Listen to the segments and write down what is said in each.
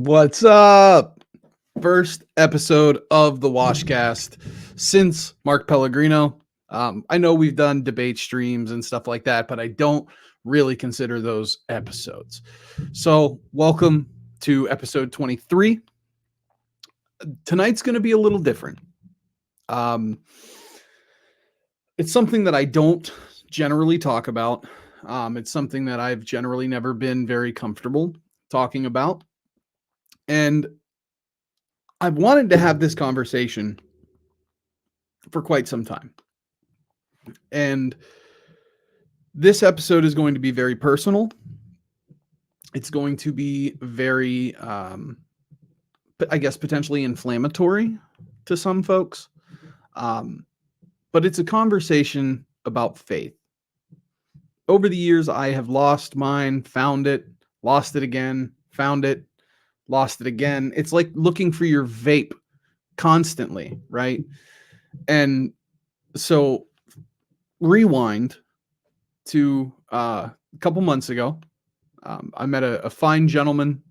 What's up? First episode of the Washcast since Mark Pellegrino. I know we've done debate streams and stuff like that, but I don't really consider those episodes. So, welcome to episode 23. Tonight's going to be a little different. It's something that I don't generally talk about. It's something that I've generally never been very comfortable talking about. And I've wanted to have this conversation for quite some time. And this episode is going to be very personal. It's going to be very, I guess, potentially inflammatory to some folks. But it's a conversation about faith. Over the years, I have lost mine, found it, lost it again, found it, lost it again. It's like looking for your vape constantly, right? And so rewind to a couple months ago. I met a fine gentleman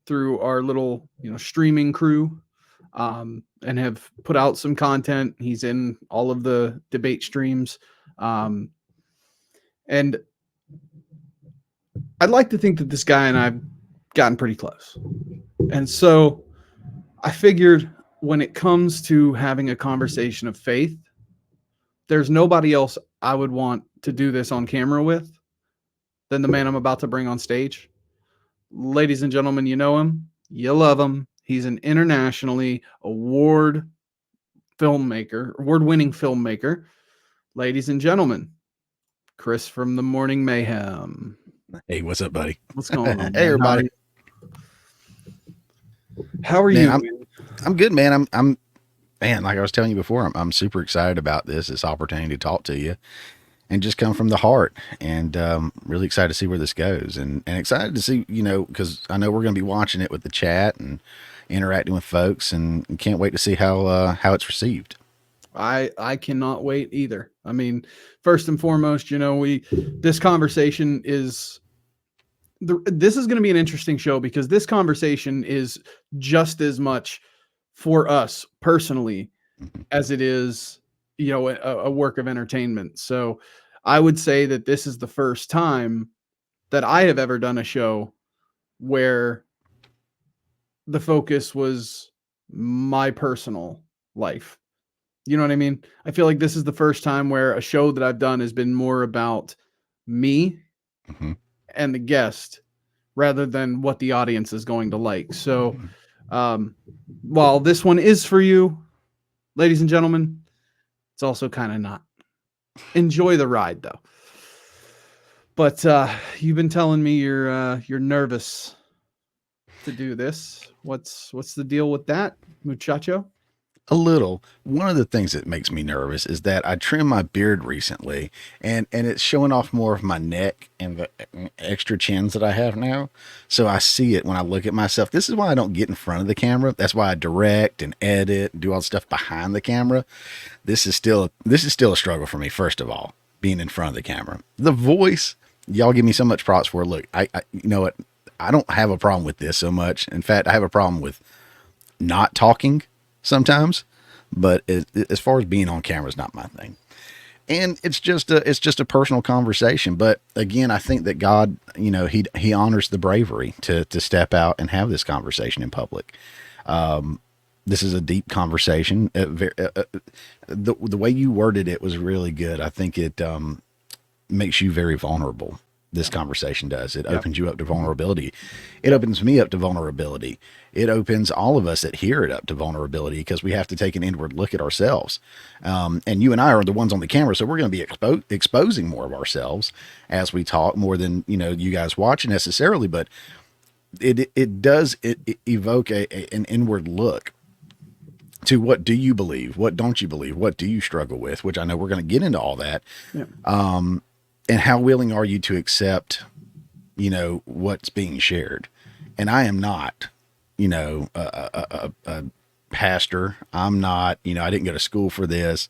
through our little, streaming crew, and have put out some content. He's in all of the debate streams. And I'd like to think that this guy and I've gotten pretty close. And so I figured when it comes to having a conversation of faith, there's nobody else I would want to do this on camera with than the man I'm about to bring on stage. Ladies and gentlemen, you know him, you love him. He's an internationally award-winning filmmaker. Ladies and gentlemen, Chris from the Morning Mayhem. Hey, what's up, buddy? What's going on? Hey, everybody. How are you? I'm good, man. I'm man, like I was telling you before, I'm super excited about this opportunity to talk to you and just come from the heart, and really excited to see where this goes, and excited to see, because I know we're going to be watching it with the chat and interacting with folks, and can't wait to see how it's received. I cannot wait either. I mean, first and foremost, this conversation is this is going to be an interesting show because this conversation is just as much for us personally as it is, a work of entertainment. So I would say that this is the first time that I have ever done a show where the focus was my personal life. You know what I mean? I feel like this is the first time where a show that I've done has been more about me and the guest rather than what the audience is going to like. So while this one is for you, ladies and gentlemen, it's also kind of not. Enjoy the ride, though. But you've been telling me you're nervous to do this. What's the deal with that, muchacho? A little. One of the things that makes me nervous is that I trimmed my beard recently, and it's showing off more of my neck and the extra chins that I have now. So I see it when I look at myself. This is why I don't get in front of the camera. That's why I direct and edit and do all the stuff behind the camera. This is still a struggle for me, first of all, being in front of the camera. The voice, y'all give me so much props for. Look, I you know what? I don't have a problem with this so much. In fact, I have a problem with not talking sometimes, but as far as being on camera is not my thing. And it's just a personal conversation. But again, I think that God, he honors the bravery to step out and have this conversation in public. This is a deep conversation. The way you worded it was really good. I think it makes you very vulnerable. This conversation does. It opens you up to vulnerability. It opens me up to vulnerability. It opens all of us that hear it up to vulnerability, because we have to take an inward look at ourselves. And you and I are the ones on the camera, so we're going to be exposing more of ourselves as we talk, more than, you guys watching necessarily, but it does evoke an inward look to what do you believe? What don't you believe? What do you struggle with? Which I know we're going to get into all that. Yeah. And how willing are you to accept, what's being shared? And I am not, a pastor. I'm not, I didn't go to school for this.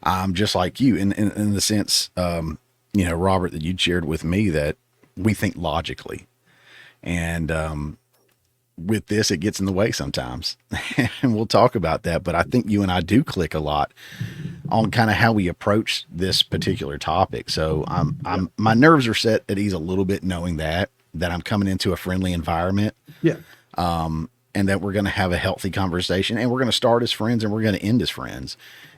I'm just like you in the sense, Robert, that you shared with me that we think logically. And with this, it gets in the way sometimes. And we'll talk about that. But I think you and I do click a lot on kind of how we approach this particular topic. So my nerves are set at ease a little bit knowing that I'm coming into a friendly environment. Yeah. And that we're going to have a healthy conversation, and we're going to start as friends and we're going to end as friends.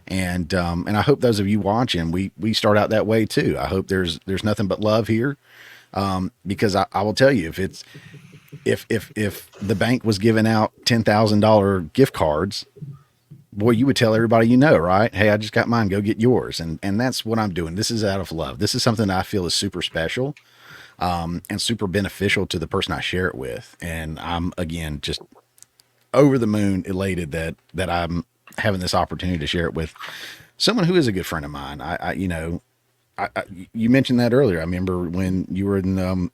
And I hope those of you watching, we start out that way too. I hope there's nothing but love here. Because I will tell you, if the bank was giving out $10,000 gift cards, boy, you would tell everybody, you know, right? Hey, I just got mine, go get yours. And that's what I'm doing. This is out of love. This is something that I feel is super special, and super beneficial to the person I share it with. And I'm, again, just over the moon elated that I'm having this opportunity to share it with someone who is a good friend of mine. You mentioned that earlier. I remember when you were in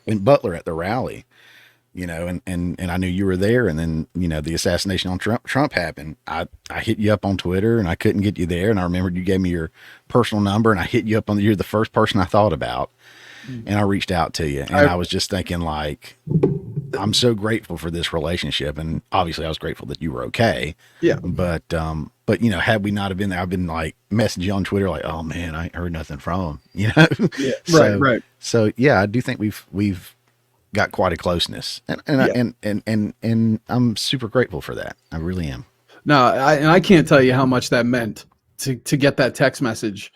Butler at the rally, you know, and I knew you were there. And then, you know, the assassination on Trump happened. I hit you up on Twitter and I couldn't get you there. And I remembered you gave me your personal number and I hit you up you're the first person I thought about. And I reached out to you, and I was just thinking, like, I'm so grateful for this relationship. And obviously I was grateful that you were okay. Yeah. But you know, had we not have been there, I've been like messaging you on Twitter, like, oh man, I ain't heard nothing from him, you know? Yeah. Right. So yeah, I do think we've got quite a closeness, and I'm super grateful for that. I really am. No, I can't tell you how much that meant to get that text message,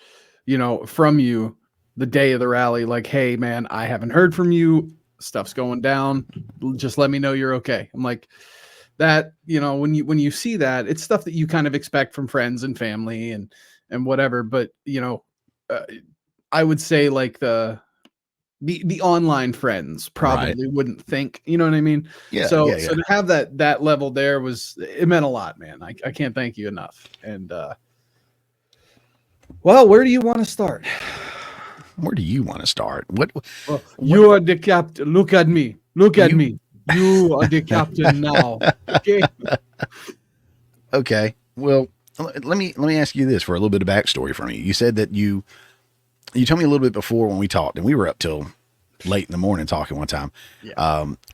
you know, from you the day of the rally. Like, hey man, I haven't heard from you. Stuff's going down. Just let me know you're okay. I'm like, that, you know, when you see that, it's stuff that you kind of expect from friends and family and whatever. But, you know, I would say like the online friends probably wouldn't think, you know what I mean? Yeah. So to have that level there it meant a lot, man. I can't thank you enough. And, well, where do you want to start? Where do you want to start? What you are the captain. Look at me. At me. You are the captain now. Okay. Okay. Well, let me ask you this for a little bit of backstory from you. You said that you told me a little bit before when we talked, and we were up till late in the morning talking one time,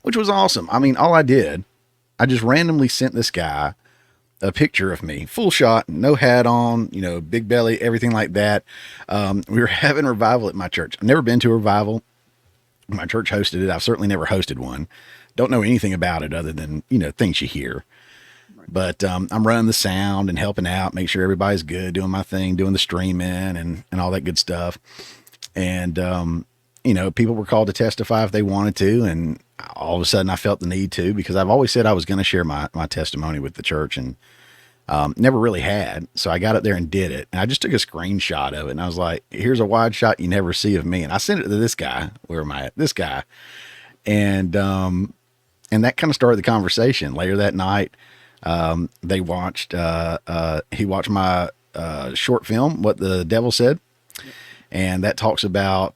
which was awesome. I mean, I just randomly sent this guy a picture of me, full shot, no hat on, you know, big belly, everything like that. We were having a revival at my church. I've never been to a revival. My church hosted it. I've certainly never hosted one. Don't know anything about it other than, you know, things you hear. But I'm running the sound and helping out, make sure everybody's good, doing my thing, doing the streaming and all that good stuff. And, you know, people were called to testify if they wanted to. And all of a sudden I felt the need to, because I've always said I was going to share my testimony with the church, and never really had. So I got up there and did it. And I just took a screenshot of it. And I was like, here's a wide shot you never see of me. And I sent it to this guy. Where am I at? This guy. And that kind of started the conversation. Later that night, he watched my short film, What the Devil Said. And that talks about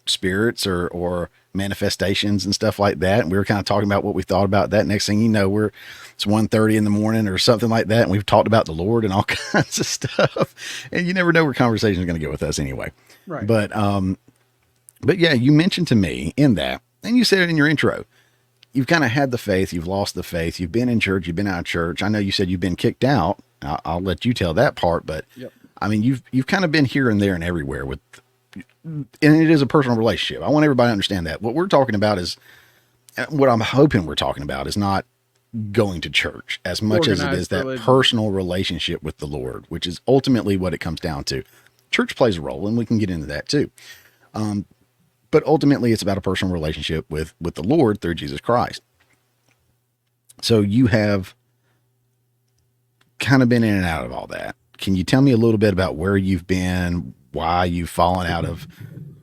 spirits or manifestations and stuff like that. And we were kind of talking about what we thought about that. Next thing you know, it's 1:30 in the morning or something like that. And we've talked about the Lord and all kinds of stuff. And you never know where conversation is going to go with us anyway. Right. But yeah, you mentioned to me in that, and you said it in your intro, you've kind of had the faith, you've lost the faith, you've been in church, you've been out of church. I know you said you've been kicked out. I'll let you tell that part, but I mean, you've kind of been here and there and everywhere and it is a personal relationship. I want everybody to understand that. What we're talking about is, what I'm hoping we're talking about is not going to church as much as it is that personal relationship with the Lord, which is ultimately what it comes down to. Church plays a role, and we can get into that too. But ultimately it's about a personal relationship with the Lord through Jesus Christ. So you have kind of been in and out of all that. Can you tell me a little bit about where you've been, why you've fallen out of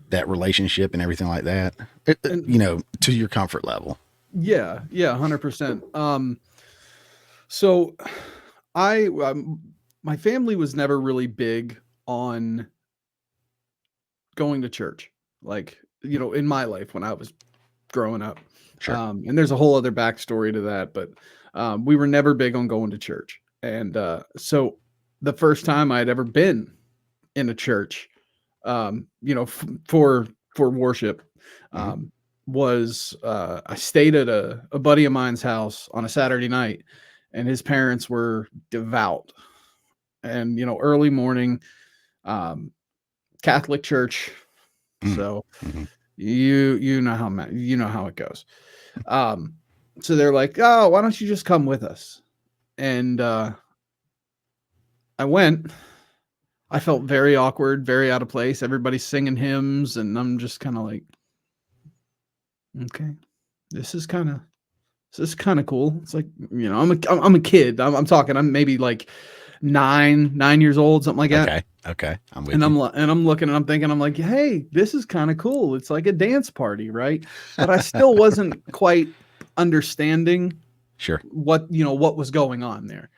that relationship and everything like that, you know, to your comfort level? Yeah. 100%. So my family was never really big on going to church. Like, you know, in my life when I was growing up. Sure. And there's a whole other backstory to that, but we were never big on going to church. And so the first time I'd ever been in a church, you know, for worship, was I stayed at a buddy of mine's house on a Saturday night, and his parents were devout. And early morning, um, Catholic church. Mm. So Hmm. you know how it goes. Um, so they're like, "Oh, why don't you just come with us?" And I went. I felt very awkward, very out of place. Everybody's singing hymns, and I'm just kind of like, okay, this is kind of this is kind of cool. It's like I'm a kid. I'm talking. I'm maybe like 9 years old, something like that. Okay. Okay. I'm with And you. I'm looking and I'm thinking, I'm like, hey, this is kind of cool. It's like a dance party, right? But I still wasn't quite understanding Sure. what was going on there.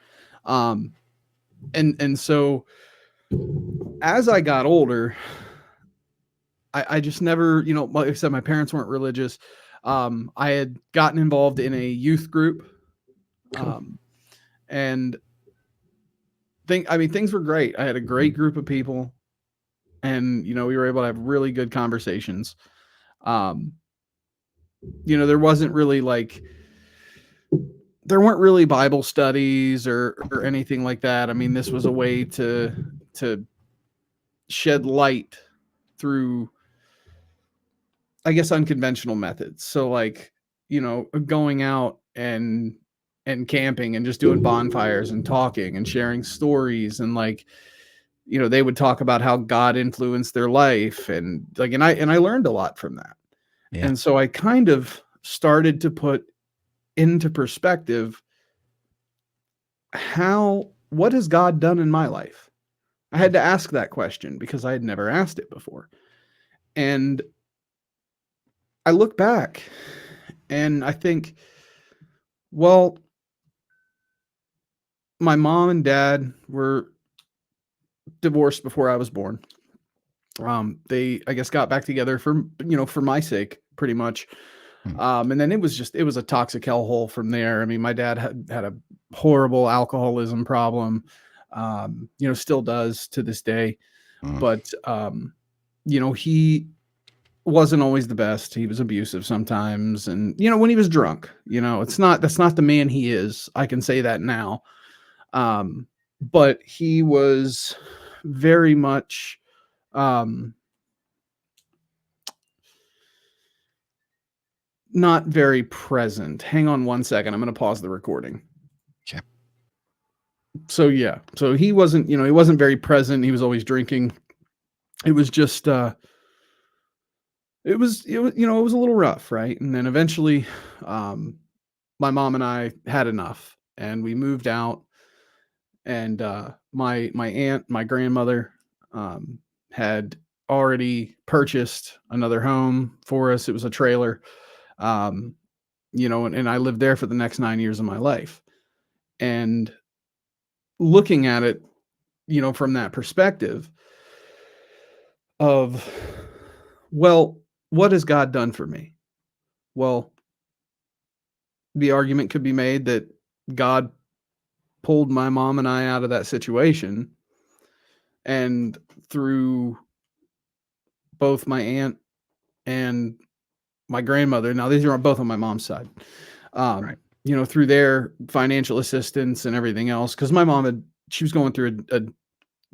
Um, and so as I got older, I just never, like I said, my parents weren't religious. I had gotten involved in a youth group, Cool. um, and things were great. I had a great group of people, and we were able to have really good conversations. Um, there wasn't really like there weren't really Bible studies or anything like that. I mean, this was a way to shed light through, I guess, unconventional methods. So like, going out and camping and just doing bonfires and talking and sharing stories, and like, they would talk about how God influenced their life, and like, and I learned a lot from that. Yeah. And so I kind of started to put into perspective what has God done in my life? I had to ask that question because I had never asked it before. And I look back and I think, well, my mom and dad were divorced before I was born. They, I guess, got back together for my sake, pretty much. Mm. And then it was a toxic hellhole from there. I mean, my dad had a horrible alcoholism problem, still does to this day. Mm. But, he wasn't always the best. He was abusive sometimes. And, when he was drunk, that's not the man he is. I can say that now. Um, but he was very much, um, not very present. Hang on one second. I'm going to pause the recording. Okay. So yeah, so he wasn't very present. He was always drinking. It was just, it was a little rough, right? And then eventually, um, my mom and I had enough, and we moved out. And my aunt, my grandmother, um, had already purchased another home for us. It was a trailer, um, and I lived there for the next 9 years of my life. And looking at it, from that perspective of, well, what has God done for me? Well, the argument could be made that God pulled my mom and I out of that situation, and through both my aunt and my grandmother. Now, these are both on my mom's side. Right. Through their financial assistance and everything else, because my mom she was going through a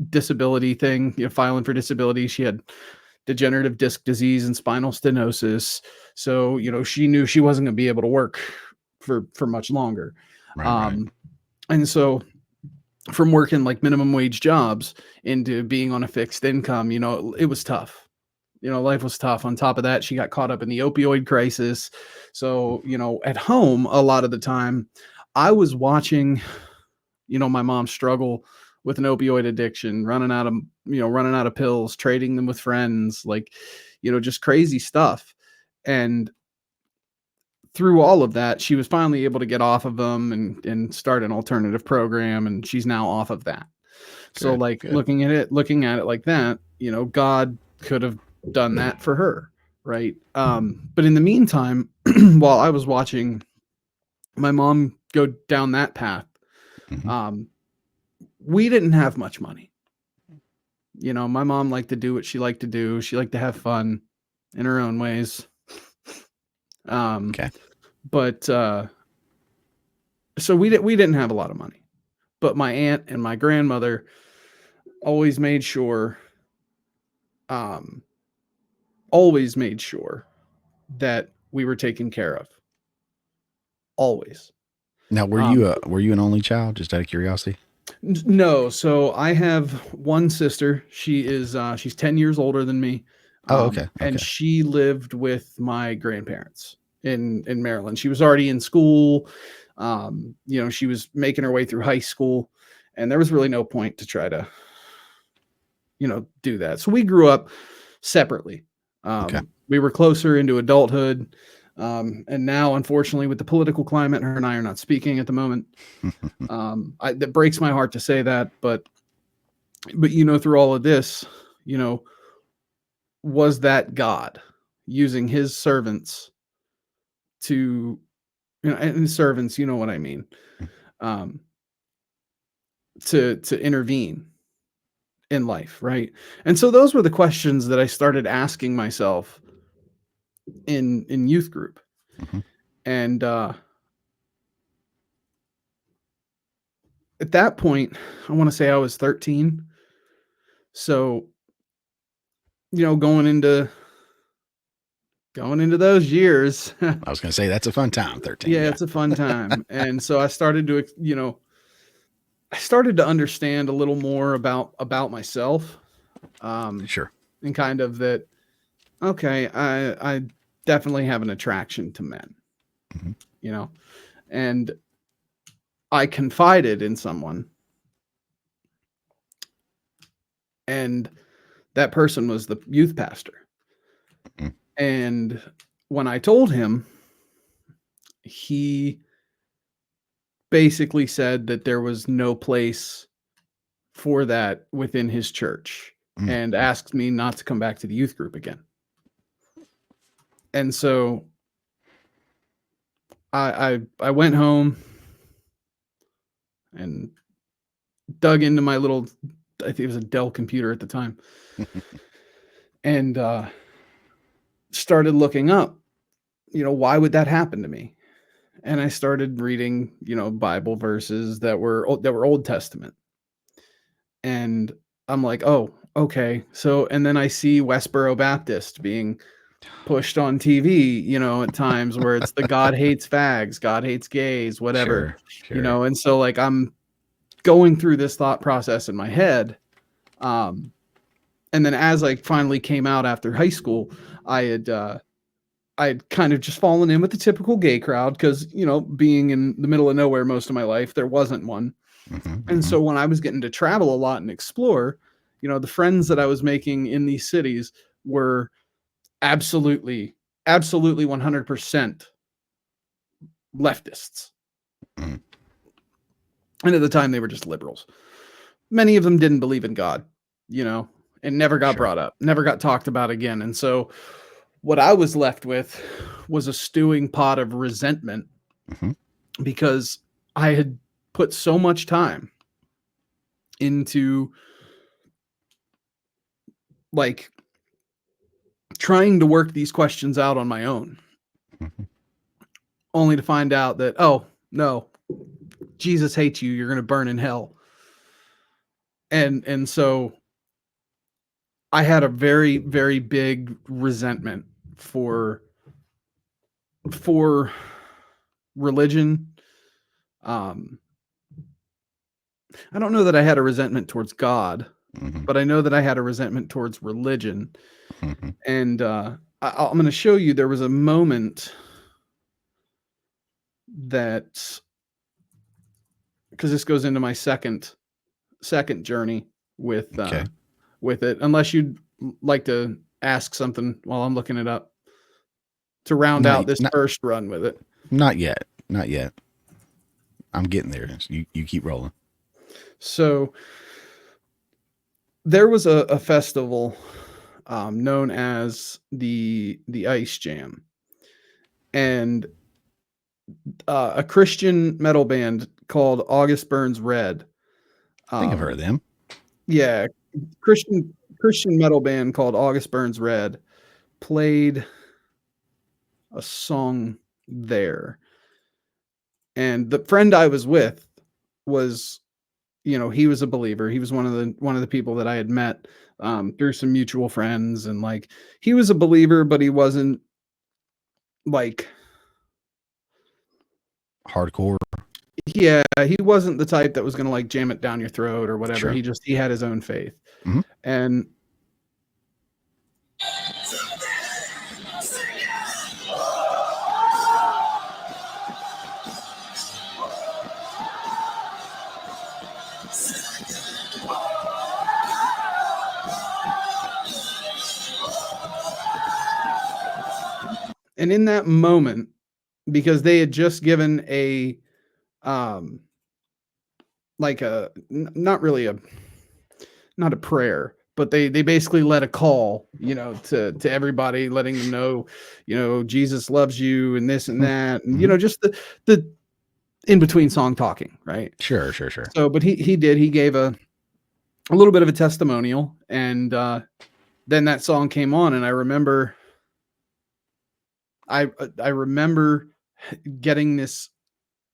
disability thing, filing for disability. She had degenerative disc disease and spinal stenosis. So, she knew she wasn't going to be able to work for much longer. Right. Right. Um, and so from working like minimum wage jobs into being on a fixed income, it was tough. Life was tough. On top of that, she got caught up in the opioid crisis. So, at home, a lot of the time, I was watching, my mom struggle with an opioid addiction, running out of pills, trading them with friends, like, just crazy stuff. And through all of that, she was finally able to get off of them and start an alternative program, and she's now off of that. So Good. like Good. looking at it like that, God could have done that for her, right? But in the meantime, while I was watching my mom go down that path, Hmm. um, we didn't have much money. My mom liked to do what she liked to do. She liked to have fun in her own ways. Okay. But so we didn't have a lot of money, but my aunt and my grandmother always made sure, um, always made sure that we were taken care of. Always. Now, Um, were you an only child? Just out of curiosity. no, so I have one sister. She's 10 years older than me. Oh, okay, And okay. she lived with my grandparents in Maryland. She was already in school. She was making her way through high school, and there was really no point to try to, do that. So we grew up separately. Okay. We were closer into adulthood. And now, unfortunately, with the political climate, her and I are not speaking at the moment. That breaks my heart to say that, but through all of this, you know, was that God using his servants to, and servants, you know what I mean, um, to intervene in life, right? And so those were the questions that I started asking myself in youth group. Mhm. And at that point, I want to say I was 13. So, going into those years, I was going to say that's a fun time. 13. yeah, Yeah. it's a fun time. And so I started to understand a little more about myself, um, Sure. and kind of that. Okay, I definitely have an attraction to men, Hmm. you know, and I confided in someone, and that person was the youth pastor. Hmm. And when I told him, he basically said that there was no place for that within his church and asked me not to come back to the youth group again. And so I went home and dug into my little, I think it was a Dell computer at the time, and started looking up, why would that happen to me? And I started reading, Bible verses that were Old Testament. And I'm like, oh, okay. So, and then I see Westboro Baptist being pushed on TV, at times where it's the God hates fags, God hates gays, whatever, Sure. Sure. and so like I'm going through this thought process in my head. Um, and then as I finally came out after high school, I had I'd kind of just fallen in with the typical gay crowd because, being in the middle of nowhere most of my life, there wasn't one. Hmm. And Hmm. so when I was getting to travel a lot and explore, the friends that I was making in these cities were absolutely, absolutely 100% leftists. Hmm. And at the time, they were just liberals. Many of them didn't believe in God, you know, and never got Sure. brought up, never got talked about again. And so what I was left with was a stewing pot of resentment Hmm. because I had put so much time into like trying to work these questions out on my own, Hmm. only to find out that, oh, no, Jesus hates you. You're going to burn in hell. And so I had a very, very big resentment for for religion. Um, I don't know that I had a resentment towards God, Hmm. but I know that I had a resentment towards religion. Hmm. And I'm going to show you there was a moment that, because this goes into my second journey Okay. with it. Unless you'd like to ask something while I'm looking it up to round Not, out this not, first run with it. not yet. Not yet. I'm getting there. You keep rolling. So there was a festival known as the Ice Jam, and a Christian metal band called August Burns Red. I think I've heard of Um, them. yeah, Christian metal band called August Burns Red played a song there. And the friend I was with was, he was a believer. He was one of the people that I had met through some mutual friends, and like he was a believer, but he wasn't like, Hardcore. yeah, he wasn't the type that was gonna like jam it down your throat or whatever. Sure. He had his own faith. Mhm. And in that moment, because they had just given a um like not really a, not a prayer, but they basically led a call, to everybody, letting them know, Jesus loves you and this and that, and Mhm. just the in between song talking, right? Sure, sure, sure. So, but he gave a little bit of a testimonial, and then that song came on, and I remember getting this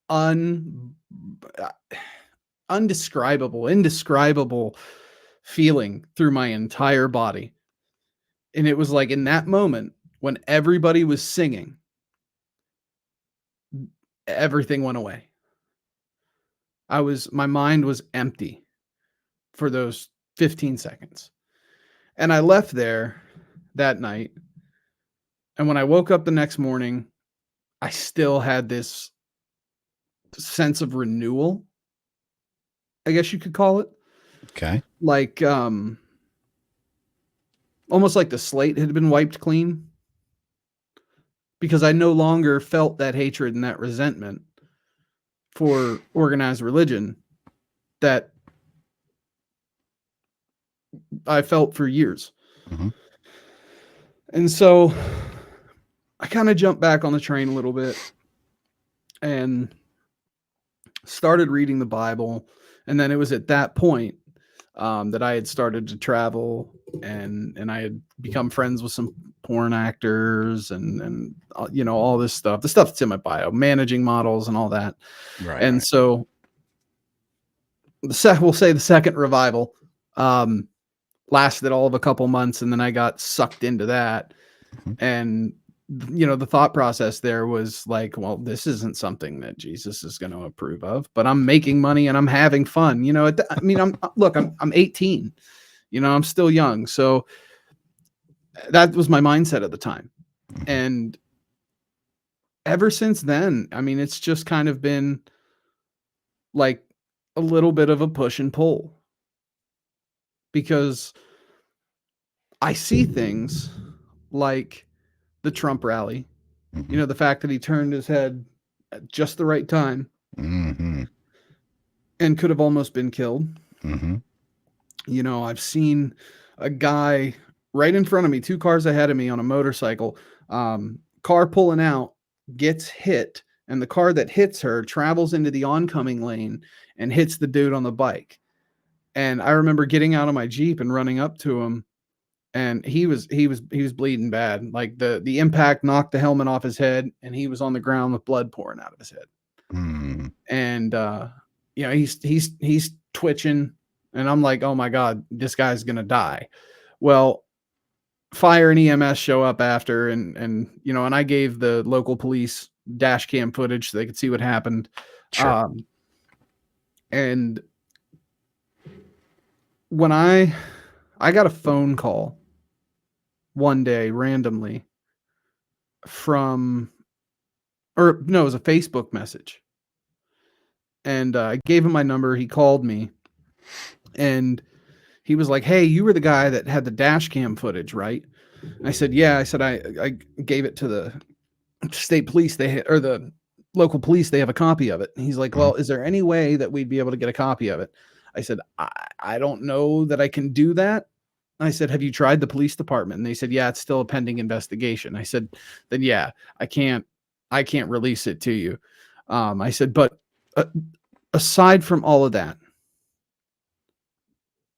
un uh, indescribable feeling through my entire body. And it was like in that moment when everybody was singing, everything went away. My mind was empty for those 15 seconds. And I left there that night. And when I woke up the next morning, I still had this sense of renewal, I guess you could call it. Okay. Like, almost like the slate had been wiped clean, because I no longer felt that hatred and that resentment for organized religion that I felt for years. Mhm. And so I kind of jumped back on the train a little bit and started reading the Bible. And then it was at that point that I had started to travel, and I had become friends with some porn actors, and all this stuff, the stuff that's in my bio, managing models and all that. Right, And right. so we'll say the second revival um, lasted all of a couple months, and then I got sucked into that. Mhm. And the thought process there was like, well, this isn't something that Jesus is going to approve of, but I'm making money and I'm having fun. I mean, I'm 18. I'm still young, so that was my mindset at the time. Mhm. And ever since then, I mean, it's just kind of been like a little bit of a push and pull, because I see things like the Trump rally, Mhm. the fact that he turned his head at just the right time Mhm. and could have almost been killed. Mhm. I've seen a guy right in front of me, two cars ahead of me on a motorcycle, car pulling out, gets hit, and the car that hits her travels into the oncoming lane and hits the dude on the bike. And I remember getting out of my Jeep and running up to him, and he was bleeding bad. Like the impact knocked the helmet off his head, and he was on the ground with blood pouring out of his head. Mhm. And he's twitching, and I'm like, oh my god, this guy's gonna die. Well, fire and EMS show up after, and I gave the local police dash cam footage so they could see what happened. Sure. Um and when I got a phone call one day randomly from, or no, it was a Facebook message, and I gave him my number. He called me, and he was like, "Hey, you were the guy that had the dash cam footage, right?" I said, "Yeah." I said, I gave it to the state police. Or the local police. They have a copy of it." And he's like, Mhm. "Well, is there any way that we'd be able to get a copy of it?" I said, I don't know that I can do that." I said, "Have you tried the police department?" And they said, "Yeah, it's still a pending investigation." I said, "Then yeah, I can't release it to you." I said, "But uh, aside from all of that,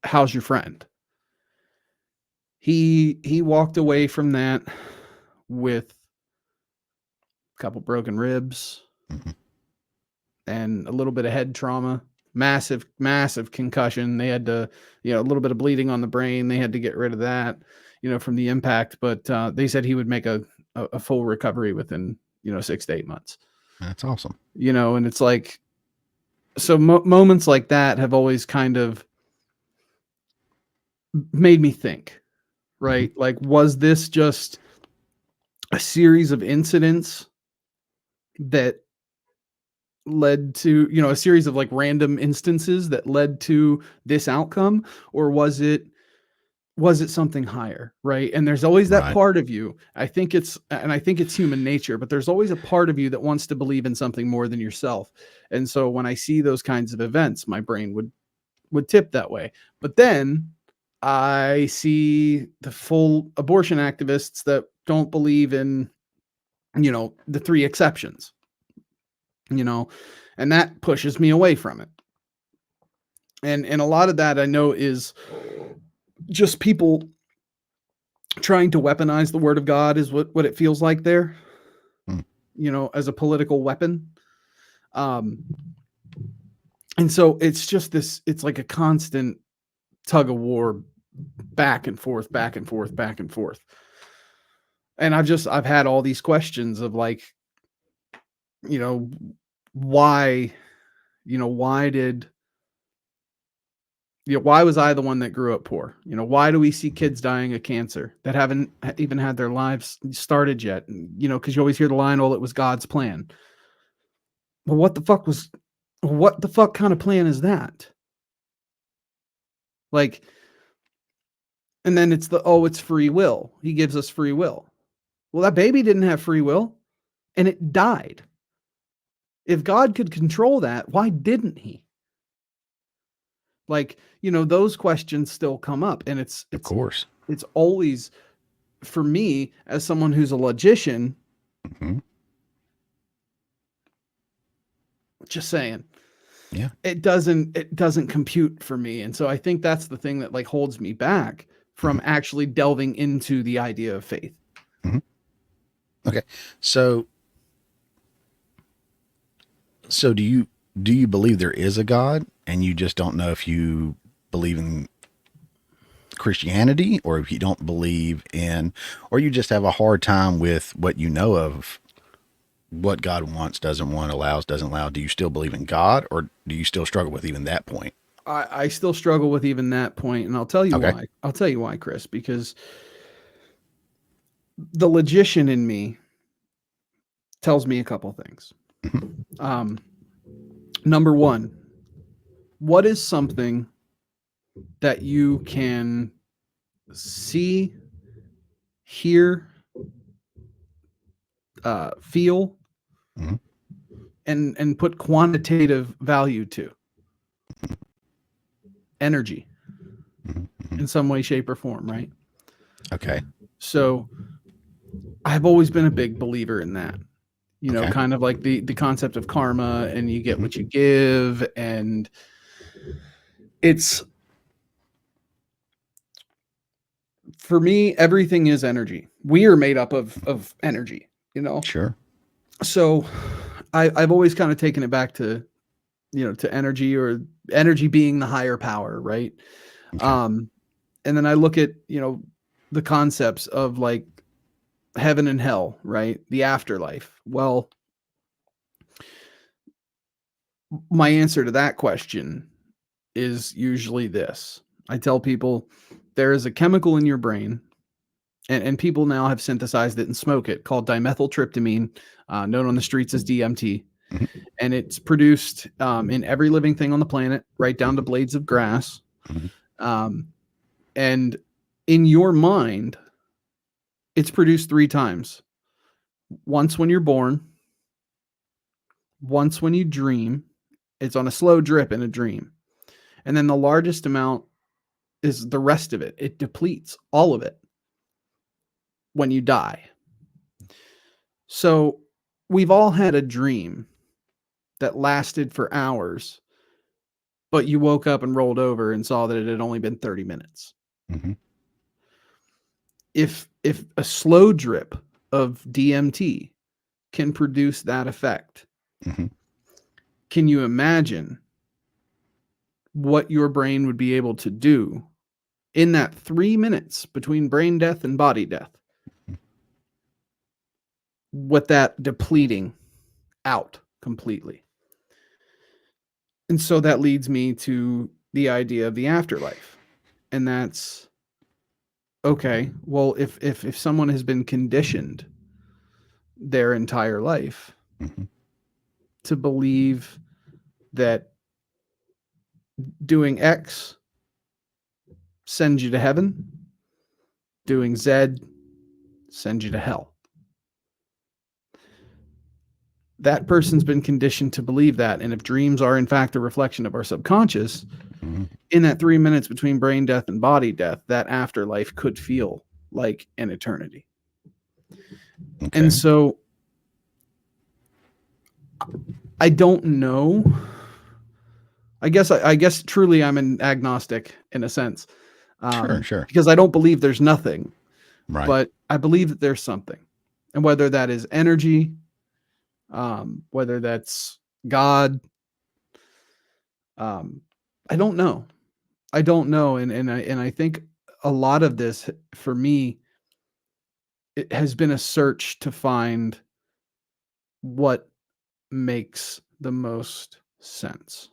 how's your friend?" He walked away from that with couple broken ribs, Mhm. and a little bit of head trauma. Massive concussion. They had to, a little bit of bleeding on the brain. They had to get rid of that, from the impact. But they said he would make a full recovery within, 6 to 8 months. That's awesome. And it's like, so moments like that have always kind of made me think, right? Mm-hmm. Like, was this just a series of incidents that led to, a series of like random instances that led to this outcome, or was it something higher, right? And there's always that Right. part of you. I think it's human nature, but there's always a part of you that wants to believe in something more than yourself. And so when I see those kinds of events, my brain would tip that way. But then I see the full abortion activists that don't believe in, the three exceptions, and that pushes me away from it. And a lot of that I know is just people trying to weaponize the word of God is what it feels like there, Mm. As a political weapon. Um, and so it's just it's like a constant tug of war, back and forth, back and forth, back and forth. And I've had all these questions of like, why, why did, why was I the one that grew up poor? Why do we see kids dying of cancer that haven't even had their lives started yet? Because you always hear the line, "Oh, it was God's plan." Well, what the fuck kind of plan is that? Like, and then it's it's free will. He gives us free will. Well, that baby didn't have free will, and it died. If God could control that, why didn't he? Like, those questions still come up, and Of course. it's always, for me as someone who's a logician, Mm-hmm. just saying, Yeah. it doesn't compute for me. And so I think that's the thing that like holds me back from Mm-hmm. actually delving into the idea of faith. Mm-hmm. Okay. So do you believe there is a God, and you just don't know if you believe in Christianity, or if you don't believe in, or you just have a hard time with what you know of what God wants, doesn't want, allows, doesn't allow? Do you still believe in God, or do you still struggle with even that point? I still struggle with even that point, and I'll tell you Okay. why. I'll tell you why, Chris, because the logician in me tells me a couple things. Um, Number one, what is something that you can see, hear, feel, Mm-hmm. and put quantitative value to? Energy, Mm-hmm. in some way, shape, or form, right? Okay. So I've always been a big believer in that. Okay. Kind of like the concept of karma, and you get Mm-hmm. what you give, and it's, for me, everything is energy. We are made up of energy, Sure. So I've always kind of taken it back to, to energy, or energy being the higher power, right? Okay. Um, and then I look at, the concepts of like heaven and hell, right? The afterlife. Well, my answer to that question is usually this. I tell people there is a chemical in your brain, and people now have synthesized it and smoke it, called dimethyltryptamine, known on the streets as DMT. Mm-hmm. And it's produced in every living thing on the planet, right down to blades of grass. Mm-hmm. Um, and in your mind, it's produced 3 times. Once when you're born, once when you dream. It's on a slow drip in a dream. And then the largest amount is the rest of it. It depletes all of it when you die. So we've all had a dream that lasted for hours, but you woke up and rolled over and saw that it had only been 30 minutes. Mm-hmm. If a slow drip of DMT can produce that effect. Mm-hmm. Can you imagine what your brain would be able to do in that 3 minutes between brain death and body death? With that depleting out completely. And so that leads me to the idea of the afterlife. And that's okay, well, if someone has been conditioned their entire life Mm-hmm. to believe that doing X sends you to heaven, doing Z sends you to hell. That person's been conditioned to believe that. And if dreams are in fact a reflection of our subconscious, Mm-hmm. in that 3 minutes between brain death and body death, that afterlife could feel like an eternity. Okay. And so I don't know. I guess truly I'm an agnostic in a sense. Sure. Because I don't believe there's nothing, Right. but I believe that there's something. And whether that is energy, whether that's God, I don't know. I don't know. And I think a lot of this for me, it has been a search to find what makes the most sense.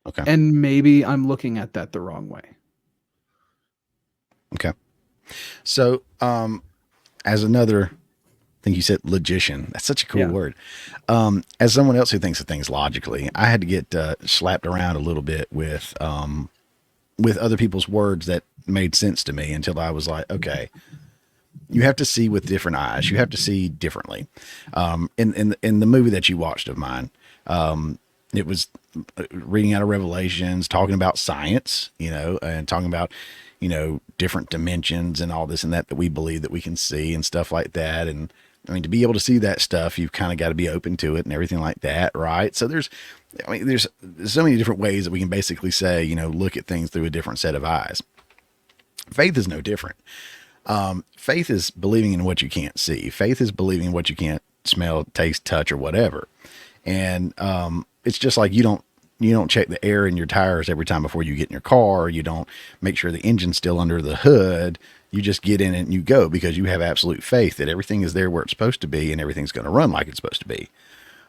Okay. And maybe I'm looking at that the wrong way. Okay. So, as another thing you said, logician. That's such a cool word. As someone else who thinks of things logically, I had to get slapped around a little bit with other people's words that made sense to me until I was like, okay, you have to see with different eyes. You have to see differently. In the movie that you watched of mine, it was reading out of Revelations, talking about science, and talking about, different dimensions and all this and that we believe that we can see and stuff like that. And I mean, to be able to see that stuff, you've kind of got to be open to it and everything like that, right? So there's so many different ways that we can basically say, look at things through a different set of eyes. Faith is no different. Faith is believing in what you can't see. Faith is believing in what you can't smell, taste, touch, or whatever. And it's just like you don't check the air in your tires every time before you get in your car. You don't make sure the engine's still under the hood. You just get in it and you go because you have absolute faith that everything is there where it's supposed to be and everything's going to run like it's supposed to be.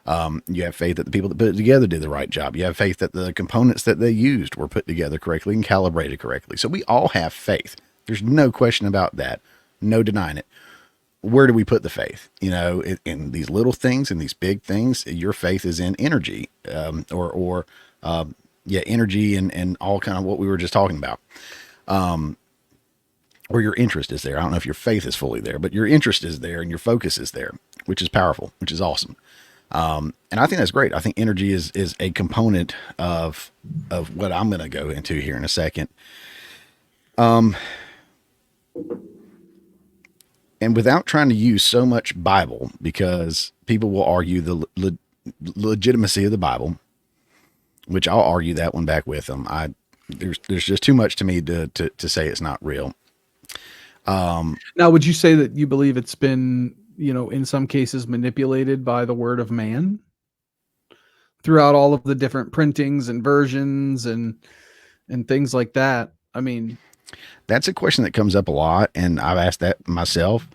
You have faith that the people that put it together did the right job. You have faith that the components that they used were put together correctly and calibrated correctly. So we all have faith. There's no question about that. No denying it. Where do we put the faith? In these little things and these big things, your faith is in energy, energy and all kind of what we were just talking about. Or your interest is there. I don't know if your faith is fully there, but your interest is there and your focus is there, which is powerful, which is awesome. And I think that's great. I think energy is a component of what I'm going to go into here in a second. And without trying to use so much Bible, because people will argue the legitimacy of the Bible, which I'll argue that one back with them. There's just too much to me to say it's not real. Now, would you say that you believe it's been, in some cases manipulated by the word of man throughout all of the different printings and versions and things like that? I mean, that's a question that comes up a lot, and I've asked that myself.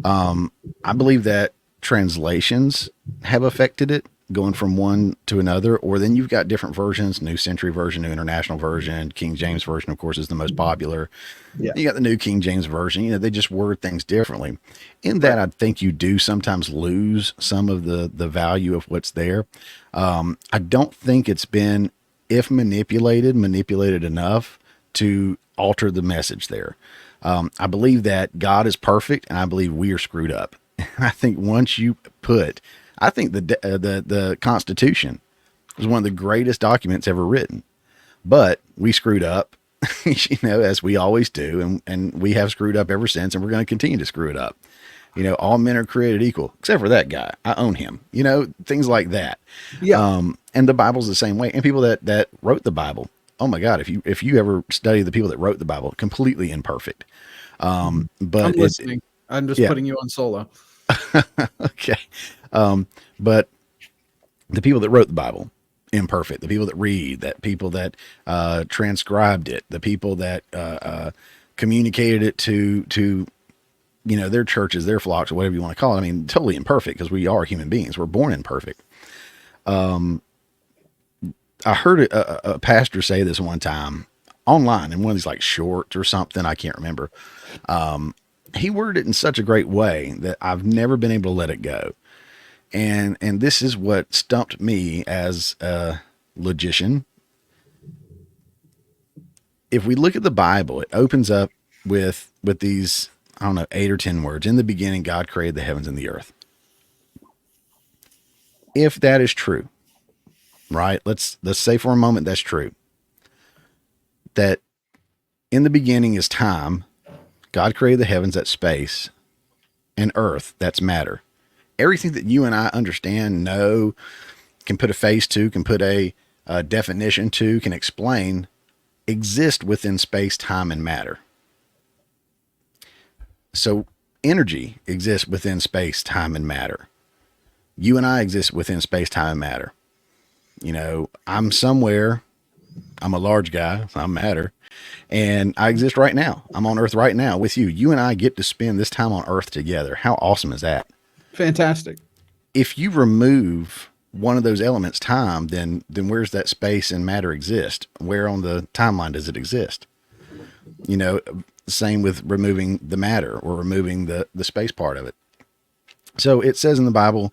I believe that translations have affected it, going from one to another, or then you've got different versions, New Century Version, New International Version, King James Version, of course, is the most popular. Yeah. You got the New King James Version. They just word things differently. In that, I think you do sometimes lose some of the value of what's there. I don't think it's been, if manipulated enough to alter the message there. I believe that God is perfect, and I believe we are screwed up. I think once you I think the Constitution was one of the greatest documents ever written, but we screwed up, as we always do, and we have screwed up ever since, and we're going to continue to screw it up. All men are created equal, except for that guy. I own him. Things like that. Yeah. And the Bible's the same way. And people that wrote the Bible, oh my God, if you ever study the people that wrote the Bible, completely imperfect. But I'm listening. I'm just putting you on solo. Okay. But the people that wrote the Bible, imperfect, the people that read, that people that transcribed it, the people that communicated it to their churches, their flocks, or whatever you want to call it. I mean, totally imperfect, because we are human beings. We're born imperfect. I heard a pastor say this one time online in one of these like shorts or something. I can't remember. He worded it in such a great way that I've never been able to let it go. And this is what stumped me as a logician. If we look at the Bible, it opens up with these, I don't know, 8 or 10 words. In the beginning, God created the heavens and the earth. If that is true, right? Let's say for a moment that's true. That in the beginning is time. God created the heavens, that's space, and earth, that's matter. Everything that you and I understand, know, can put a face to, can put a definition to, can explain, exist within space, time, and matter. So energy exists within space, time, and matter. You and I exist within space, time, and matter. I'm somewhere. I'm a large guy. So I'm matter. And I exist right now. I'm on Earth right now with you. You and I get to spend this time on Earth together. How awesome is that? Fantastic. If you remove one of those elements, time, then where's that space and matter exist? Where on the timeline does it exist? Same with removing the matter or removing the space part of it. So it says in the Bible,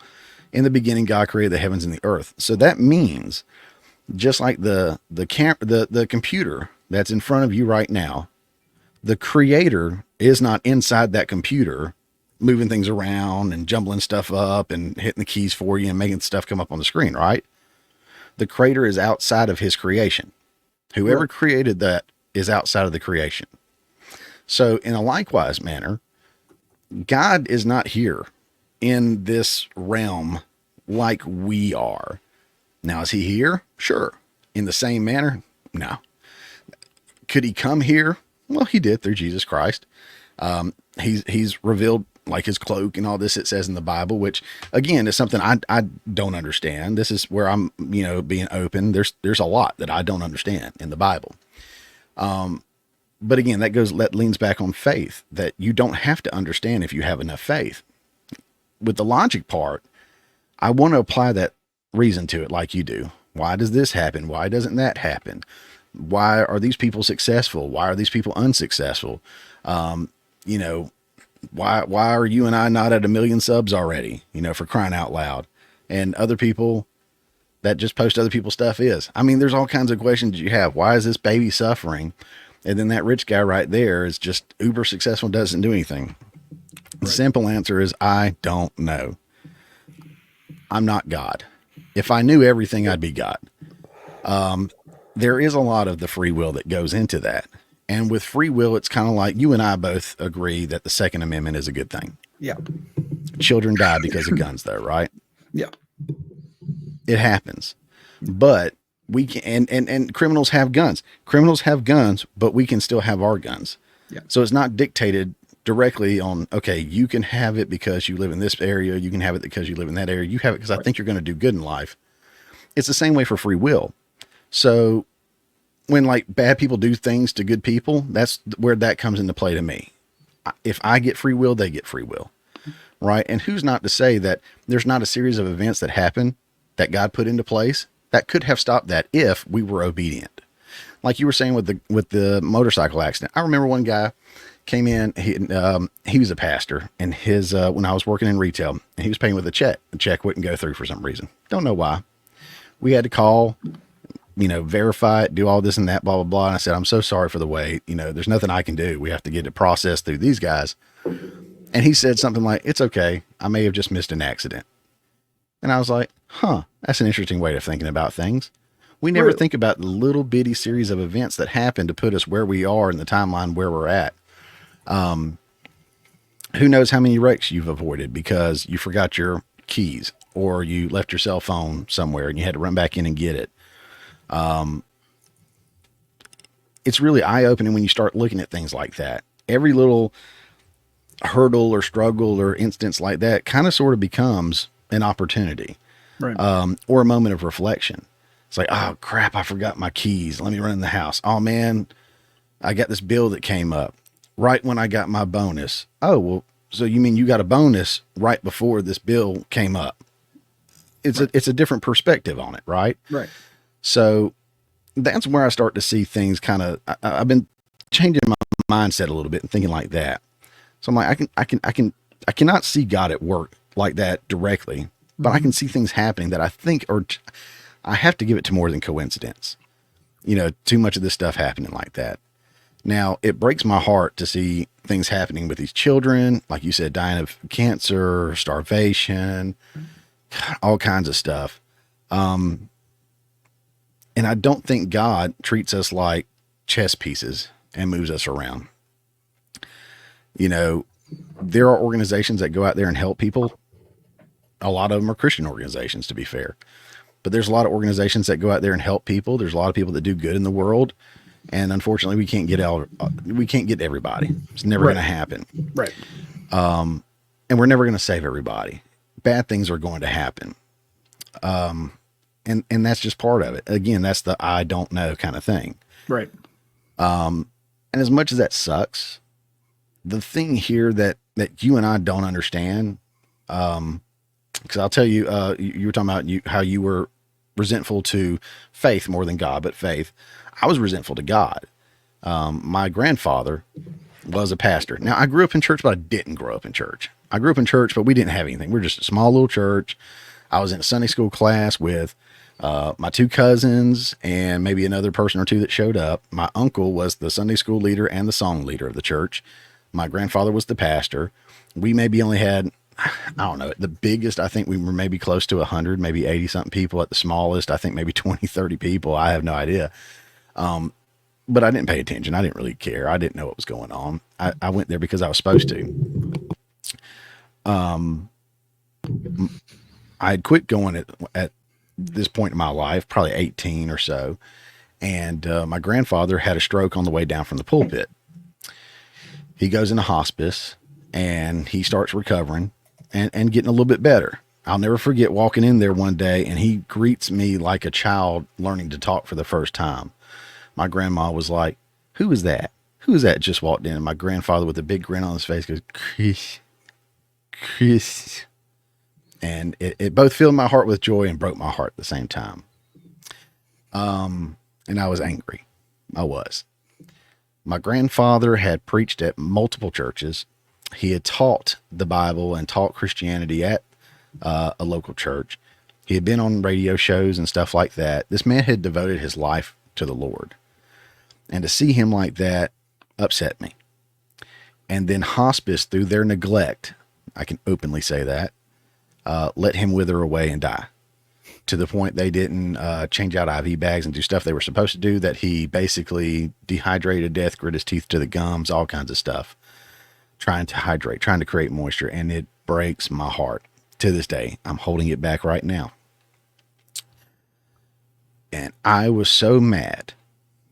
in the beginning, God created the heavens and the earth. So that means just like the computer that's in front of you right now, the creator is not inside that computer moving things around and jumbling stuff up and hitting the keys for you and making stuff come up on the screen, right? The creator is outside of his creation. Whoever created that is outside of the creation. So in a likewise manner, God is not here in this realm like we are. Now, is he here? Sure. In the same manner? No. Could he come here? Well, he did through Jesus Christ. He's revealed like his cloak and all this, it says in the Bible, which again is something I don't understand. This is where I'm, being open. There's a lot that I don't understand in the Bible. But again, that leans back on faith, that you don't have to understand if you have enough faith. With the logic part, I want to apply that reason to it like you do. Why does this happen? Why doesn't that happen? Why are these people successful? Why are these people unsuccessful? Why are you and I not at 1 million subs already, for crying out loud? And other people that just post other people's stuff is. I mean, there's all kinds of questions you have. Why is this baby suffering? And then that rich guy right there is just uber successful, doesn't do anything. The simple answer is, I don't know. I'm not God. If I knew everything, I'd be God. There is a lot of the free will that goes into that. And with free will, it's kind of like you and I both agree that the Second Amendment is a good thing. Yeah. Children die because of guns, though, right? Yeah. It happens. But we can, and criminals have guns. Criminals have guns, but we can still have our guns. Yeah. So it's not dictated directly on, okay, you can have it because you live in this area. You can have it because you live in that area. You have it because I think you're going to do good in life. It's the same way for free will. So when like bad people do things to good people, that's where that comes into play to me. If I get free will, they get free will. Right. And who's not to say that there's not a series of events that happen that God put into place that could have stopped that if we were obedient. Like you were saying with the motorcycle accident. I remember one guy came in, he was a pastor, and his, when I was working in retail, and he was paying with a check. The check wouldn't go through for some reason. Don't know why. We had to call, verify it, do all this and that, blah, blah, blah. And I said, I'm so sorry for the wait. There's nothing I can do. We have to get it processed through these guys. And he said something like, it's okay. I may have just missed an accident. And I was like, that's an interesting way of thinking about things. We never think about the little bitty series of events that happen to put us where we are in the timeline where we're at. Who knows how many wrecks you've avoided because you forgot your keys or you left your cell phone somewhere and you had to run back in and get it. It's really eye-opening when you start looking at things like that. Every little hurdle or struggle or instance like that kind of sort of becomes an opportunity, Right. or a moment of reflection. It's like, oh crap, I forgot my keys. Let me run in the house. Oh man, I got this bill that came up right when I got my bonus. Oh, well, so you mean you got a bonus right before this bill came up? It's a different perspective on it, right? Right. So that's where I start to see things kind of, I've been changing my mindset a little bit and thinking like that. So I'm like, I cannot see God at work like that directly, but I can see things happening that I think, or I have to give it to more than coincidence. You know, too much of this stuff happening like that. Now, it breaks my heart to see things happening with these children, like you said, dying of cancer, starvation, all kinds of stuff. And I don't think God treats us like chess pieces and moves us around. You know, there are organizations that go out there and help people. A lot of them are Christian organizations, to be fair. But there's a lot of organizations that go out there and help people. There's a lot of people that do good in the world. And unfortunately, we can't get everybody. It's never going to happen. Right. And we're never going to save everybody. Bad things are going to happen. And that's just part of it. Again, that's the I don't know kind of thing. Right. And as much as that sucks, the thing here that you and I don't understand, because I'll tell you, you were talking about how you were resentful to faith more than God, but faith. I was resentful to God. My grandfather was a pastor. Now, I grew up in church, but I didn't grow up in church. I grew up in church, but we didn't have anything. We were just a small little church. I was in a Sunday school class with my two cousins and maybe another person or two that showed up. My uncle was the Sunday school leader and the song leader of the church. My grandfather was the pastor. We maybe only had, I don't know, the biggest, I think we were maybe close to 100, maybe 80 something people. At the smallest, I think maybe 20, 30 people. I have no idea. But I didn't pay attention. I didn't really care. I didn't know what was going on. I went there because I was supposed to. I had quit going at this point in my life, probably 18 or so. And my grandfather had a stroke on the way down from the pulpit. He goes into hospice and he starts recovering and getting a little bit better. I'll never forget walking in there one day and he greets me like a child learning to talk for the first time. My grandma was like, "Who is that? Who is that?" Just walked in. And my grandfather with a big grin on his face goes, Chris. And it both filled my heart with joy and broke my heart at the same time. And I was angry. I was. My grandfather had preached at multiple churches. He had taught the Bible and taught Christianity at a local church. He had been on radio shows and stuff like that. This man had devoted his life to the Lord. And to see him like that upset me. And then hospice, through their neglect, I can openly say that, let him wither away and die. To the point they didn't change out IV bags and do stuff they were supposed to do, that he basically dehydrated to death, grit his teeth to the gums, all kinds of stuff. Trying to hydrate, trying to create moisture. And it breaks my heart. To this day, I'm holding it back right now. And I was so mad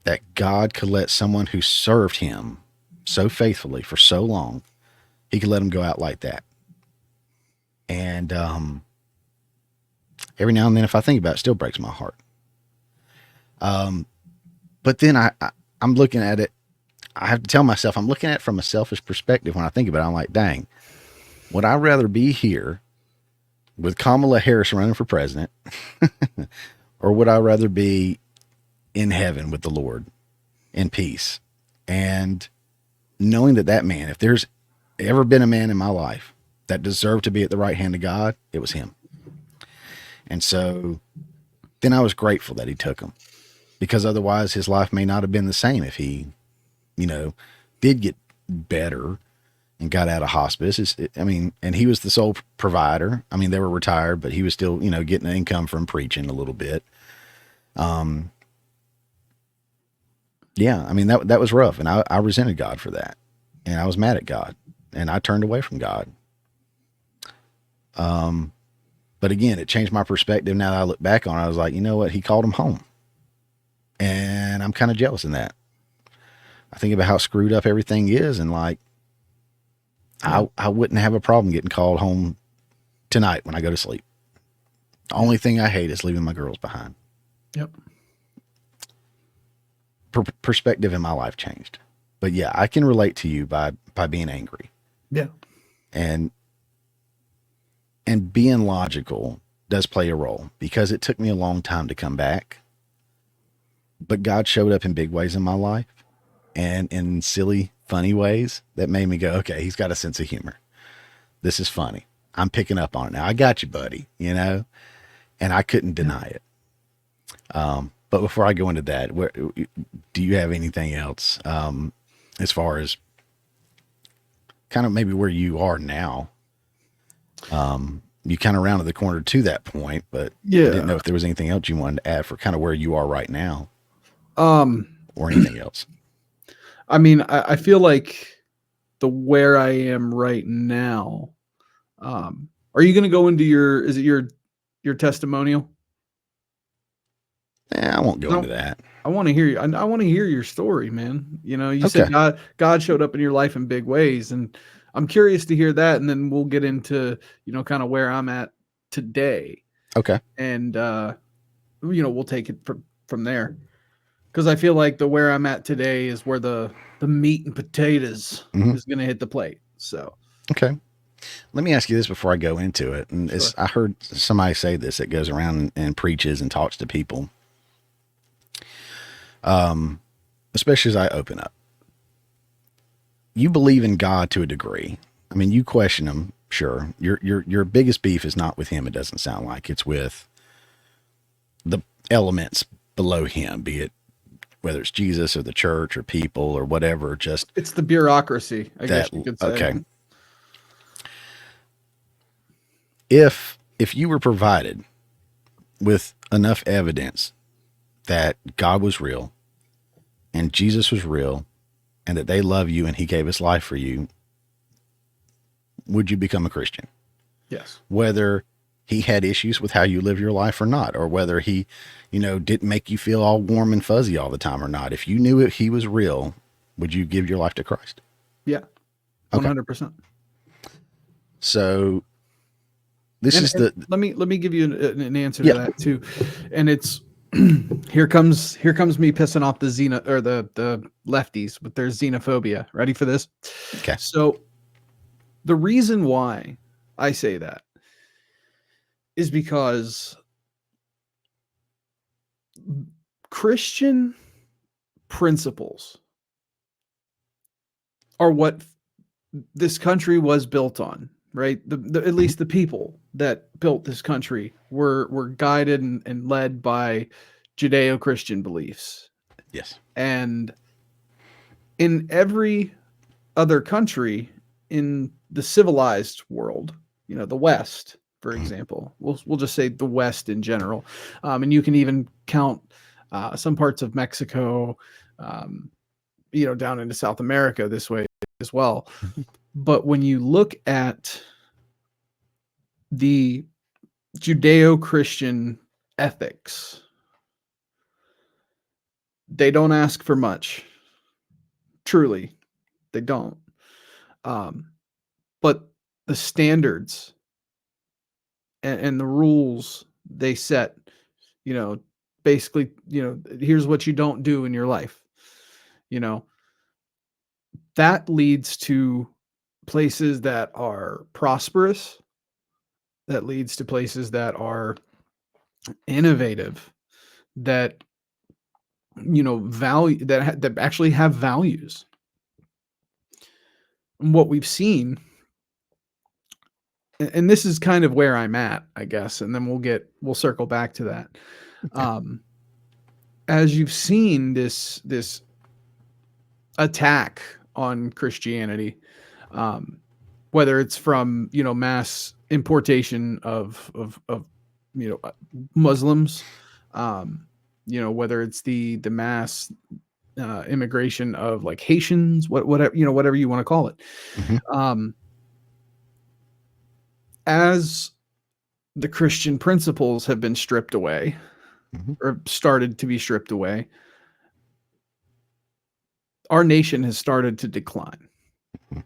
that God could let someone who served him so faithfully for so long, he could let him go out like that. And every now and then, if I think about it, it still breaks my heart. But then I'm looking at it. I have to tell myself, I'm looking at it from a selfish perspective. When I think about it, I'm like, dang, would I rather be here with Kamala Harris running for president, or would I rather be in heaven with the Lord in peace? And knowing that man, if there's ever been a man in my life that deserved to be at the right hand of God, it was him. And so then I was grateful that he took him, because otherwise his life may not have been the same if he, did get better and got out of hospice. And he was the sole provider. I mean, they were retired, but he was still, getting an income from preaching a little bit. Yeah, I mean, that was rough. And I resented God for that. And I was mad at God, and I turned away from God. But again, it changed my perspective. Now that I look back on it, I was like, you know what? He called him home. And I'm kind of jealous in that. I think about how screwed up everything is. And like, I wouldn't have a problem getting called home tonight when I go to sleep. The only thing I hate is leaving my girls behind. Yep. Perspective in my life changed. But yeah, I can relate to you by being angry. Yeah. And being logical does play a role because it took me a long time to come back. But God showed up in big ways in my life and in silly, funny ways that made me go, okay, he's got a sense of humor. This is funny. I'm picking up on it now. I got you, buddy, you know, and I couldn't deny it. But before I go into that, do you have anything else as far as kind of maybe where you are now? You kind of rounded the corner to that point, but Yeah. I didn't know if there was anything else you wanted to add for kind of where you are right now, or anything else. I mean, I feel like the where I am right now. Are you going to go into is it your testimonial? I won't go No. into that. I want to hear you. I want to hear your story, man. You know, you Okay. said God showed up in your life in big ways, and I'm curious to hear that. And then we'll get into, you know, kind of where I'm at today. Okay. And you know, we'll take it from there. Because I feel like the where I'm at today is where the meat and potatoes is going to hit the plate. So okay. Let me ask you this before I go into it. And Sure. I heard somebody say this that goes around and preaches and talks to people. Especially as I open up. You believe in God to a degree. I mean, you question him, sure. Your biggest beef is not with him, it doesn't sound like. It's with the elements below him, be it whether it's Jesus or the church or people or whatever, just it's the bureaucracy, I guess you could say. Okay. If you were provided with enough evidence that God was real and Jesus was real and that they love you and he gave his life for you, would you become a Christian? Yes. Whether he had issues with how you live your life or not, or whether he, you know, didn't make you feel all warm and fuzzy all the time or not. If you knew he was real, would you give your life to Christ? Yeah. 100%. So this let me give you an answer to that too. And it's here comes me pissing off the lefties with their xenophobia. Ready for this? Okay. So the reason why I say that is because Christian principles are what this country was built on, right? At least the people that built this country were guided and led by Judeo-Christian beliefs. Yes. And in every other country in the civilized world, you know, the West, for example, we'll just say the West in general, and you can even count some parts of Mexico, you know, down into South America this way as well. But when you look at the Judeo-Christian ethics, they don't ask for much. Truly, they don't. But the standards and the rules they set, you know, basically, you know, here's what you don't do in your life, you know, that leads to places that are prosperous, that leads to places that are innovative, that, you know, value that actually have values. And what we've seen, and this is kind of where I'm at, I guess, and then we'll circle back to that. As you've seen this attack on Christianity, whether it's from, you know, mass importation of you know, Muslims, you know, whether it's the mass immigration of like Haitians, whatever, you know, whatever you want to call it. As the Christian principles have been stripped away or started to be stripped away, our nation has started to decline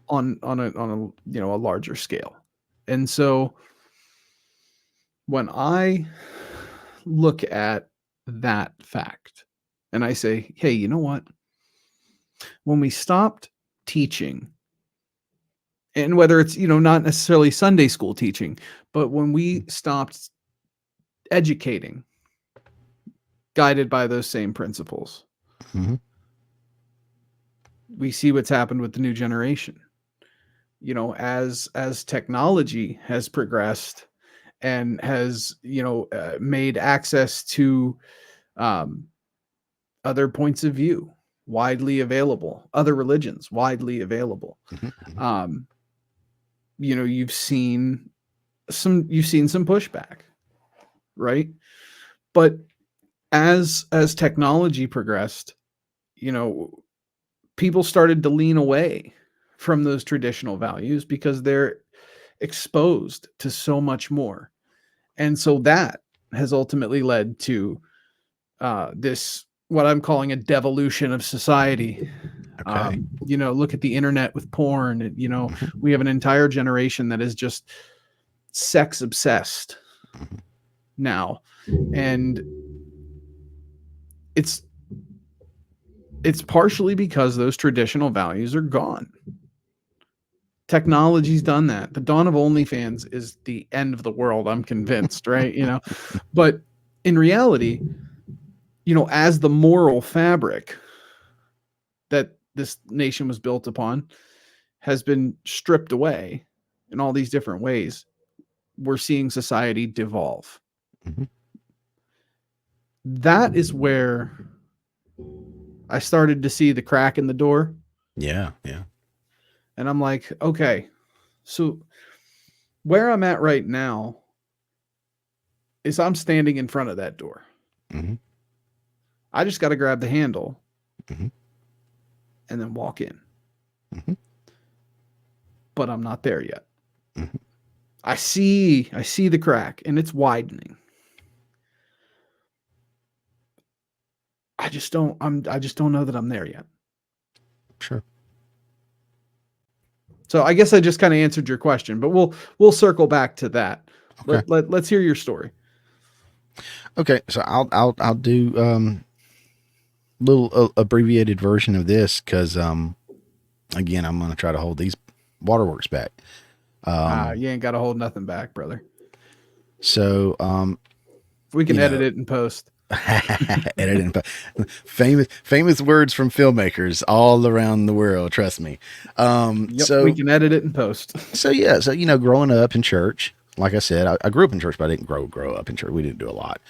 on a you know, a larger scale. And so When I look at that fact and I say, hey, you know what? When we stopped teaching, and whether it's, not necessarily Sunday school teaching, but when we stopped educating, guided by those same principles, Mm-hmm. we see what's happened with the new generation. As technology has progressed and has made access to um, other points of view widely available, other religions widely available. Mm-hmm. um, you've seen some pushback, right? But as technology progressed, you know people started to lean away from those traditional values because they're exposed to so much more. And so that has ultimately led to this, what I'm calling a devolution of society. Okay. Look at the internet with porn. Mm-hmm. We have an entire generation that is just sex obsessed Mm-hmm. now. And it's partially because those traditional values are gone. Technology's done that. The dawn of OnlyFans is the end of the world, I'm convinced, right? But in reality, as the moral fabric that this nation was built upon has been stripped away in all these different ways, we're seeing society devolve. Mm-hmm. That is where I started to see the crack in the door. Yeah. Yeah. And I'm like, okay, so where I'm at right now is I'm standing in front of that door. Mm-hmm. I just got to grab the handle Mm-hmm. and then walk in. Mm-hmm. But I'm not there yet. Mm-hmm. I see the crack and it's widening. I just don't know that I'm there yet. Sure. So I guess I just kind of answered your question, but we'll circle back to that. Okay. Let's hear your story. Okay. So I'll do little abbreviated version of this because again I'm gonna try to hold these waterworks back. You ain't got to hold nothing back, brother. So We can edit it in post. Editing famous words from filmmakers all around the world, trust me. Yep, we can edit it in post. So growing up in church, like I said, I grew up in church, but I didn't grow up in church. We didn't do a lot.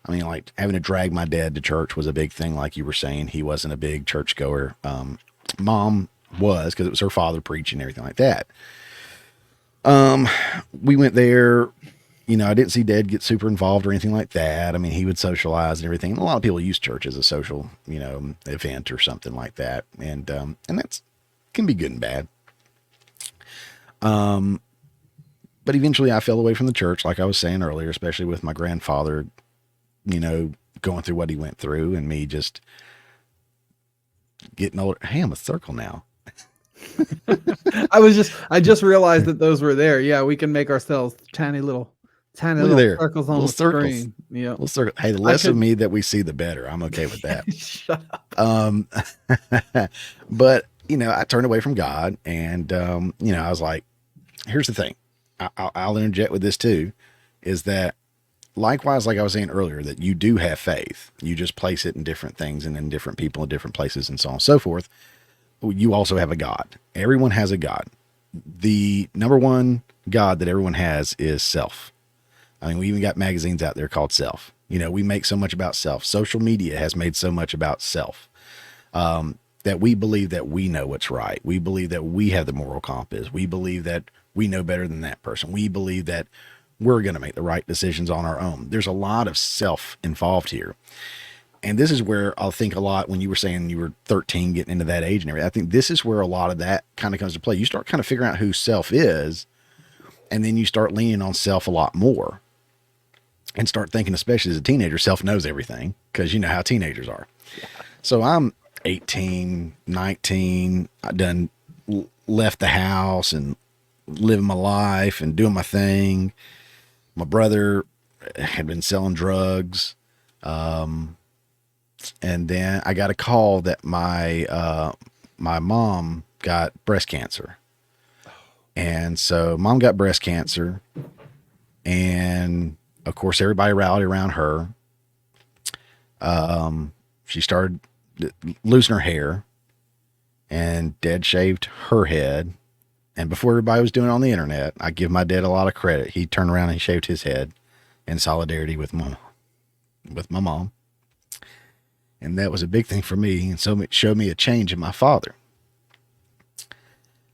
I mean, like having to drag my dad to church was a big thing. Like you were saying, he wasn't a big church goer. Mom was, because it was her father preaching and everything like that. We went there. I didn't see Dad get super involved or anything like that. I mean, he would socialize and everything. And a lot of people use church as a social, event or something like that. And that's can be good and bad. But eventually I fell away from the church, like I was saying earlier, especially with my grandfather, going through what he went through and me just getting older. Hey, I'm a circle now. I just realized that those were there. Yeah, we can make ourselves tiny little circles on the screen. Yeah. Little circle. Hey, the less of me that we see, the better. I'm okay with that. Shut up. But I turned away from God and, I was like, here's the thing. I'll interject with this too, is that likewise, like I was saying earlier, that you do have faith. You just place it in different things and in different people in different places and so on and so forth. You also have a God. Everyone has a God. The number one God that everyone has is self. I mean, we even got magazines out there called Self. We make so much about self. Social media has made so much about self, that we believe that we know what's right. We believe that we have the moral compass. We believe that we know better than that person. We believe that we're going to make the right decisions on our own. There's a lot of self involved here. And this is where I'll think a lot when you were saying you were 13, getting into that age and everything. I think this is where a lot of that kind of comes to play. You start kind of figuring out who self is, and then you start leaning on self a lot more and start thinking, especially as a teenager, self knows everything because you know how teenagers are. Yeah. So I'm 18, 19. I done left the house and living my life and doing my thing. My brother had been selling drugs. And then I got a call that my mom got breast cancer. And so mom got breast cancer, and of course everybody rallied around her. She started losing her hair, and dad shaved her head. And before everybody was doing it on the internet, I give my dad a lot of credit. He turned around and he shaved his head in solidarity with my mom. And that was a big thing for me. And so it showed me a change in my father.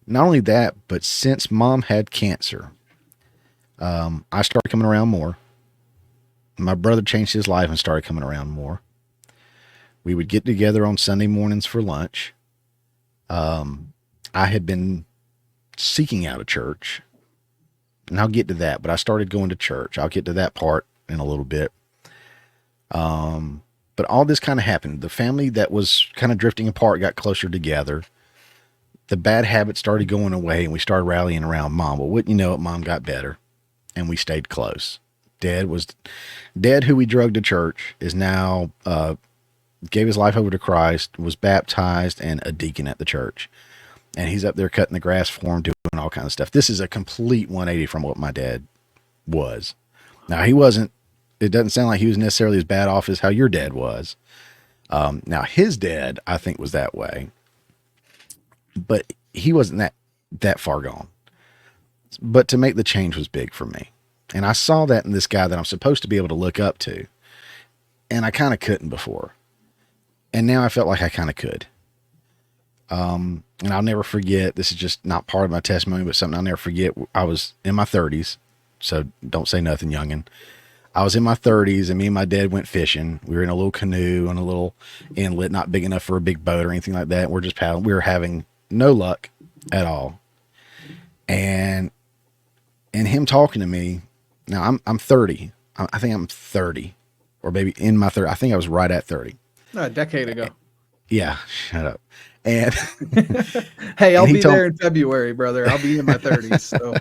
Not only that, but since mom had cancer, I started coming around more. My brother changed his life and started coming around more. We would get together on Sunday mornings for lunch. I had been seeking out a church, and I'll get to that, but I started going to church. I'll get to that part in a little bit. But all this kind of happened. The family that was kind of drifting apart got closer together. The bad habits started going away, and we started rallying around mom. Well, wouldn't you know it, mom got better, and we stayed close. Dad, who we drugged to church, is now, gave his life over to Christ, was baptized, and a deacon at the church. And he's up there cutting the grass for him, doing all kinds of stuff. This is a complete 180 from what my dad was. Now, it doesn't sound like he was necessarily as bad off as how your dad was. Now, his dad, I think, was that way. But he wasn't that far gone. But to make the change was big for me. And I saw that in this guy that I'm supposed to be able to look up to. And I kind of couldn't before. And now I felt like I kind of could. And I'll never forget, this is just not part of my testimony, but something I'll never forget. I was in my 30s, so don't say nothing, youngin'. I was in my 30s, and me and my dad went fishing. We were in a little canoe on a little inlet, not big enough for a big boat or anything like that. We're just paddling. We were having no luck at all. And him talking to me, now I'm 30. I think I'm 30, or maybe in my 30. I think I was right at 30. A decade ago. Yeah, shut up. And hey, I'll be there in February, brother. I'll be in my 30s. So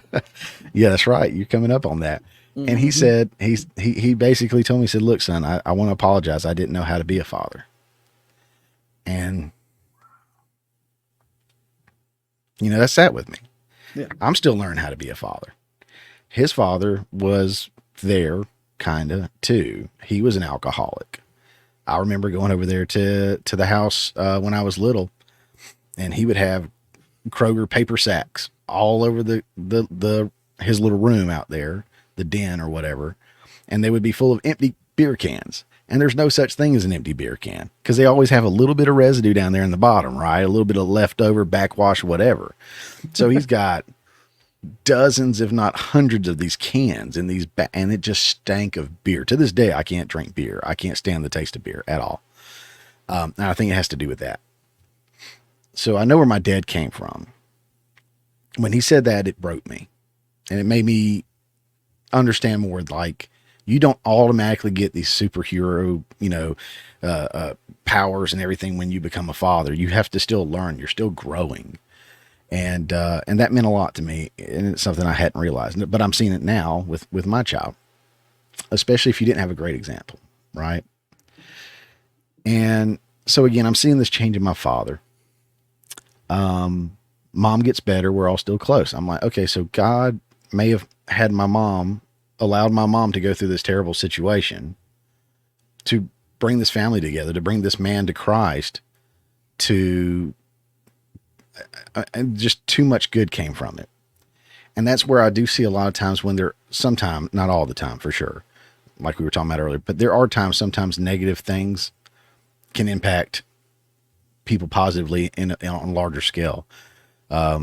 yeah, that's right. You're coming up on that. Mm-hmm. And he said, he basically told me, he said, look, son, I want to apologize. I didn't know how to be a father. And that sat with me. Yeah. I'm still learning how to be a father. His father was there kind of too. He was an alcoholic. I remember going over there to the house when I was little, and he would have Kroger paper sacks all over his little room out there, the den or whatever, and they would be full of empty beer cans. And there's no such thing as an empty beer can, because they always have a little bit of residue down there in the bottom, right? A little bit of leftover backwash, whatever. So he's got dozens, if not hundreds of these cans in these, and it just stank of beer. To this day, I can't drink beer. I can't stand the taste of beer at all. And I think it has to do with that. So I know where my dad came from. When he said that, it broke me, and it made me understand more, like, you don't automatically get these superhero, powers and everything when you become a father. You have to still learn. You're still growing. And that meant a lot to me, and it's something I hadn't realized, but I'm seeing it now with my child, especially if you didn't have a great example, right? And so again, I'm seeing this change in my father. Mom gets better. We're all still close. I'm like, okay, so God may have had allowed my mom to go through this terrible situation to bring this family together, to bring this man to Christ, and just too much good came from it. And that's where I do see a lot of times when sometimes, not all the time for sure, like we were talking about earlier, but there are times, sometimes negative things can impact people positively on a larger scale. I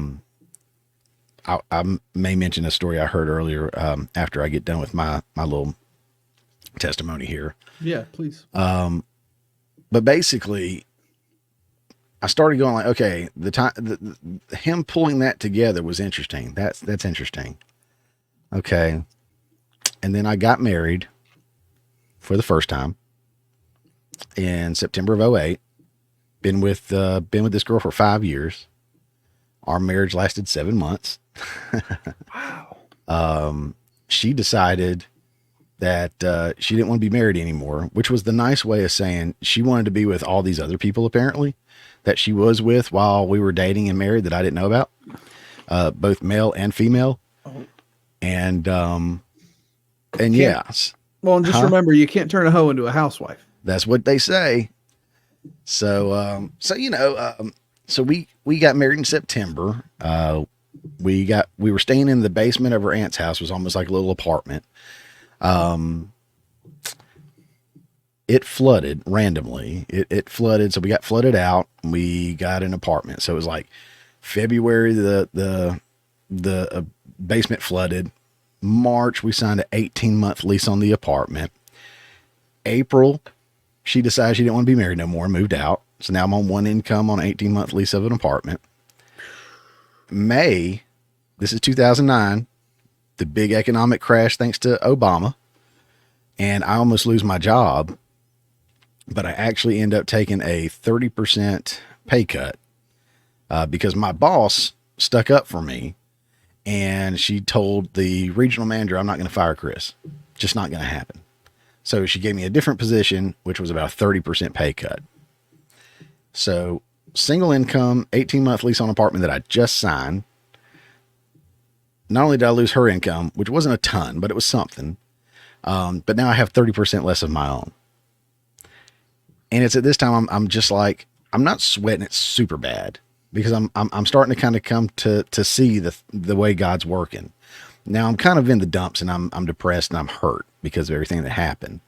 may mention a story I heard earlier, after I get done with my little testimony here. Yeah, please. But basically, I started going like, okay, him pulling that together was interesting. That's interesting. Okay. And then I got married for the first time in September of 2008. Been with this girl for 5 years. Our marriage lasted 7 months. Wow. She decided, that she didn't want to be married anymore, which was the nice way of saying she wanted to be with all these other people, apparently, that she was with while we were dating and married that I didn't know about, both male and female. And yes. Well, and just remember, you can't turn a hoe into a housewife. That's what they say. So, so we got married in September. We were staying in the basement of her aunt's house. It was almost like a little apartment. It flooded randomly. It flooded. So we got flooded out. We got an apartment. So it was like February, the basement flooded. March, we signed an 18-month lease on the apartment. April, she decided she didn't want to be married no more and moved out. So now I'm on one income on an 18-month lease of an apartment. May, this is 2009, the big economic crash thanks to Obama. And I almost lose my job, but I actually end up taking a 30% pay cut because my boss stuck up for me. And she told the regional manager, I'm not going to fire Chris. Just not going to happen. So she gave me a different position, which was about a 30% pay cut. So single income, 18-month lease on an apartment that I just signed. Not only did I lose her income, which wasn't a ton, but it was something. But now I have 30% less of my own. And it's at this time, I'm just like, I'm not sweating it super bad. Because I'm starting to kind of come to see the way God's working. Now I'm kind of in the dumps and I'm depressed and I'm hurt because of everything that happened.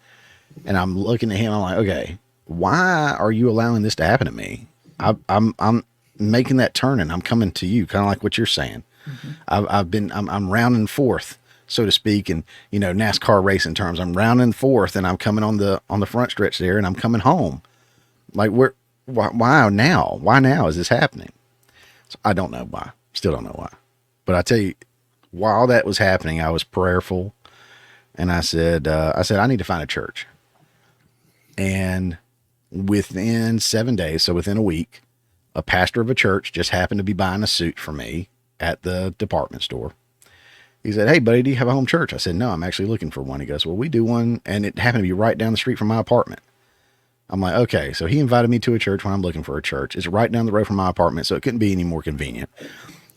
And I'm looking at him. I'm like, okay, why are you allowing this to happen to me? I'm making that turn and I'm coming to you, kind of like what you're saying. Mm-hmm. I'm rounding fourth, so to speak, and NASCAR racing terms. I'm rounding fourth and I'm coming on the front stretch there and I'm coming home. Like why now? Why now is this happening? So I don't know why. Still don't know why. But I tell you, while that was happening, I was prayerful, and I said, I need to find a church. And within 7 days, so within a week, a pastor of a church just happened to be buying a suit for me at the department store. He said, "Hey, buddy, do you have a home church?" I said, "No, I'm actually looking for one." He goes, "Well, we do one," and it happened to be right down the street from my apartment. I'm like, okay, so he invited me to a church when I'm looking for a church. It's right down the road from my apartment, so it couldn't be any more convenient.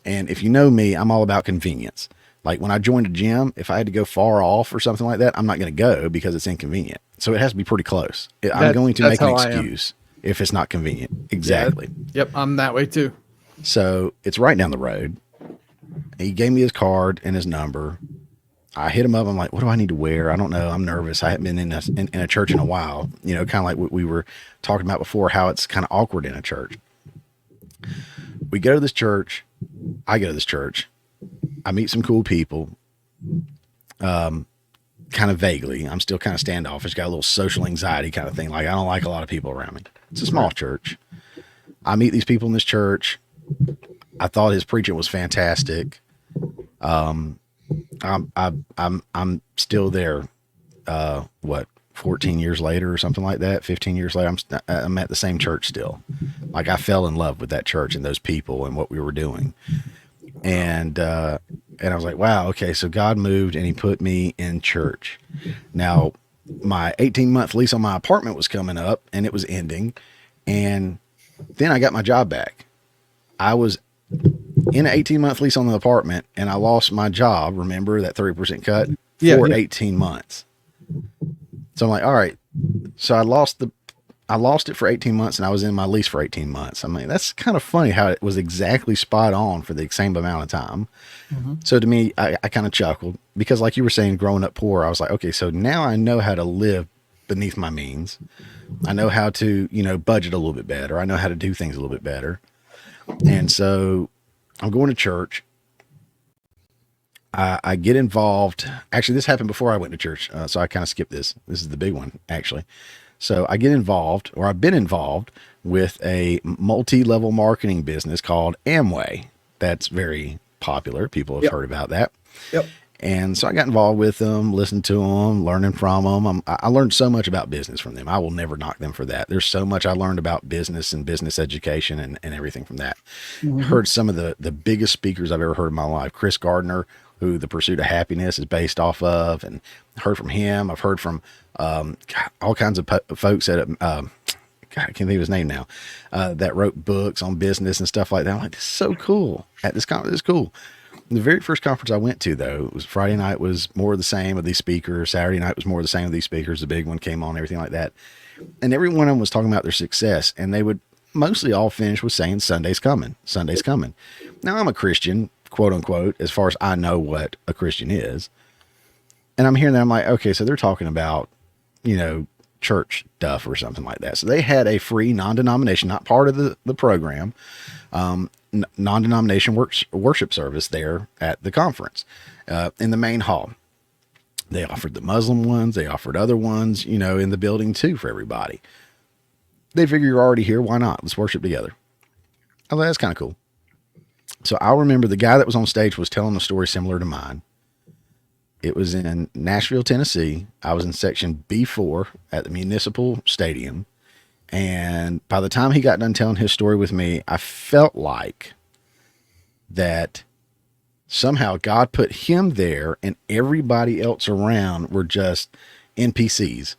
And if you know me, I'm all about convenience. Like when I joined a gym, if I had to go far off or something like that, I'm not going to go because it's inconvenient. So it has to be pretty close. I'm going to make an excuse if it's not convenient. Exactly. Yeah, yep, I'm that way too. So it's right down the road. He gave me his card and his number. I hit him up. I'm like, what do I need to wear? I don't know. I'm nervous. I haven't been in a church in a while, kind of like what we were talking about before, how it's kind of awkward in a church. We go to this church. I go to this church. I meet some cool people. Kind of vaguely. I'm still kind of standoffish, got a little social anxiety kind of thing. Like I don't like a lot of people around me. It's a small church. I meet these people in this church. I thought his preaching was fantastic. I'm still there. 14 years later or something like that, 15 years later, I'm at the same church still. Like I fell in love with that church and those people and what we were doing. And I was like, wow, okay. So God moved and he put me in church. Now my 18-month lease on my apartment was coming up and it was ending. And then I got my job back. I was in an 18-month lease on the apartment and I lost my job. Remember that 30% cut for 18 months. So I'm like, all right. So I lost it for 18 months and I was in my lease for 18 months. I mean, that's kind of funny how it was exactly spot on for the same amount of time. Mm-hmm. So to me, I kind of chuckled because like you were saying, growing up poor, I was like, okay, so now I know how to live beneath my means. I know how to, budget a little bit better. I know how to do things a little bit better. And so I'm going to church. I get involved. Actually, this happened before I went to church. So I kind of skipped this. This is the big one, actually. So I get involved, or I've been involved with a multi-level marketing business called Amway. That's very popular. People have heard about that. Yep. And so I got involved with them, listened to them, learning from them. I learned so much about business from them. I will never knock them for that. There's so much I learned about business and business education and everything from that. Mm-hmm. Heard some of the biggest speakers I've ever heard in my life. Chris Gardner, who The Pursuit of Happiness is based off of, and heard from him. I've heard from all kinds of folks at God, I can't think of his name now, that wrote books on business and stuff like that. I'm like, this is so cool. At this conference, this is cool. The very first conference I went to, though, it was Friday night was more of the same of these speakers. Saturday night was more of the same of these speakers. The big one came on, everything like that. And every one of them was talking about their success, and they would mostly all finish with saying, Sunday's coming, Sunday's coming. Now, I'm a Christian, quote unquote, as far as I know what a Christian is. And I'm hearing that, I'm like, okay, so they're talking about, church stuff or something like that. So they had a free non-denomination, not part of the program, non-denomination worship service there at the conference, in the main hall. They offered the Muslim ones. They offered other ones, in the building too, for everybody. They figure you're already here. Why not? Let's worship together. I thought that's kind of cool. So I remember the guy that was on stage was telling a story similar to mine. It was in Nashville, Tennessee. I was in section B4 at the Municipal Stadium. And by the time he got done telling his story with me, I felt like that somehow God put him there and everybody else around were just NPCs.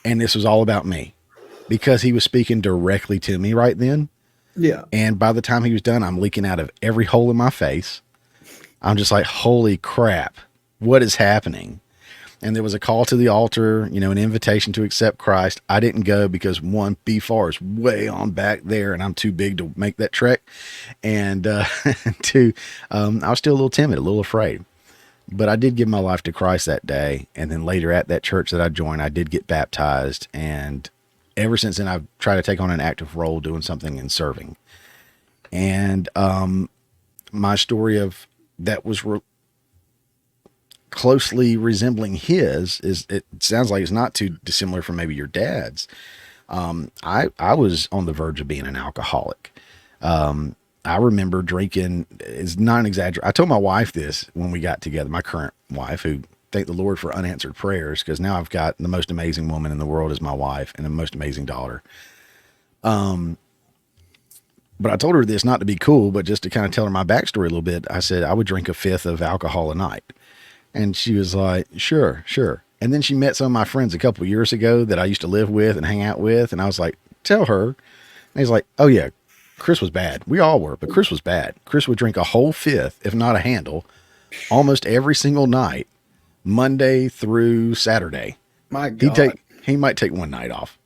And this was all about me because he was speaking directly to me right then. Yeah. And by the time he was done, I'm leaking out of every hole in my face. I'm just like, holy crap, what is happening? And there was a call to the altar, an invitation to accept Christ. I didn't go because one, B4 is way on back there and I'm too big to make that trek. And two, I was still a little timid, a little afraid. But I did give my life to Christ that day. And then later at that church that I joined, I did get baptized. And ever since then, I've tried to take on an active role doing something in serving. And my story of that was closely resembling his is, it sounds like it's not too dissimilar from maybe your dad's. I was on the verge of being an alcoholic. I remember drinking, is not an exaggeration. I told my wife this when we got together, my current wife, who thank the Lord for unanswered prayers, because now I've got the most amazing woman in the world as my wife and the most amazing daughter. But I told her this not to be cool, but just to kind of tell her my backstory a little bit. I said I would drink a fifth of alcohol a night. And she was like, sure. And then she met some of my friends a couple of years ago that I used to live with and hang out with. And I was like, tell her. And he's like, oh yeah, Chris was bad. We all were, but Chris was bad. Chris would drink a whole fifth, if not a handle, almost every single night, Monday through Saturday. My God. He might take one night off.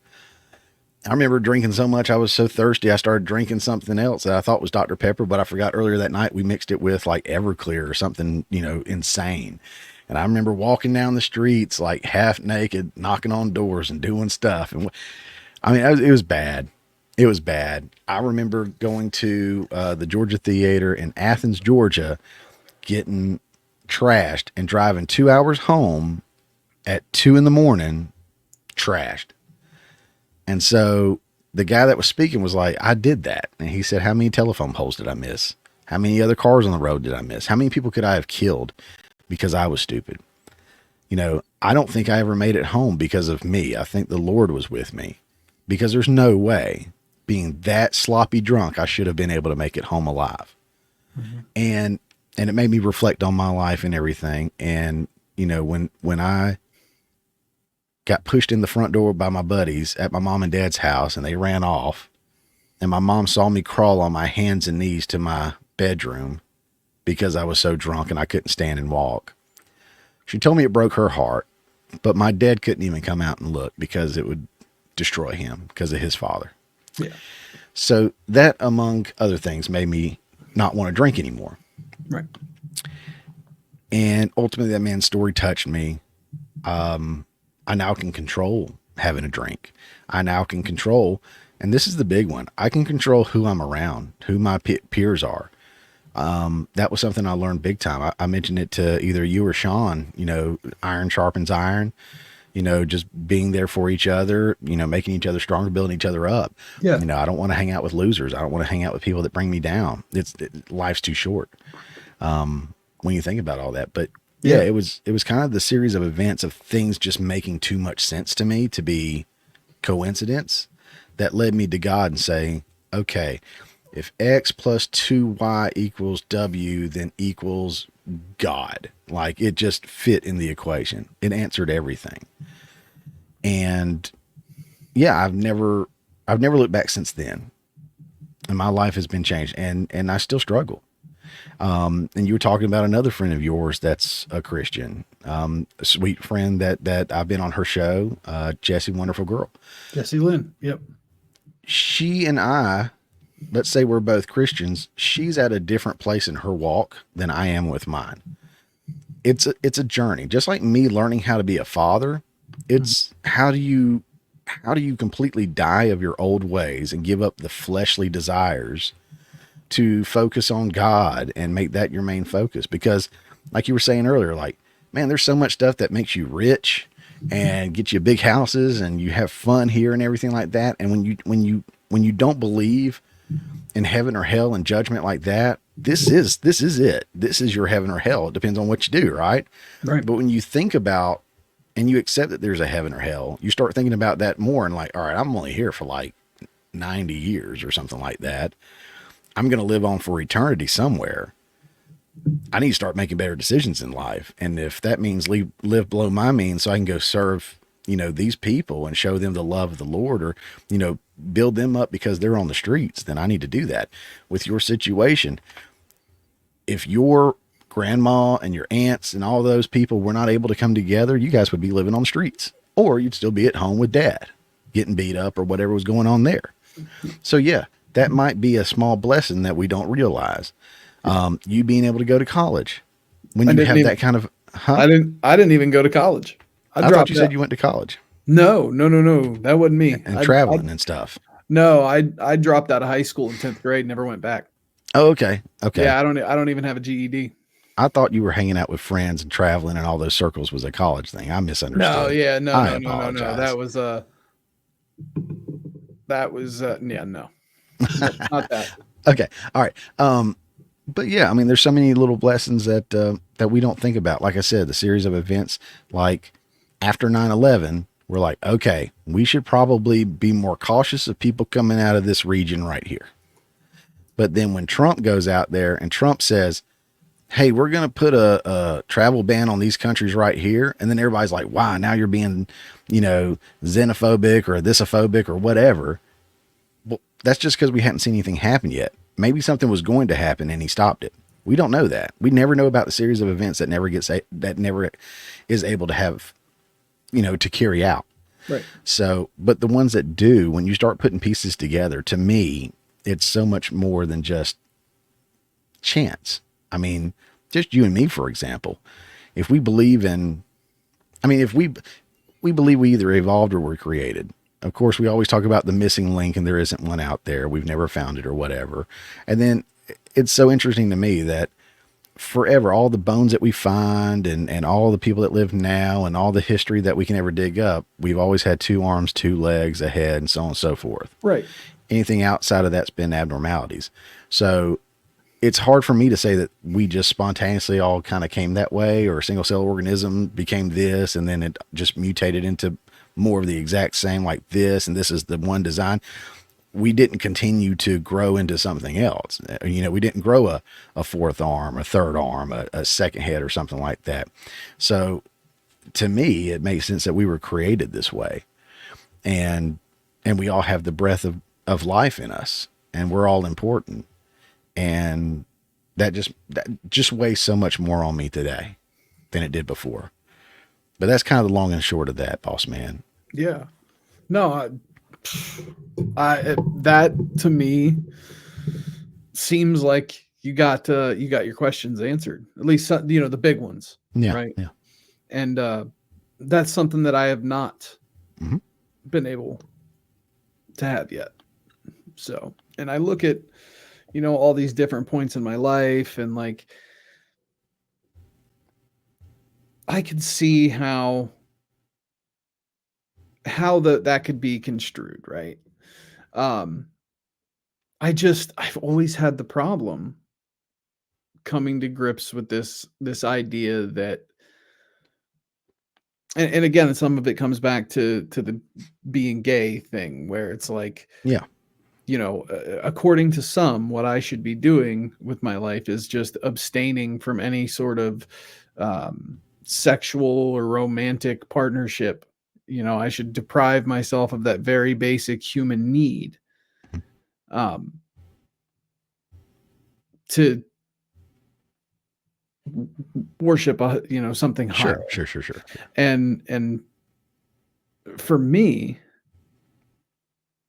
I remember drinking so much, I was so thirsty, I started drinking something else that I thought was Dr. Pepper, but I forgot earlier that night we mixed it with like Everclear or something, insane. And I remember walking down the streets like half naked, knocking on doors and doing stuff. And I mean, it was bad. It was bad. I remember going to the Georgia Theater in Athens, Georgia, getting trashed and driving 2 hours home at 2 a.m, trashed. And so the guy that was speaking was like, I did that. And he said, how many telephone poles did I miss? How many other cars on the road did I miss? How many people could I have killed because I was stupid? I don't think I ever made it home because of me. I think the Lord was with me, because there's no way, being that sloppy drunk, I should have been able to make it home alive. Mm-hmm. And it made me reflect on my life and everything. And, when I got pushed in the front door by my buddies at my mom and dad's house and they ran off, and my mom saw me crawl on my hands and knees to my bedroom because I was so drunk and I couldn't stand and walk. She told me it broke her heart, but my dad couldn't even come out and look because it would destroy him because of his father. Yeah. So that, among other things, made me not want to drink anymore. Right. And ultimately that man's story touched me. I now can control having a drink. I now can control, and this is the big one, I can control who I'm around, who my peers are. That was something I learned big time. I mentioned it to either you or Sean, iron sharpens iron, just being there for each other, making each other stronger, building each other up. Yeah. I don't want to hang out with losers. I don't want to hang out with people that bring me down. Life's too short. When you think about all that, but yeah, it was kind of the series of events of things just making too much sense to me to be coincidence that led me to God and saying, okay, if X plus 2Y equals W, then equals God. Like it just fit in the equation. It answered everything. And yeah, I've never looked back since then. And my life has been changed, and I still struggle. And you were talking about another friend of yours that's a Christian, a sweet friend that I've been on her show, Jessie, wonderful girl. Jesse Lynn. Yep. She and I, let's say we're both Christians. She's at a different place in her walk than I am with mine. It's a journey, just like me learning how to be a father. It's how do you completely die of your old ways and give up the fleshly desires to focus on God and make that your main focus? Because like you were saying earlier, like, man, there's so much stuff that makes you rich and get you big houses and you have fun here and everything like that. And when you don't believe in heaven or hell and judgment like that, this is it. This is your heaven or hell. It depends on what you do, right? Right. But when you think about and you accept that there's a heaven or hell, you start thinking about that more and like, all right, I'm only here for like 90 years or something like that. I'm going to live on for eternity somewhere. I need to start making better decisions in life. And if that means live below my means so I can go serve, these people and show them the love of the Lord, or, build them up because they're on the streets, then I need to do that. With your situation, if your grandma and your aunts and all those people were not able to come together, you guys would be living on the streets, or you'd still be at home with dad getting beat up or whatever was going on there. So yeah, that might be a small blessing that we don't realize. You being able to go to college when you have that kind of, I didn't even go to college. I thought you said you went to college. No. That wasn't me. And traveling and stuff. No, I dropped out of high school in 10th grade, never went back. Oh, okay. Okay. Yeah, I don't even have a GED. I thought you were hanging out with friends and traveling and all those circles was a college thing. I misunderstood. No, yeah, no. Apologize. That was yeah, no. Not that. Okay. All right. But yeah, I mean, there's so many little blessings that we don't think about. Like I said, the series of events, like after 9/11, we're like, okay, we should probably be more cautious of people coming out of this region right here. But then when Trump goes out there and Trump says, hey, we're going to put a travel ban on these countries right here. And then everybody's like, wow, now you're being, xenophobic or thisophobic or whatever. Well, that's just because we hadn't seen anything happen yet. Maybe something was going to happen and he stopped it. We don't know that. We never know about the series of events that never is able to have, to carry out. Right. So, but the ones that do, when you start putting pieces together, to me, it's so much more than just chance. I mean, just you and me, for example, if we believe if we believe we either evolved or were created. Of course, we always talk about the missing link and there isn't one out there. We've never found it or whatever. And then it's so interesting to me that forever, all the bones that we find and all the people that live now and all the history that we can ever dig up, we've always had 2 arms, 2 legs, a head, and so on and so forth. Right. Anything outside of that's been abnormalities. So it's hard for me to say that we just spontaneously all kind of came that way, or a single cell organism became this, and then it just mutated into more of the exact same like this, and this is the one design. We didn't continue to grow into something else. We didn't grow a 4th arm, a 3rd arm, a second head or something like that. So to me, it makes sense that we were created this way, and we all have the breath of life in us, and we're all important. And that just weighs so much more on me today than it did before. But that's kind of the long and short of that, boss man. Yeah. No, that to me seems like you got your questions answered, at least the big ones. Yeah. Right. Yeah. And that's something that I have not been able to have yet. So, and I look at all these different points in my life, and like I could see how that could be construed, right? Um, I've always had the problem coming to grips with this idea that, and again, some of it comes back to the being gay thing, where it's like, yeah, according to some, what I should be doing with my life is just abstaining from any sort of sexual or romantic partnership. I should deprive myself of that very basic human need to worship something higher. Sure. And for me,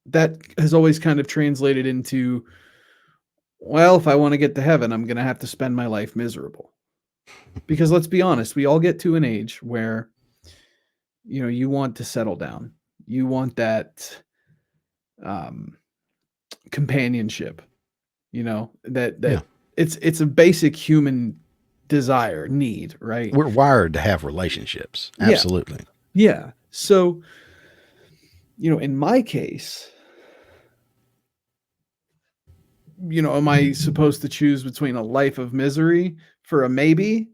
that has always kind of translated into, well, if I want to get to heaven, I'm going to have to spend my life miserable. Because let's be honest, we all get to an age where, you want to settle down. You want that companionship, that Yeah. it's a basic human desire, need, right? We're wired to have relationships. Absolutely. Yeah. So, in my case, am I supposed to choose between a life of misery for a maybe,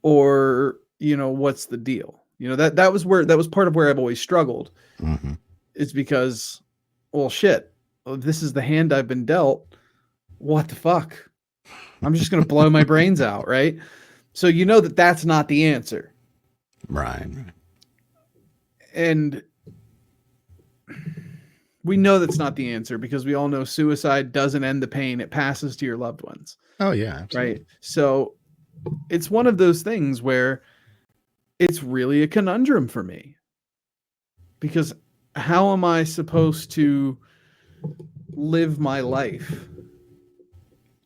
or, what's the deal? That was part of where I've always struggled. Mm-hmm. It's because, well, shit, this is the hand I've been dealt. What the fuck? I'm just going to blow my brains out, right? So that's not the answer. Right. And we know that's not the answer because we all know suicide doesn't end the pain. It passes to your loved ones. Oh, yeah. Absolutely. Right. So it's one of those things where it's really a conundrum for me, because how am I supposed to live my life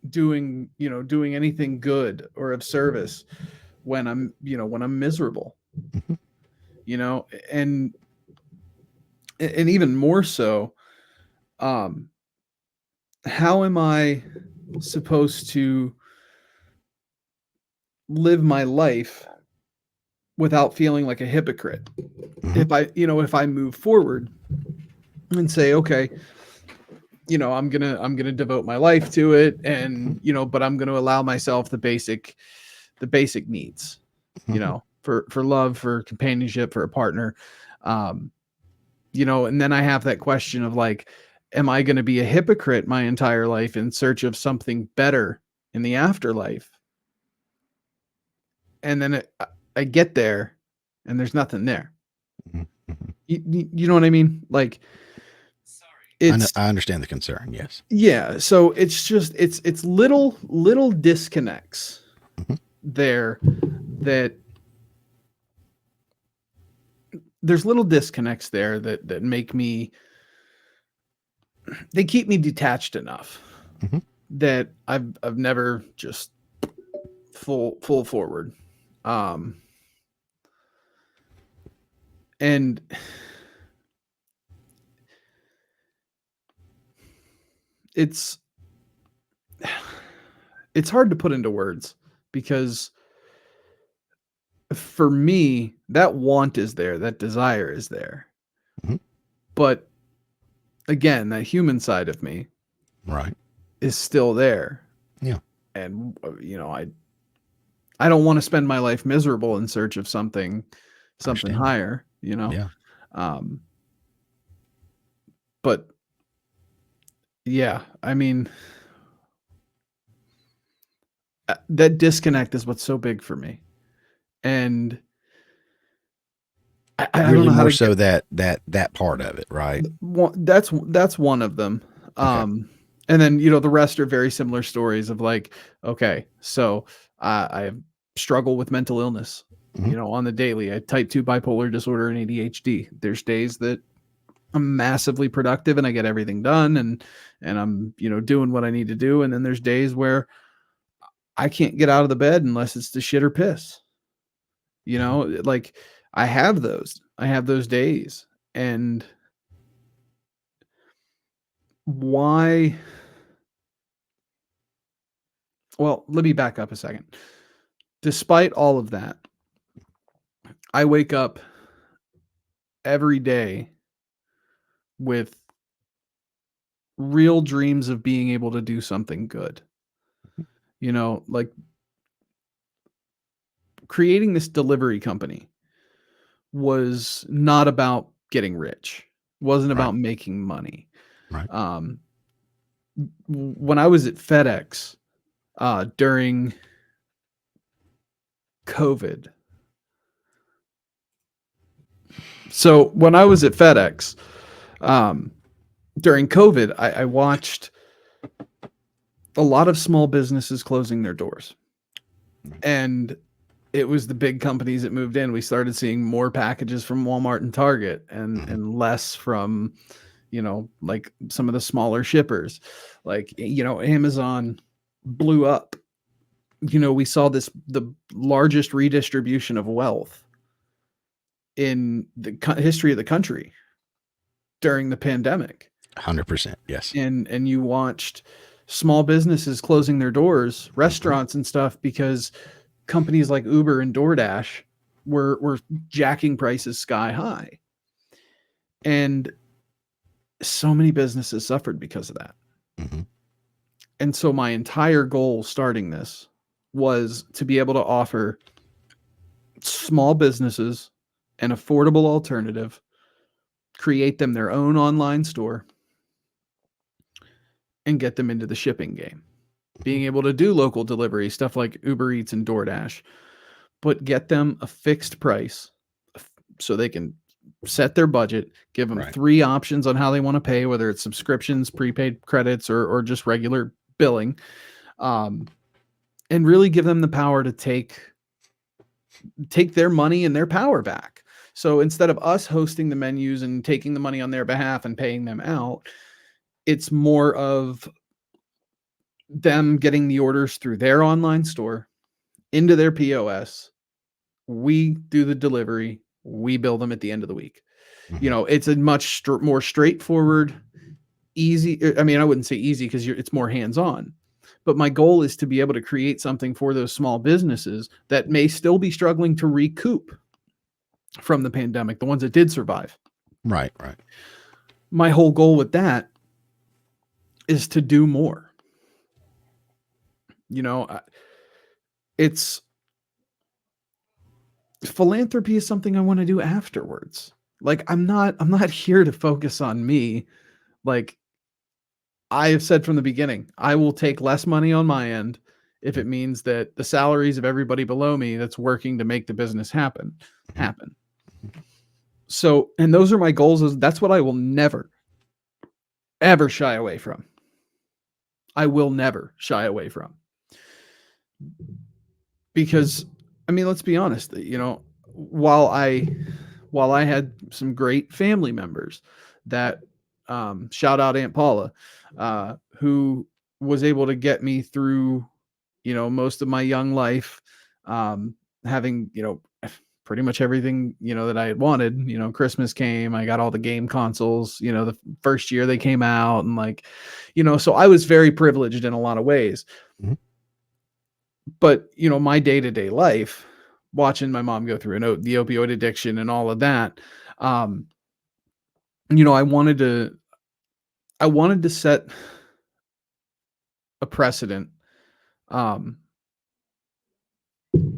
doing anything good or of service when I'm miserable, Mm-hmm. and even more so, how am I supposed to live my life without feeling like a hypocrite? Mm-hmm. If I move forward and say, okay, I'm gonna devote my life to it, and but I'm gonna allow myself the basic needs, Mm-hmm. for love, for companionship, for a partner, and then I have that question of like, am I going to be a hypocrite my entire life in search of something better in the afterlife? And then I get there and there's nothing there. Mm-hmm. You know what I mean? Like, it's, I understand the concern. Yes. yeah. So it's just, it's little disconnects Mm-hmm. there, that there's little disconnects there that make me, they keep me detached enough Mm-hmm. that I've never just full forward. And it's hard to put into words, because for me, that want is there, that desire is there. Mm-hmm. But again, that human side of me Right. is still there. Yeah. And I don't want to spend my life miserable in search of something higher, Yeah. But yeah, I mean, that disconnect is what's so big for me. And I Really don't know how more to so that part of it, right? that's one of them. Okay. And then, the rest are very similar stories of like, okay, so I struggle with mental illness, Mm-hmm. on the daily. I type 2 bipolar disorder and ADHD. There's days that I'm massively productive and I get everything done, and I'm, doing what I need to do. And then there's days where I can't get out of the bed unless it's to shit or piss. Like, I have those days. And why? Well, let me back up a second. Despite all of that, I wake up every day with real dreams of being able to do something good. Like creating this delivery company was not about getting rich, wasn't Right. about making money. Right. Um, when I was at FedEx during COVID. So when I was at FedEx during COVID, I watched a lot of small businesses closing their doors. And it was the big companies that moved in. We started seeing more packages from Walmart and Target and less from, like some of the smaller shippers. Like, Amazon blew up. We saw the largest redistribution of wealth in the history of the country during the pandemic. 100%. Yes. And you watched small businesses closing their doors, restaurants and stuff, because companies like Uber and DoorDash were jacking prices sky high. And so many businesses suffered because of that. Mm-hmm. And so my entire goal starting this was to be able to offer small businesses an affordable alternative, create them their own online store, and get them into the shipping game. Being able to do local delivery, stuff like Uber Eats and DoorDash, but get them a fixed price so they can set their budget, give them Right. 3 options on how they want to pay, whether it's subscriptions, prepaid credits, or just regular billing, and really give them the power to take their money and their power back. So instead of us hosting the menus and taking the money on their behalf and paying them out, it's more of them getting the orders through their online store into their POS. We do the delivery. We bill them at the end of the week. Mm-hmm. It's a much more straightforward, easy. I mean, I wouldn't say easy because it's more hands-on. But my goal is to be able to create something for those small businesses that may still be struggling to recoup from the pandemic, the ones that did survive. Right. My whole goal with that is to do more. It's philanthropy is something I want to do afterwards. Like I'm not here to focus on me. Like I have said from the beginning, I will take less money on my end if it means that the salaries of everybody below me that's working to make the business happen. So, and those are my goals. That's what I will never, ever shy away from. I will never shy away from. Because, I mean, let's be honest, while I had some great family members that, shout out Aunt Paula, who was able to get me through, most of my young life, having, pretty much everything, that I had wanted. Christmas came, I got all the game consoles, the first year they came out, and like, so I was very privileged in a lot of ways. Mm-hmm. But, my day-to-day life, watching my mom go through the opioid addiction and all of that, I wanted to set a precedent,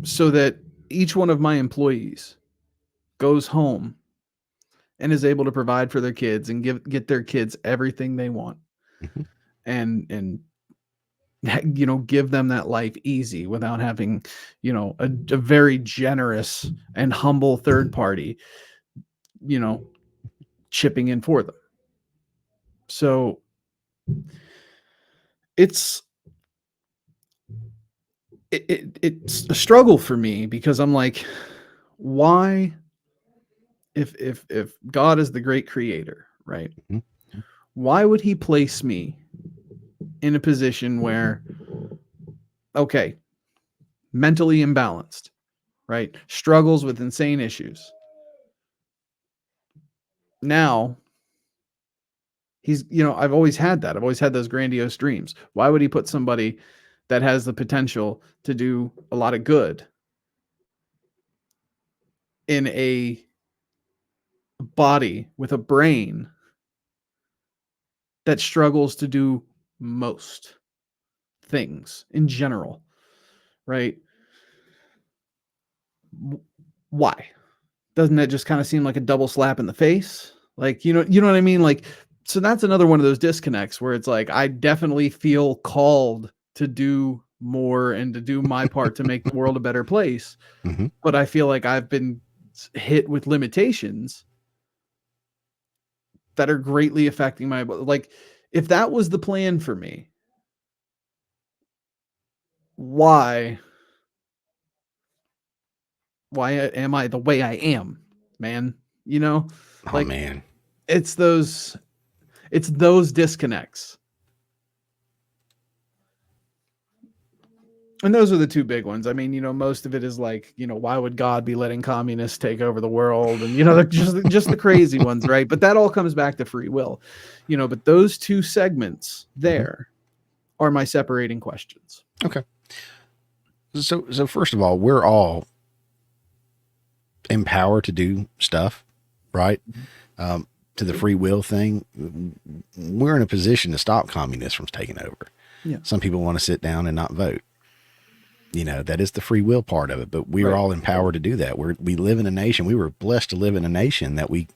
so that each one of my employees goes home and is able to provide for their kids and get their kids everything they want. Mm-hmm. And give them that life easy without having, a very generous and humble third party, chipping in for them. So it's a struggle for me because I'm like, why, if God is the great creator, right? Mm-hmm. Why would he place me in a position where, okay, mentally imbalanced, right? Struggles with insane issues. Now, he's, I've always had that. I've always had those grandiose dreams. Why would he put somebody that has the potential to do a lot of good in a body with a brain that struggles to do most things in general, right? Why? Doesn't that just kind of seem like a double slap in the face? Like, you know what I mean? Like, So that's another one of those disconnects where it's like, I definitely feel called to do more and to do my part to make the world a better place. Mm-hmm. But I feel like I've been hit with limitations that are greatly affecting my, like, if that was the plan for me, why am I the way I am, man? You know, Oh like man. it's those disconnects. And those are the two big ones. I mean, most of it is like, why would God be letting communists take over the world? And just the crazy ones, right? But that all comes back to free will. But those two segments there are my separating questions. Okay. So first of all, we're all empowered to do stuff, right? To the free will thing, we're in a position to stop communists from taking over. Yeah. Some people want to sit down and not vote. That is the free will part of it, but we are all empowered to do that. We live in a nation. We were blessed to live in a nation that we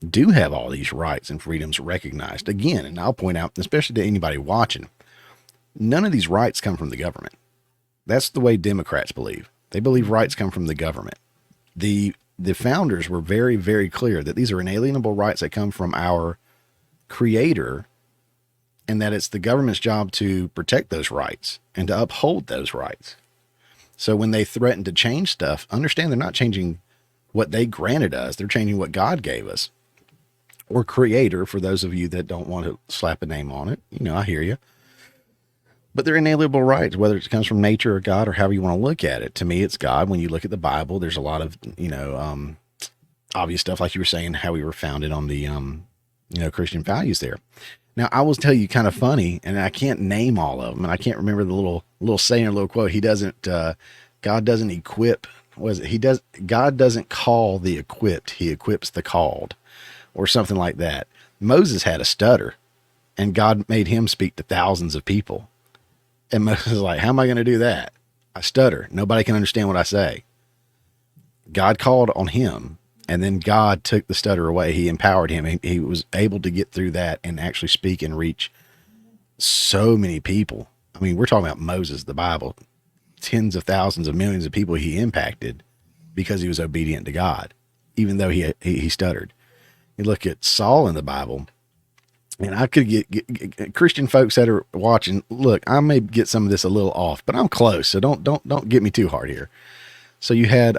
do have all these rights and freedoms recognized. Again, and I'll point out, especially to anybody watching, none of these rights come from the government. That's the way Democrats believe. They believe rights come from the government. The founders were very, very clear that these are inalienable rights that come from our creator, and that it's the government's job to protect those rights and to uphold those rights. So when they threaten to change stuff, understand they're not changing what they granted us. They're changing what God gave us, or creator, for those of you that don't want to slap a name on it. I hear you. But they're inalienable rights, whether it comes from nature or God or however you want to look at it. To me, it's God. When you look at the Bible, there's a lot of, obvious stuff, like you were saying, how we were founded on the, Christian values there. Now, I will tell you kind of funny, and I can't name all of them, and I can't remember the little saying or little quote. God doesn't equip, God doesn't call the equipped, he equips the called, or something like that. Moses had a stutter, and God made him speak to thousands of people. And Moses was like, how am I going to do that? I stutter. Nobody can understand what I say. God called on him, and then God took the stutter away. He empowered him. He was able to get through that and actually speak and reach so many people. I mean, we're talking about Moses, the Bible, tens of thousands of millions of people he impacted because he was obedient to God, even though he stuttered. You look at Saul in the Bible, and I could get Christian folks that are watching. Look, I may get some of this a little off, but I'm close. So don't get me too hard here. So you had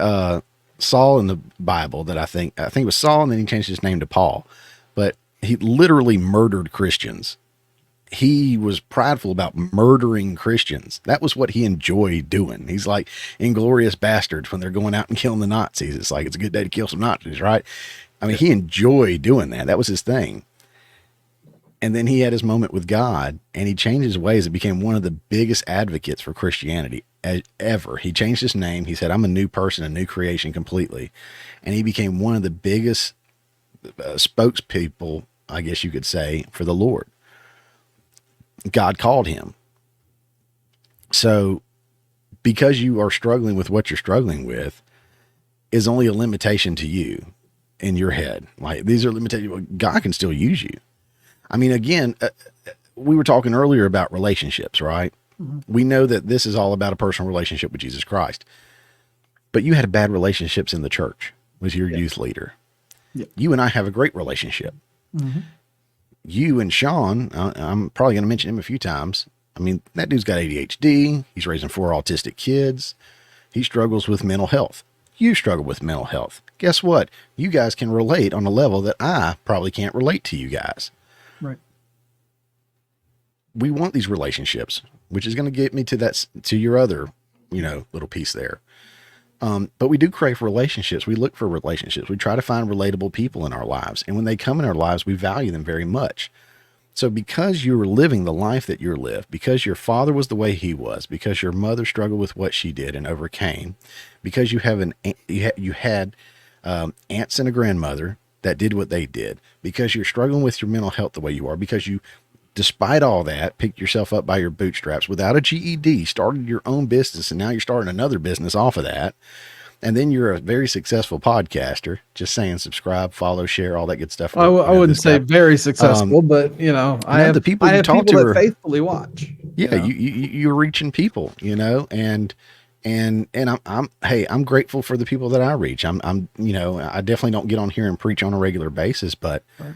Saul in the Bible that I think it was Saul, and then he changed his name to Paul, but he literally murdered Christians. He was prideful about murdering Christians. That was what he enjoyed doing. He's like Inglourious Bastards when they're going out and killing the Nazis. It's like, it's a good day to kill some Nazis, right? I mean, he enjoyed doing that. That was his thing. And then he had his moment with God, and he changed his ways. It became one of the biggest advocates for Christianity ever. He changed his name. He said, I'm a new person, a new creation completely. And he became one of the biggest spokespeople, I guess you could say, for the Lord. God called him. So because you are struggling with what you're struggling with is only a limitation to you in your head. Like, these are limitations. God can still use you. I mean, again, we were talking earlier about relationships, right? Mm-hmm. We know that this is all about a personal relationship with Jesus Christ. But you had bad relationships in the church with your youth leader. Yeah. You and I have a great relationship. Mm-hmm. You and Sean, I'm probably going to mention him a few times. I mean, that dude's got ADHD. He's raising 4 autistic kids. He struggles with mental health. You struggle with mental health. Guess what? You guys can relate on a level that I probably can't relate to you guys. Right. We want these relationships, which is going to get me to your other, little piece there. But we do crave relationships. We look for relationships. We try to find relatable people in our lives. And when they come in our lives, we value them very much. So because you were living the life that you lived, because your father was the way he was, because your mother struggled with what she did and overcame, because you had aunts and a grandmother that did what they did, because you're struggling with your mental health the way you are, because you, despite all that, picked yourself up by your bootstraps without a GED, started your own business, and now you're starting another business off of that. And then you're a very successful podcaster. Just saying, subscribe, follow, share, all that good stuff. I wouldn't say very successful, but I no, the people you have talk people to that are faithfully watch. yeah, you're reaching people, and I'm grateful for the people that I reach. I definitely don't get on here and preach on a regular basis, but Right.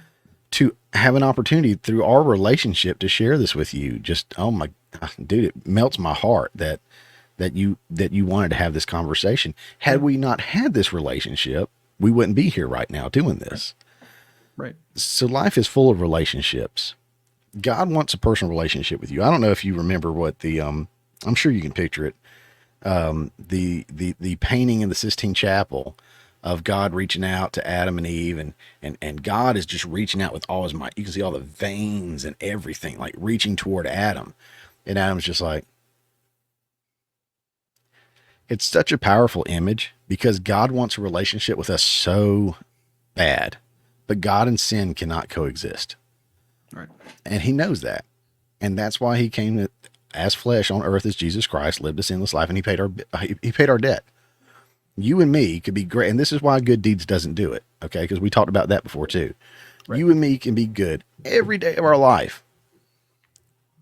to have an opportunity through our relationship to share this with you, just, oh my dude, it melts my heart that you wanted to have this conversation. Had we not had this relationship, we wouldn't be here right now doing this. Right. So life is full of relationships. God wants a personal relationship with you. I don't know if you remember what I'm sure you can picture it. The painting in the Sistine Chapel of God reaching out to Adam and Eve, and God is just reaching out with all his might. You can see all the veins and everything, like reaching toward Adam. And Adam's just like, it's such a powerful image because God wants a relationship with us so bad, but God and sin cannot coexist. Right. And he knows that. And that's why he came as flesh on earth as Jesus Christ, lived a sinless life, and he paid our debt. You and me could be great. And this is why good deeds doesn't do it. Okay. Because we talked about that before too. Right. You and me can be good every day of our life.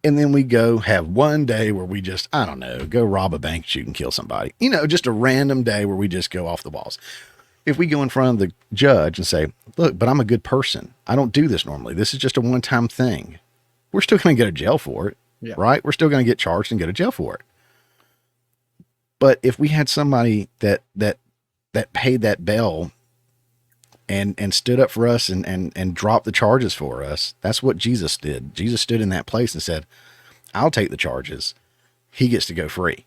And then we go have one day where we just, I don't know, go rob a bank, shoot and kill somebody, just a random day where we just go off the walls. If we go in front of the judge and say, look, but I'm a good person. I don't do this normally. This is just a one-time thing. We're still going to go to jail for it, right? We're still going to get charged and go to jail for it. But if we had somebody that paid that bail and stood up for us and dropped the charges for us, that's what Jesus did. Jesus stood in that place and said, I'll take the charges. He gets to go free.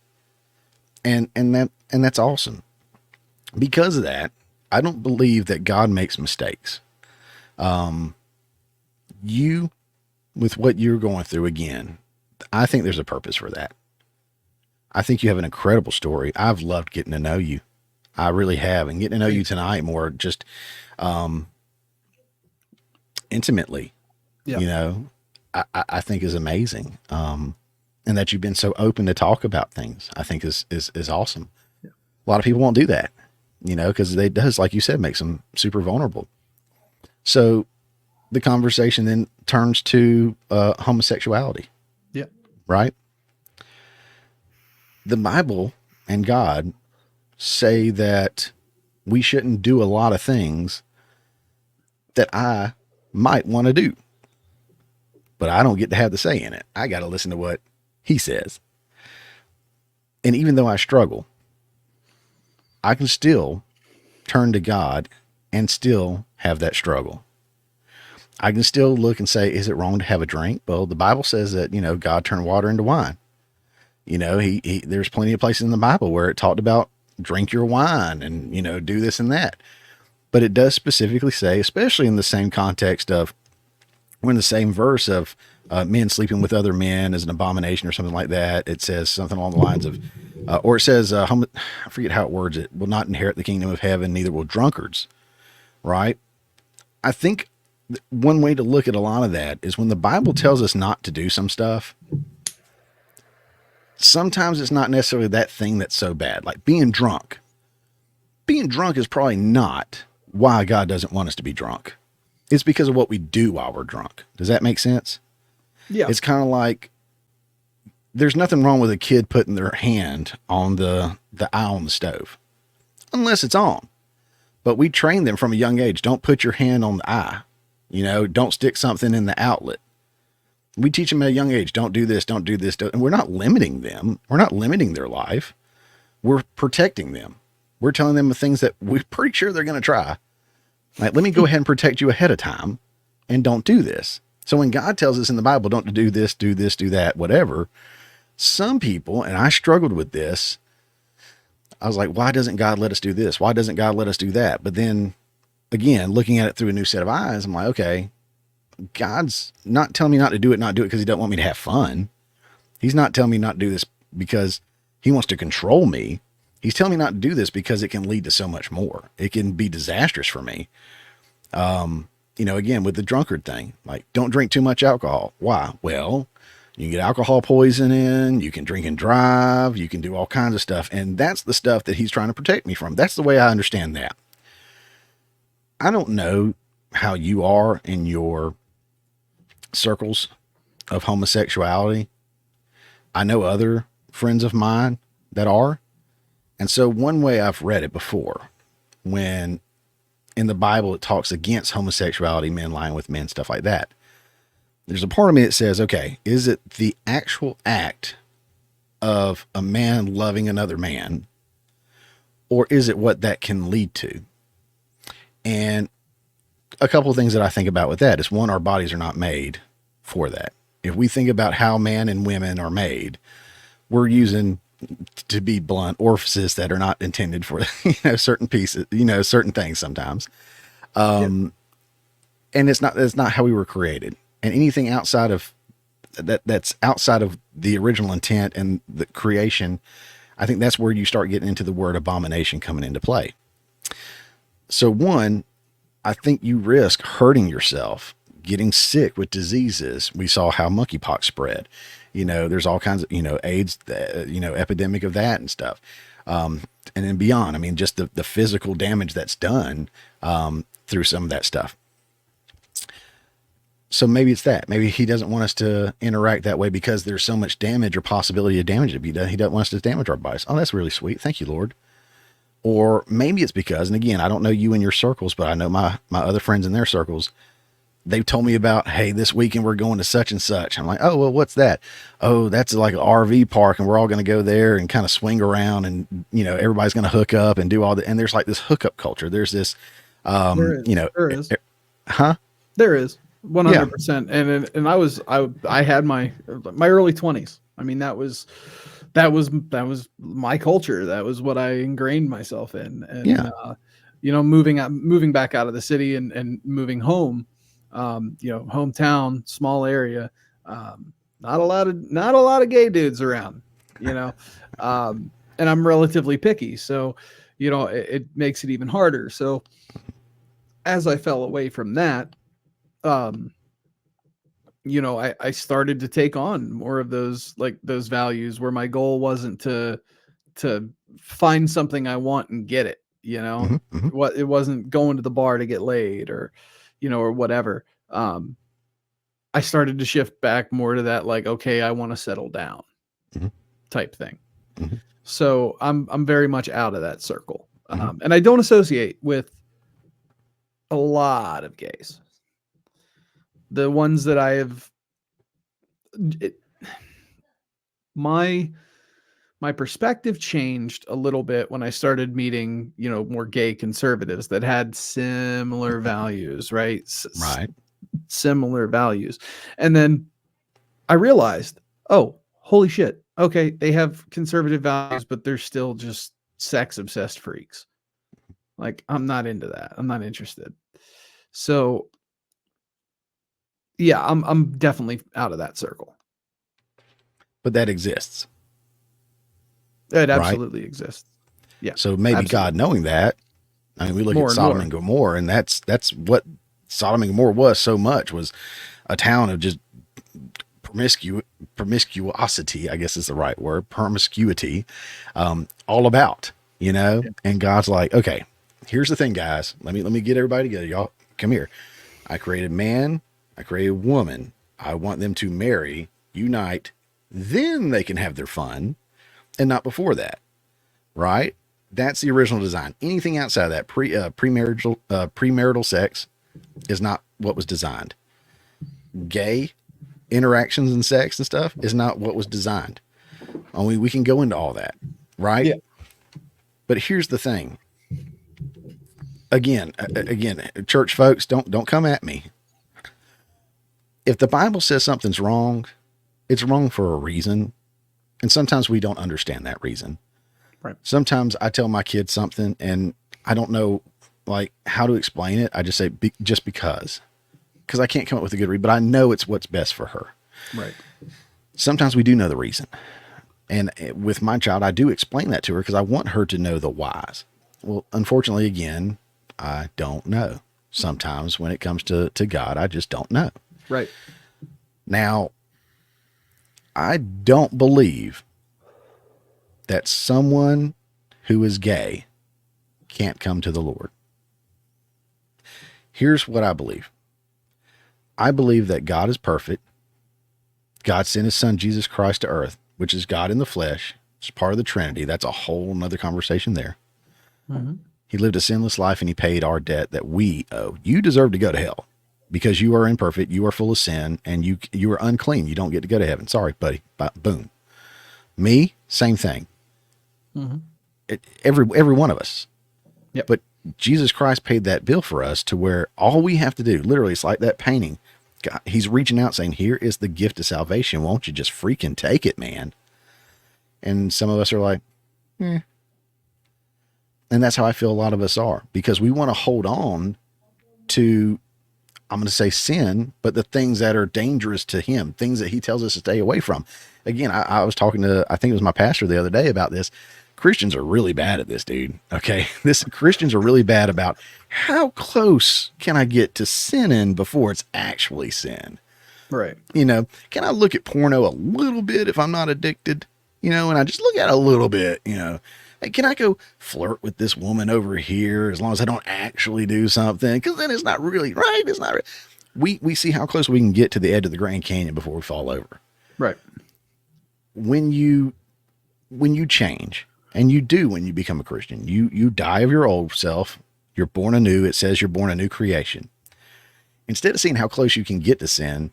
And that's awesome. Because of that, I don't believe that God makes mistakes. You, with what you're going through, again, I think there's a purpose for that. I think you have an incredible story. I've loved getting to know you. I really have. And getting to know you tonight more just intimately, I think is amazing. And that you've been so open to talk about things, I think is awesome. Yeah. A lot of people won't do that, because it does, like you said, makes them super vulnerable. So the conversation then turns to homosexuality. Yeah. Right. The Bible and God say that we shouldn't do a lot of things that I might want to do, but I don't get to have the say in it. I got to listen to what he says. And even though I struggle, I can still turn to God and still have that struggle. I can still look and say, is it wrong to have a drink? Well, the Bible says that, God turned water into wine. There's plenty of places in the Bible where it talked about drink your wine and, do this and that. But it does specifically say, especially in the same context of, when the same verse of men sleeping with other men is an abomination or something like that, it says something along the lines of, or it says, I forget how it words it, will not inherit the kingdom of heaven, neither will drunkards, right? I think one way to look at a lot of that is when the Bible tells us not to do some stuff, sometimes it's not necessarily that thing that's so bad, like being drunk. Being drunk is probably not why God doesn't want us to be drunk. It's because of what we do while we're drunk. Does that make sense? Yeah. It's kind of like there's nothing wrong with a kid putting their hand on the eye on the stove, unless it's on. But we train them from a young age. Don't put your hand on the eye. Don't stick something in the outlet. We teach them at a young age, don't do this, don't do this. And we're not limiting them. We're not limiting their life. We're protecting them. We're telling them the things that we're pretty sure they're going to try. Like, let me go ahead and protect you ahead of time and don't do this. So when God tells us in the Bible, don't do this, do that, whatever, some people, and I struggled with this, I was like, why doesn't God let us do this? Why doesn't God let us do that? But then again, looking at it through a new set of eyes, I'm like, okay, God's not telling me not to do it because he doesn't want me to have fun. He's not telling me not to do this because he wants to control me. He's telling me not to do this because it can lead to so much more. It can be disastrous for me. Again, with the drunkard thing, like, don't drink too much alcohol. Why? Well, You can get alcohol poisoning, you can drink and drive, you can do all kinds of stuff. And that's the stuff that he's trying to protect me from. That's the way I understand that. I don't know how you are in your circles of homosexuality. I know other friends of mine that are. And so one way I've read it before, when in the Bible it talks against homosexuality, men lying with men, stuff like that, there's a part of me that says, okay, is it the actual act of a man loving another man, or is it what that can lead to? And a couple of things that I think about with that is, one, our bodies are not made for that. If we think about how man and women are made, we're using, to be blunt, orifices that are not intended for, certain pieces, certain things sometimes. And it's not how we were created. And anything outside of that's outside of the original intent and the creation, I think that's where you start getting into the word abomination coming into play. So one, I think you risk hurting yourself, getting sick with diseases. We saw how monkeypox spread. There's all kinds of, AIDS, epidemic of that and stuff. And then beyond, I mean, just the physical damage that's done through some of that stuff. So maybe it's that. Maybe he doesn't want us to interact that way because there's so much damage or possibility of damage to be done. He doesn't want us to damage our bodies. Oh, that's really sweet. Thank you, Lord. Or maybe it's because, and again, I don't know you in your circles, but I know my other friends in their circles, they've told me about, hey, this weekend we're going to such and such. I'm like, oh, well, what's that? Oh, that's like an RV park and we're all going to go there and kind of swing around and, everybody's going to hook up and do all that. And there's like this hookup culture. There's this, there is. Huh? There is 100%. And I had my early 20s. I mean, that was my culture. That was what I ingrained myself in. And, moving back out of the city and moving home, hometown, small area, not a lot of gay dudes around, and I'm relatively picky. So, it makes it even harder. So as I fell away from that, I started to take on more of those values where my goal wasn't to find something I want and get it, what it wasn't going to the bar to get laid or whatever. I started to shift back more to that, okay, I want to settle down type thing. So I'm very much out of that circle. And I don't associate with a lot of gays. The ones that my perspective changed a little bit when I started meeting, more gay conservatives that had similar values, right? Right. Similar values. And then I realized, oh, holy shit. Okay. They have conservative values, but they're still just sex obsessed freaks. Like, I'm not into that. I'm not interested. So yeah, I'm definitely out of that circle. But that exists. It absolutely exists. Yeah. So maybe absolutely. God knowing that, I mean, we look at Sodom and Gomorrah, and that's what Sodom and Gomorrah was a town of just promiscuosity, I guess is the right word, promiscuity, all about, and God's like, okay, here's the thing, guys, let me get everybody together. Y'all come here. I created man, I created woman. I want them to marry, unite, then they can have their fun, and not before that. Right? That's the original design. Anything outside of that premarital sex is not what was designed. Gay interactions and sex and stuff is not what was designed. Only we can go into all that, right? Yeah. But here's the thing. Again, church folks, don't come at me. If the Bible says something's wrong, it's wrong for a reason. And sometimes we don't understand that reason. Right. Sometimes I tell my kids something and I don't know how to explain it. I just say, just because I can't come up with a good reason, but I know it's what's best for her. Right. Sometimes we do know the reason. And with my child, I do explain that to her because I want her to know the whys. Well, unfortunately, again, I don't know. Sometimes when it comes to God, I just don't know. Right. Now, I don't believe that someone who is gay can't come to the Lord. Here's what I believe. I believe that God is perfect. God sent his son, Jesus Christ, to earth, which is God in the flesh. It's part of the Trinity. That's a whole nother conversation there. Mm-hmm. He lived a sinless life and he paid our debt that we owe. You deserve to go to hell because you are imperfect. You are full of sin and you are unclean. You don't get to go to heaven. Sorry, buddy. Boom. Me, same thing. Mm-hmm. Every one of us. Yep. But Jesus Christ paid that bill for us to where all we have to do, literally, it's like that painting. God, he's reaching out saying, here is the gift of salvation. Won't you just freaking take it, man? And some of us are like, eh. And that's how I feel a lot of us are, because we want to hold on to, I'm going to say sin, but the things that are dangerous to him, things that he tells us to stay away from. Again, I was talking to, I think it was my pastor the other day about this. Christians are really bad at this, dude. Okay. Christians are really bad about how close can I get to sinning before it's actually sin? Right. You know, can I look at porno a little bit if I'm not addicted? You know, and I just look at it a little bit, you know, hey, can I go flirt with this woman over here as long as I don't actually do something? Because then it's not really right. It's not. We see how close we can get to the edge of the Grand Canyon before we fall over. Right. When you change, and you do when you become a Christian, you die of your old self. You're born anew. It says you're born a new creation. Instead of seeing how close you can get to sin,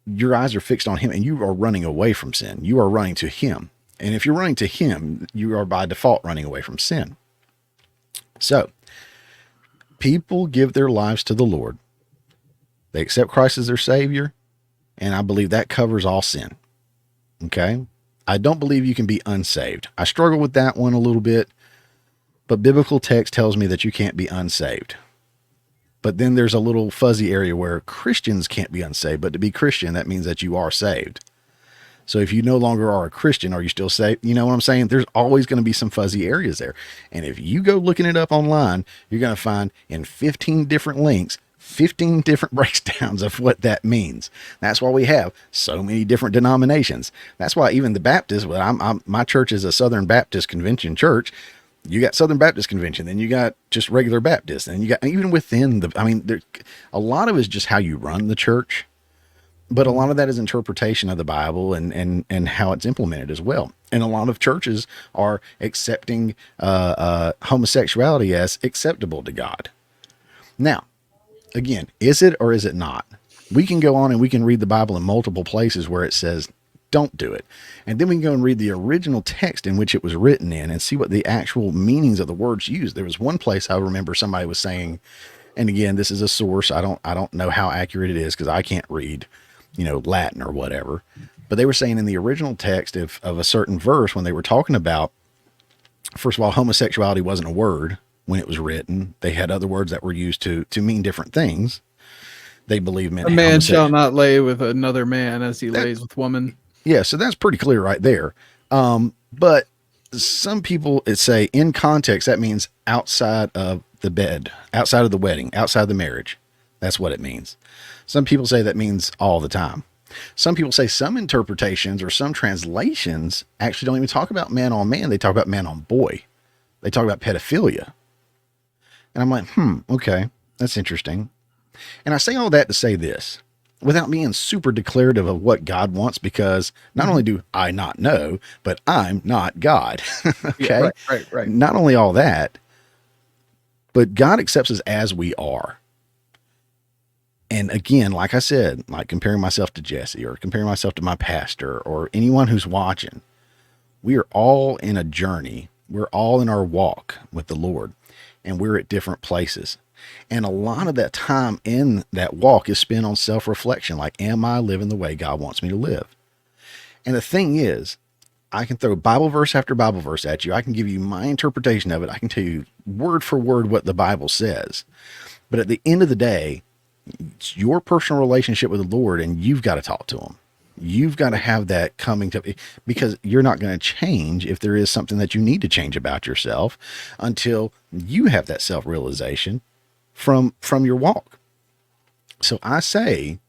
your eyes are fixed on him and you are running away from sin. You are running to him. And if you're running to him, you are by default running away from sin. So people give their lives to the Lord. They accept Christ as their Savior. And I believe that covers all sin. Okay. I don't believe you can be unsaved. I struggle with that one a little bit, but biblical text tells me that you can't be unsaved. But then there's a little fuzzy area where Christians can't be unsaved, but to be Christian, that means that you are saved. So if you no longer are a Christian, are you still saved? You know what I'm saying? There's always going to be some fuzzy areas there. And if you go looking it up online, you're going to find in 15 different links, 15 different breakdowns of what that means. That's why we have so many different denominations. That's why even the Baptists, well, my church is a Southern Baptist Convention church. You got Southern Baptist Convention, then you got just regular Baptists, and you got even within the, I mean, there, a lot of it is just how you run the church, but a lot of that is interpretation of the Bible and how it's implemented as well. And a lot of churches are accepting homosexuality as acceptable to God. Now, again, is it or is it not? We can go on and we can read the Bible in multiple places where it says, don't do it. And then we can go and read the original text in which it was written in and see what the actual meanings of the words used. There was one place I remember somebody was saying, and again, this is a source. I don't know how accurate it is because I can't read, you know, Latin or whatever, but they were saying in the original text of a certain verse, when they were talking about, first of all, homosexuality wasn't a word when it was written. They had other words that were used to mean different things. They believe meant a man shall not lay with another man as he lays with woman. Yeah, so that's pretty clear right there. But some people say in context, that means outside of the bed, outside of the wedding, outside of the marriage. That's what it means. Some people say that means all the time. Some people say some interpretations or some translations actually don't even talk about man on man. They talk about man on boy. They talk about pedophilia. And I'm like, okay, that's interesting. And I say all that to say this, without being super declarative of what God wants, because not only do I not know, but I'm not God. Okay. Yeah, right. Not only all that, but God accepts us as we are. And again, like I said, like comparing myself to Jesse or comparing myself to my pastor or anyone who's watching, we are all in a journey. We're all in our walk with the Lord, and we're at different places. And a lot of that time in that walk is spent on self-reflection. Like, am I living the way God wants me to live? And the thing is, I can throw Bible verse after Bible verse at you. I can give you my interpretation of it. I can tell you word for word what the Bible says. But at the end of the day, it's your personal relationship with the Lord, and you've got to talk to him. You've got to have that coming to, because you're not going to change if there is something that you need to change about yourself until you have that self-realization from your walk. So I say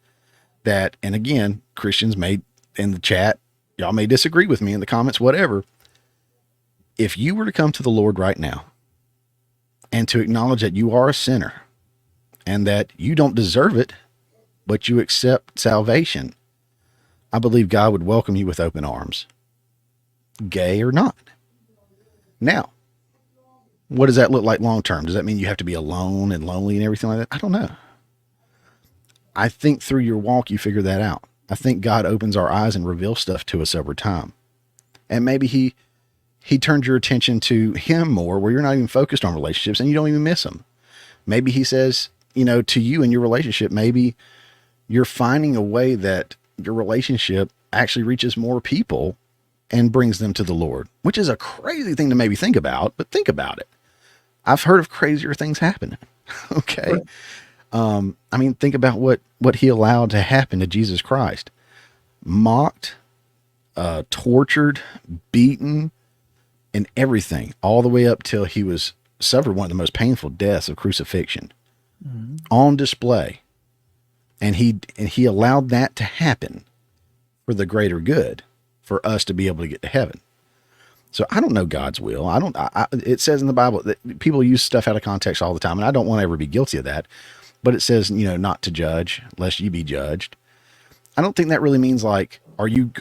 that, and again, Christians may in the chat, y'all may disagree with me in the comments, whatever. If you were to come to the Lord right now and to acknowledge that you are a sinner and that you don't deserve it, but you accept salvation, I believe God would welcome you with open arms, gay or not. Now, what does that look like long term? Does that mean you have to be alone and lonely and everything like that? I don't know. I think through your walk, you figure that out. I think God opens our eyes and reveals stuff to us over time. And maybe he turns your attention to him more, where you're not even focused on relationships and you don't even miss them. Maybe he says, to you in your relationship, maybe you're finding a way that your relationship actually reaches more people and brings them to the Lord, which is a crazy thing to maybe think about, but think about it. I've heard of crazier things happening. Okay. Right. Think about what he allowed to happen to Jesus Christ. Mocked, tortured, beaten, and everything, all the way up till he was suffered one of the most painful deaths of crucifixion, on display. And he allowed that to happen for the greater good, for us to be able to get to heaven. So I don't know God's will. It says in the Bible that people use stuff out of context all the time, and I don't want to ever be guilty of that. But it says, not to judge lest you be judged. I don't think that really means like, are you,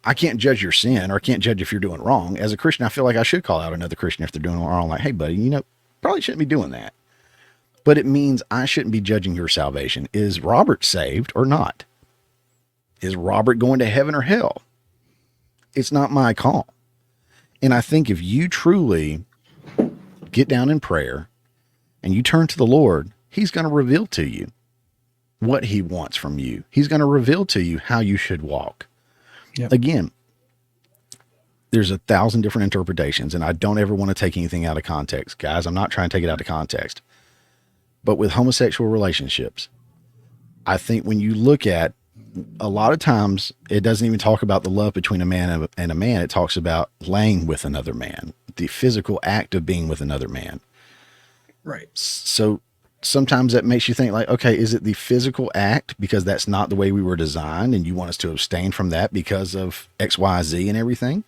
I can't judge your sin, or I can't judge if you're doing wrong. As a Christian, I feel like I should call out another Christian if they're doing wrong. Like, hey buddy, probably shouldn't be doing that. But it means I shouldn't be judging your salvation. Is Robert saved or not? Is Robert going to heaven or hell? It's not my call. And I think if you truly get down in prayer and you turn to the Lord, he's going to reveal to you what he wants from you. He's going to reveal to you how you should walk. Yep. Again, there's 1,000 different interpretations, and I don't ever want to take anything out of context. Guys, I'm not trying to take it out of context. But with homosexual relationships, I think when you look at, a lot of times it doesn't even talk about the love between a man and a man. It talks about laying with another man, the physical act of being with another man. Right. So sometimes that makes you think like, okay, is it the physical act because that's not the way we were designed and you want us to abstain from that because of X, Y, Z and everything?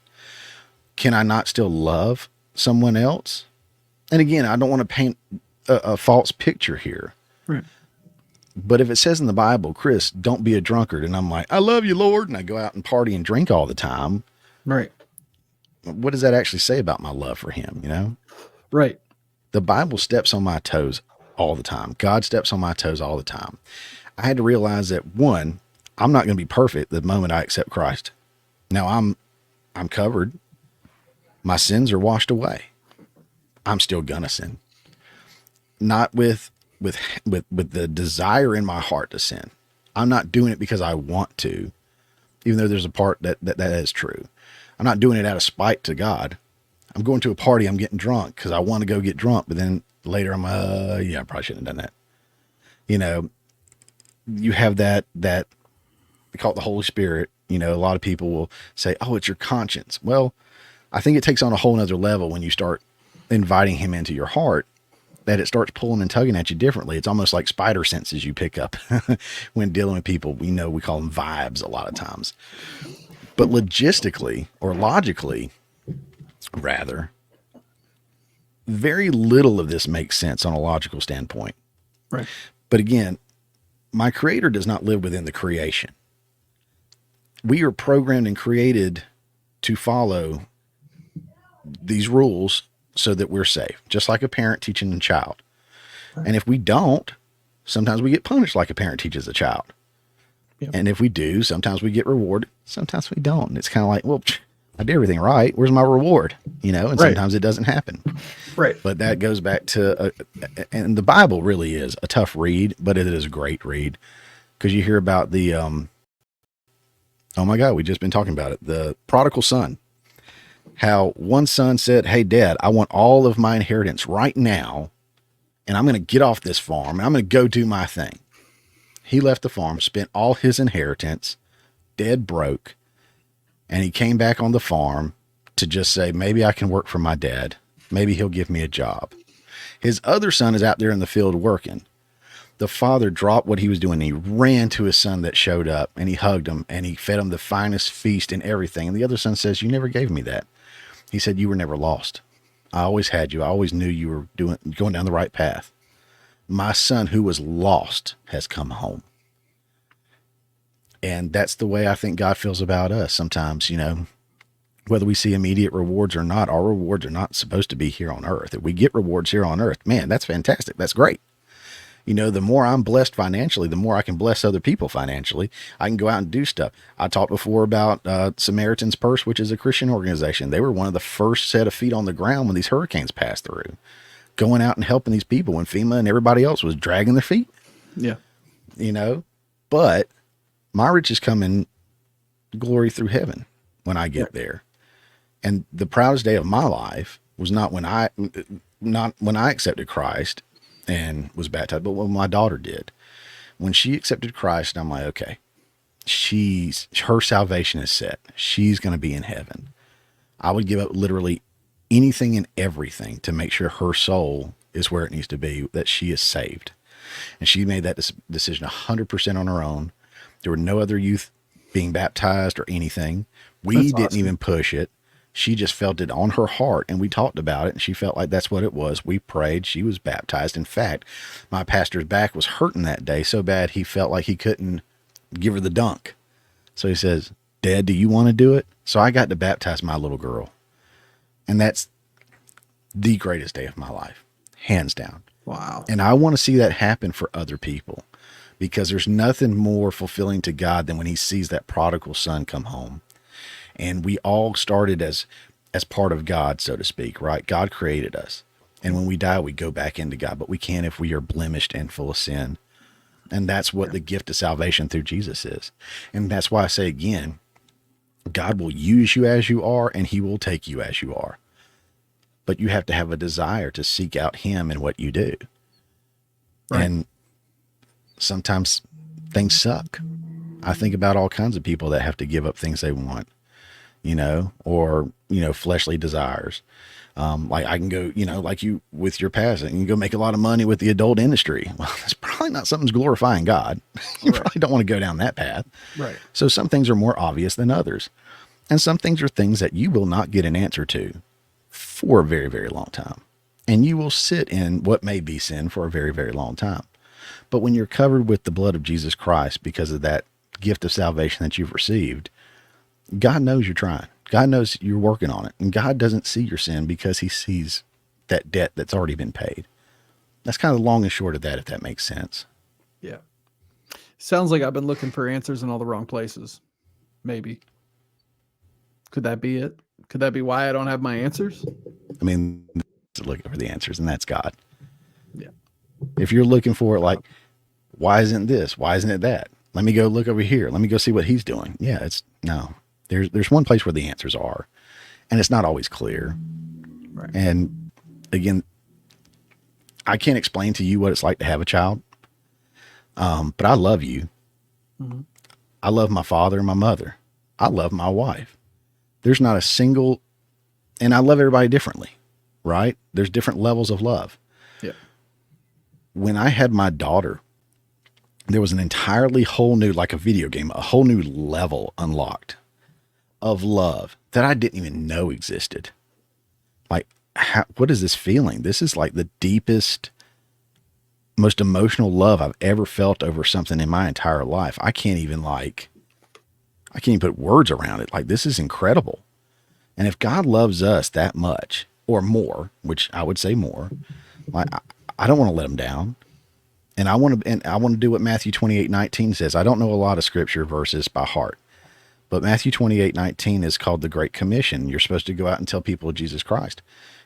Can I not still love someone else? And again, I don't want to paint a false picture here. Right. But if it says in the Bible, Chris, don't be a drunkard, and I'm like, I love you, Lord, and I go out and party and drink all the time. Right. What does that actually say about my love for him, Right. The Bible steps on my toes all the time. God steps on my toes all the time. I had to realize that, one, I'm not going to be perfect the moment I accept Christ. Now I'm covered. My sins are washed away. I'm still gonna sin. Not with the desire in my heart to sin. I'm not doing it because I want to, even though there's a part that is true. I'm not doing it out of spite to God. I'm going to a party, I'm getting drunk because I want to go get drunk, but then later I'm, I probably shouldn't have done that. You have that, they call it the Holy Spirit. A lot of people will say, oh, it's your conscience. Well, I think it takes on a whole nother level when you start inviting him into your heart, that it starts pulling and tugging at you differently. It's almost like spider senses you pick up when dealing with people. We call them vibes a lot of times. But logistically, or logically, rather, very little of this makes sense on a logical standpoint. Right. But again, my creator does not live within the creation. We are programmed and created to follow these rules so that we're safe, just like a parent teaching a child. Right. And if we don't, sometimes we get punished like a parent teaches a child. Yep. And if we do, sometimes we get rewarded, sometimes we don't. And it's kind of like, well, I did everything right. Where's my reward? And right. Sometimes it doesn't happen. Right. But that goes back to, and the Bible really is a tough read, but it is a great read, because you hear about the, oh my God, we just been talking about it. The prodigal son, how one son said, hey dad, I want all of my inheritance right now. And I'm going to get off this farm and I'm going to go do my thing. He left the farm, spent all his inheritance, dead broke. And he came back on the farm to just say, maybe I can work for my dad. Maybe he'll give me a job. His other son is out there in the field working. The father dropped what he was doing. And he ran to his son that showed up, and he hugged him, and he fed him the finest feast and everything. And the other son says, "You never gave me that." He said, "You were never lost. I always had you. I always knew you were going down the right path. My son who was lost has come home." And that's the way I think God feels about us sometimes, whether we see immediate rewards or not. Our rewards are not supposed to be here on earth. If we get rewards here on earth, man, that's fantastic. That's great. The more I'm blessed financially, the more I can bless other people financially. I can go out and do stuff. I talked before about Samaritan's Purse, which is a Christian organization. They were one of the first set of feet on the ground when these hurricanes passed through, going out and helping these people when FEMA and everybody else was dragging their feet. Yeah. But my riches come in glory through heaven when I get there. And the proudest day of my life was not when I accepted Christ and was baptized, but when my daughter did. When she accepted Christ, I'm like, okay, her salvation is set. She's going to be in heaven. I would give up literally anything and everything to make sure her soul is where it needs to be, that she is saved. And she made that decision 100% on her own. There were no other youth being baptized or anything. We didn't even push it. She just felt it on her heart, and we talked about it, and she felt like that's what it was. We prayed. She was baptized. In fact, my pastor's back was hurting that day so bad he felt like he couldn't give her the dunk. So he says, "Dad, do you want to do it?" So I got to baptize my little girl. And that's the greatest day of my life, hands down. Wow. And I want to see that happen for other people, because there's nothing more fulfilling to God than when he sees that prodigal son come home. And we all started as part of God, so to speak, right? God created us. And when we die, we go back into God, but we can't if we are blemished and full of sin. And that's what the gift of salvation through Jesus is. And that's why I say again, God will use you as you are, and he will take you as you are. But you have to have a desire to seek out him in what you do. Right. And sometimes things suck. I think about all kinds of people that have to give up things they want, or fleshly desires. Like I can go, like you with your past, and you can go make a lot of money with the adult industry. Well, that's probably not something's glorifying God. You probably don't want to go down that path. Right. So some things are more obvious than others. And some things are things that you will not get an answer to for a very, very long time. And you will sit in what may be sin for a very, very long time. But when you're covered with the blood of Jesus Christ because of that gift of salvation that you've received, God knows you're trying. God knows you're working on it. And God doesn't see your sin because he sees that debt that's already been paid. That's kind of the long and short of that, if that makes sense. Yeah. Sounds like I've been looking for answers in all the wrong places. Maybe. Could that be it? Could that be why I don't have my answers? I mean, looking for the answers, and that's God. Yeah. If you're looking for it, like, why isn't this? Why isn't it that? Let me go look over here. Let me go see what he's doing. Yeah, no. There's one place where the answers are, and it's not always clear. Right. And again, I can't explain to you what it's like to have a child. But I love you. Mm-hmm. I love my father and my mother. I love my wife. There's not a single, and I love everybody differently, right? There's different levels of love. Yeah. When I had my daughter, there was an entirely whole new, like a video game, a whole new level unlocked of love that I didn't even know existed. Like, what is this feeling? This is like the deepest, most emotional love I've ever felt over something in my entire life. I can't even put words around it. Like, this is incredible. And if God loves us that much or more, which I would say more, like, I don't want to let him down. And I want to do what Matthew 28:19 says. I don't know a lot of scripture verses by heart, but Matthew 28:19 is called the Great Commission. You're supposed to go out and tell people of Jesus Christ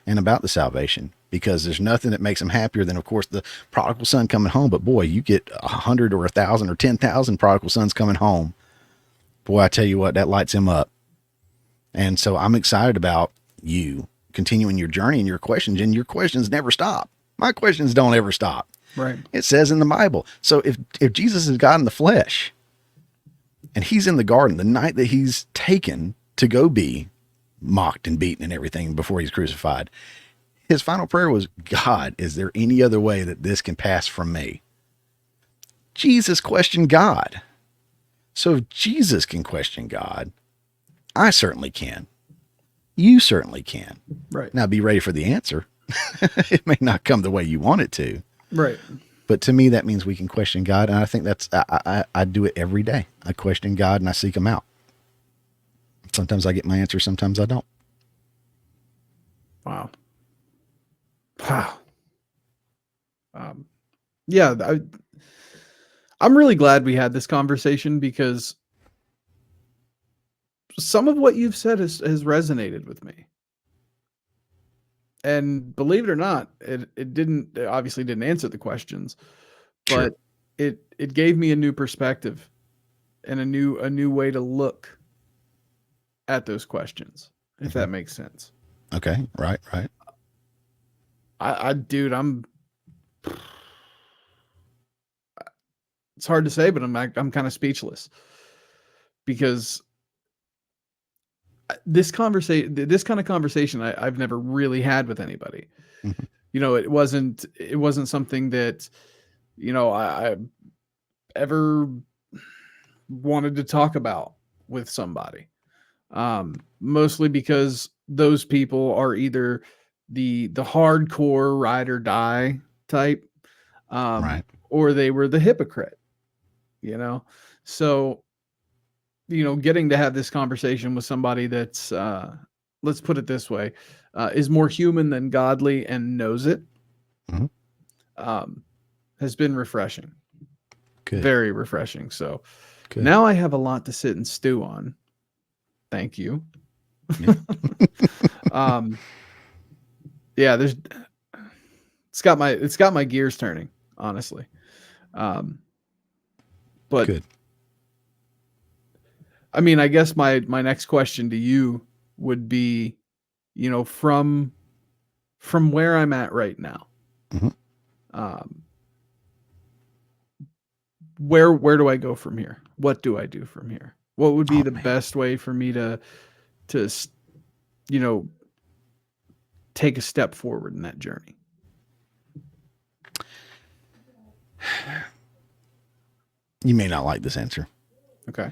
and about the salvation, because there's nothing that makes them happier than, of course, the prodigal son coming home. But boy, you get 100 or 1,000 or 10,000 prodigal sons coming home. Boy, I tell you what, that lights him up. And so I'm excited about you continuing your journey and your questions never stop. My questions don't ever stop. Right. It says in the Bible. So if Jesus is God in the flesh, and he's in the garden the night that he's taken to go be mocked and beaten and everything before he's crucified, his final prayer was, God, is there any other way that this can pass from me? Jesus questioned God. So if Jesus can question God, I certainly can. You certainly can. Right. Now be ready for the answer. It may not come the way you want it to. Right. But to me, that means we can question God. And I think I do it every day. I question God and I seek him out. Sometimes I get my answer. Sometimes I don't. Wow. Wow. Yeah, I'm really glad we had this conversation because some of what you've said has resonated with me. And believe it or not, it obviously didn't answer the questions, Sure. but it gave me a new perspective and a new way to look at those questions, if that makes sense. Okay. Right. Right. Dude, it's hard to say, but I'm kind of speechless because this kind of conversation I've never really had with anybody. Mhm. You know, it wasn't something that, I ever wanted to talk about with somebody. Mostly because those people are either the hardcore ride or die type, Right. or they were the hypocrite, So, getting to have this conversation with somebody that's, let's put it this way, is more human than godly and knows it, Mhm. um, has been refreshing, Good. very refreshing. So Good. now I have a lot to sit and stew on. Thank you. Yeah. Yeah, it's got my gears turning, honestly. But Good. I mean, I guess my next question to you would be, from where I'm at right now, Mhm. um, where do I go from here? What do I do from here? What would be Oh the man. best way for me to, you know, take a step forward in that journey? You may not like this answer. Okay.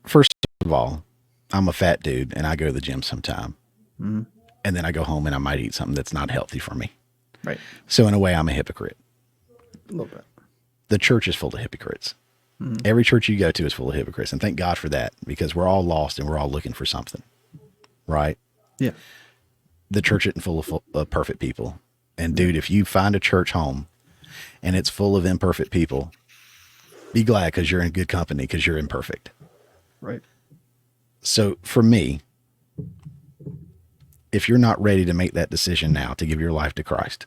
First of all, I'm a fat dude and I go to the gym sometime. Mm-hmm. And then I go home and I might eat something that's not healthy for me. Right. So in a way, I'm a hypocrite. A little bit. The church is full of hypocrites. Mm-hmm. Every church you go to is full of hypocrites. And thank God for that, because we're all lost and we're all looking for something. Right? Yeah. The church isn't full of perfect people. And dude, if you find a church home and it's full of imperfect people, be glad, because you're in good company, because you're imperfect. Right. So for me, if you're not ready to make that decision now to give your life to Christ,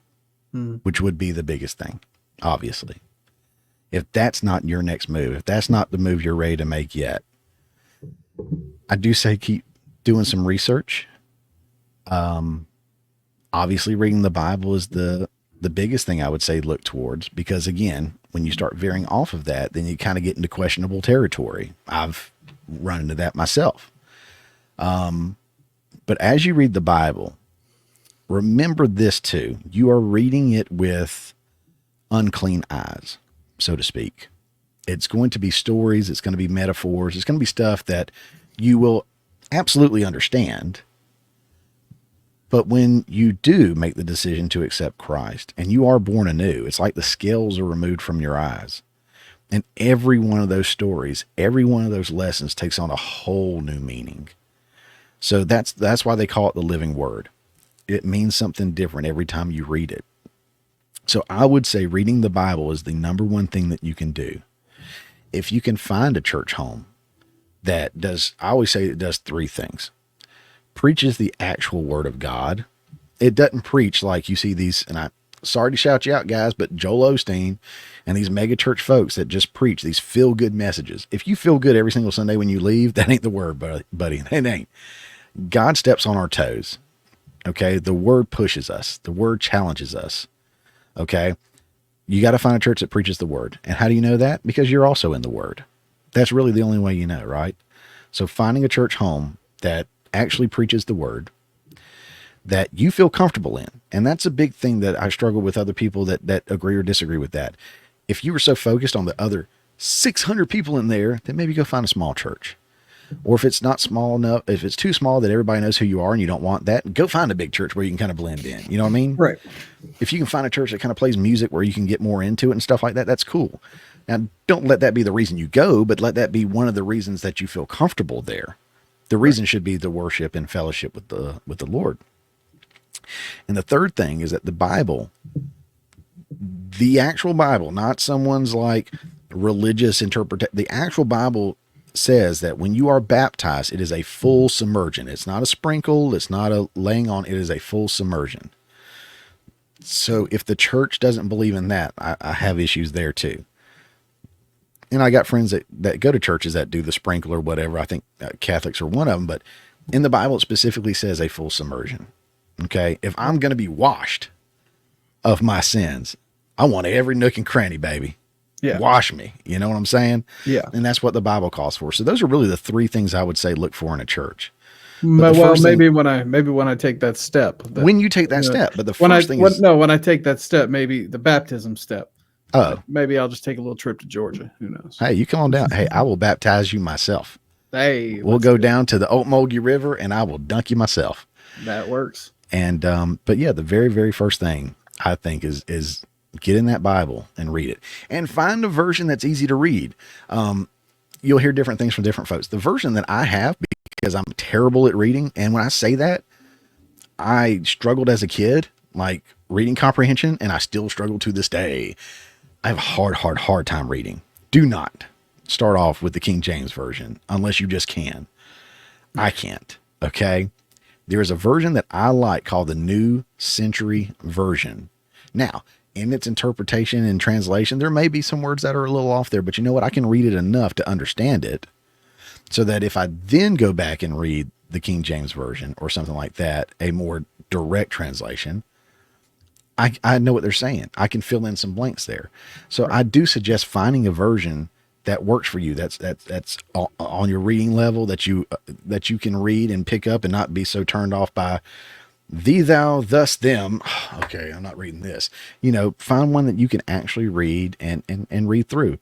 which would be the biggest thing, obviously, if that's not your next move, if that's not the move you're ready to make yet, I do say keep doing some research. Obviously reading the Bible is the biggest thing I would say look towards, because again, when you start veering off of that, then you kind of get into questionable territory. I've run into that myself. But as you read the Bible, remember this too. You are reading it with unclean eyes, so to speak. It's going to be stories. It's going to be metaphors. It's going to be stuff that you will absolutely understand. But when you do make the decision to accept Christ and you are born anew, it's like the scales are removed from your eyes. And every one of those stories, every one of those lessons takes on a whole new meaning. So that's why they call it the living word. It means something different every time you read it. So I would say reading the Bible is the number one thing that you can do. If you can find a church home that does, I always say it does three things. Preaches the actual word of God. It doesn't preach like you see these, and I'm sorry to shout you out, guys, but Joel Osteen and these mega church folks that just preach these feel good messages. If you feel good every single Sunday when you leave, that ain't the word, buddy. It ain't. God steps on our toes. Okay. The word pushes us. The word challenges us. Okay. You got to find a church that preaches the word. And how do you know that? Because you're also in the word. That's really the only way you know, right? So finding a church home that actually preaches the word that you feel comfortable in. And that's a big thing that I struggle with other people that agree or disagree with that. if you were so focused on the other 600 people in there, then maybe go find a small church. Or if it's not small enough, if it's too small that everybody knows who you are and you don't want that, go find a big church where you can kind of blend in. You know what I mean? Right. If you can find a church that kind of plays music where you can get more into it and stuff like that, that's cool. Now, don't let that be the reason you go, but let that be one of the reasons that you feel comfortable there. The reason should be the worship and fellowship with the Lord. And the third thing is that the Bible, the actual Bible, not someone's like religious interpretation, the actual Bible says that when you are baptized, it is a full submersion. It's not a sprinkle. It's not a laying on. It is a full submersion. So if the church doesn't believe in that, I have issues there too. And I got friends that go to churches that do the sprinkle or whatever. I think Catholics are one of them, but in the Bible, it specifically says a full submersion. Okay. If I'm going to be washed of my sins, I want every nook and cranny, baby. Yeah. Wash me. You know what I'm saying? Yeah. And that's what the Bible calls for. So those are really the three things I would say look for in a church. Well, maybe when I take that step. When you take that step, but the first thing is when I take that step, maybe the baptism step. Oh, maybe I'll just take a little trip to Georgia. Who knows? Hey, you come on down. Hey, I will baptize you myself. Hey, we'll go down to the Oatmulgee River and I will dunk you myself. That works. And but yeah, the very, very first thing I think is get in that Bible and read it, and find a version that's easy to read. You'll hear different things from different folks. The version that I have, because I'm terrible at reading, and when I say that, I struggled as a kid, like reading comprehension, and I still struggle to this day. I have a hard time reading. Do not start off with the King James Version unless you just can. I can't. Okay. There is a version that I like called the New Century Version. Now, in its interpretation and translation, there may be some words that are a little off there, but you know what? I can read it enough to understand it so that if I then go back and read the King James Version or something like that, a more direct translation, I know what they're saying. I can fill in some blanks there. So I do suggest finding a version that works for you. That's on your reading level that you can read and pick up and not be so turned off by thee, thou, thus, them. Okay, I'm not reading this. You know, find one that you can actually read and read through.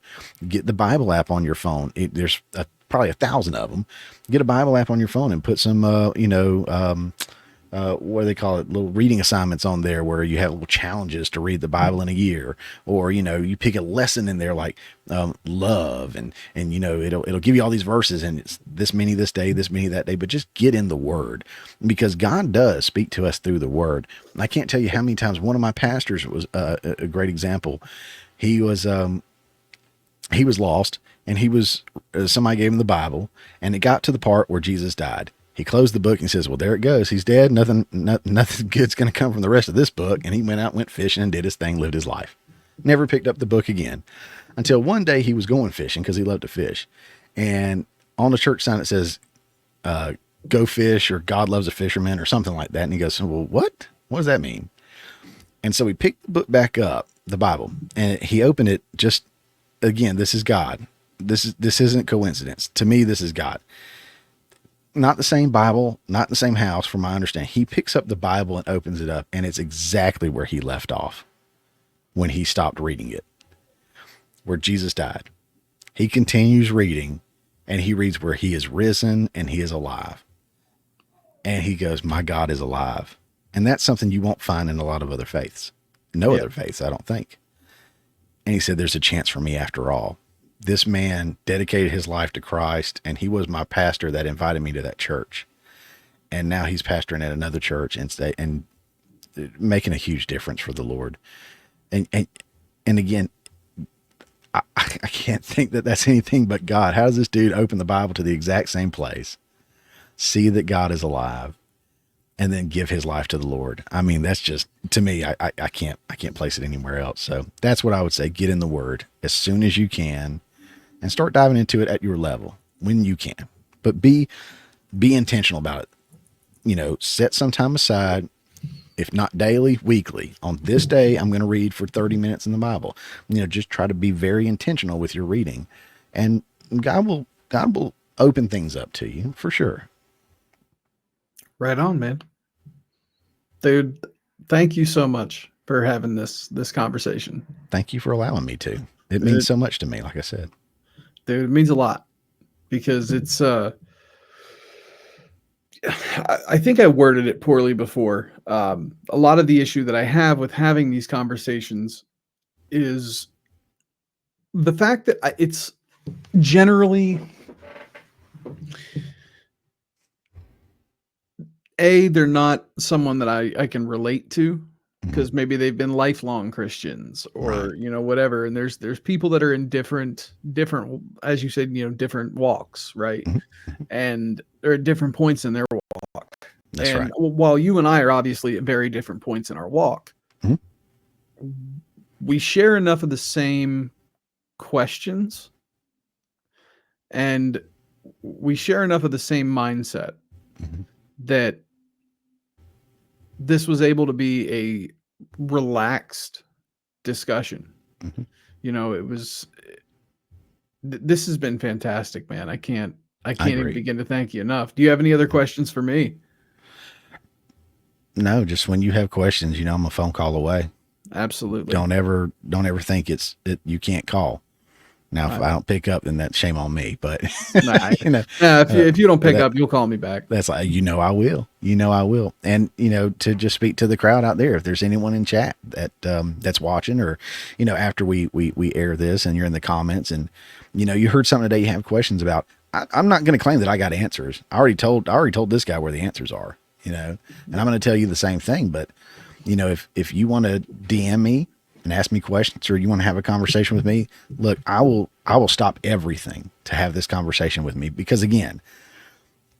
Get the Bible app on your phone. There's probably 1,000 of them. Get a Bible app on your phone and put some, what do they call it? Little reading assignments on there where you have little challenges to read the Bible in a year, or, you know, you pick a lesson in there like, love and, you know, it'll give you all these verses and it's this many this day, this many that day, but just get in the word because God does speak to us through the word. I can't tell you how many times one of my pastors was a great example. He was lost and somebody gave him the Bible and it got to the part where Jesus died. He closed the book and says, well, there it goes. He's dead. Nothing good's going to come from the rest of this book. And he went fishing and did his thing, lived his life. Never picked up the book again until one day he was going fishing because he loved to fish. And on the church sign, it says, go fish or God loves a fisherman or something like that. And he goes, well, what does that mean? And so he picked the book back up, the Bible, and he opened it just, again, this is God. This isn't coincidence. To me, this is God. Not the same Bible, not the same house, from my understanding. He picks up the Bible and opens it up, and it's exactly where he left off when he stopped reading it, where Jesus died. He continues reading, and he reads where he is risen and he is alive. And he goes, my God is alive. And that's something you won't find in a lot of other faiths. No other faiths, I don't think. And he said, there's a chance for me after all. This man dedicated his life to Christ, and he was my pastor that invited me to that church. And now he's pastoring at another church and making a huge difference for the Lord. And again, I can't think that that's anything but God. How does this dude open the Bible to the exact same place, see that God is alive, and then give his life to the Lord? I mean, that's just, to me, I can't place it anywhere else. So that's what I would say. Get in the word as soon as you can and start diving into it at your level when you can, but be intentional about it. You know, set some time aside, if not daily, weekly. On this day, I'm going to read for 30 minutes in the Bible. You know, just try to be very intentional with your reading, and God will open things up to you for sure. Right on, man. Dude, thank you so much for having this conversation. Thank you for allowing me to. It means so much to me, like I said. Dude, it means a lot because it's I think I worded it poorly before. A lot of the issue that I have with having these conversations is the fact that it's generally they're not someone that I can relate to because maybe they've been lifelong Christians or whatever. And there's people that are in different as you said, different walks, right? And they're at different points in their walk. That's right. While you and I are obviously at very different points in our walk, we share enough of the same questions and we share enough of the same mindset that this was able to be a relaxed discussion. It was this has been fantastic, man. I can't even begin to thank you enough. Do you have any other questions for me? No, just when you have questions, I'm a phone call away. Absolutely. Don't ever think you can't call. Now, if I don't pick up, then that's shame on me. But if you don't pick up, you'll call me back. That's like, I will. I will. And to just speak to the crowd out there, if there's anyone in chat that that's watching, or after we air this, and you're in the comments, and you heard something today you have questions about, I'm not going to claim that I got answers. I already told this guy where the answers are. And I'm going to tell you the same thing. But if you want to DM me and ask me questions, or you want to have a conversation with me, look, I will stop everything to have this conversation with me, because again,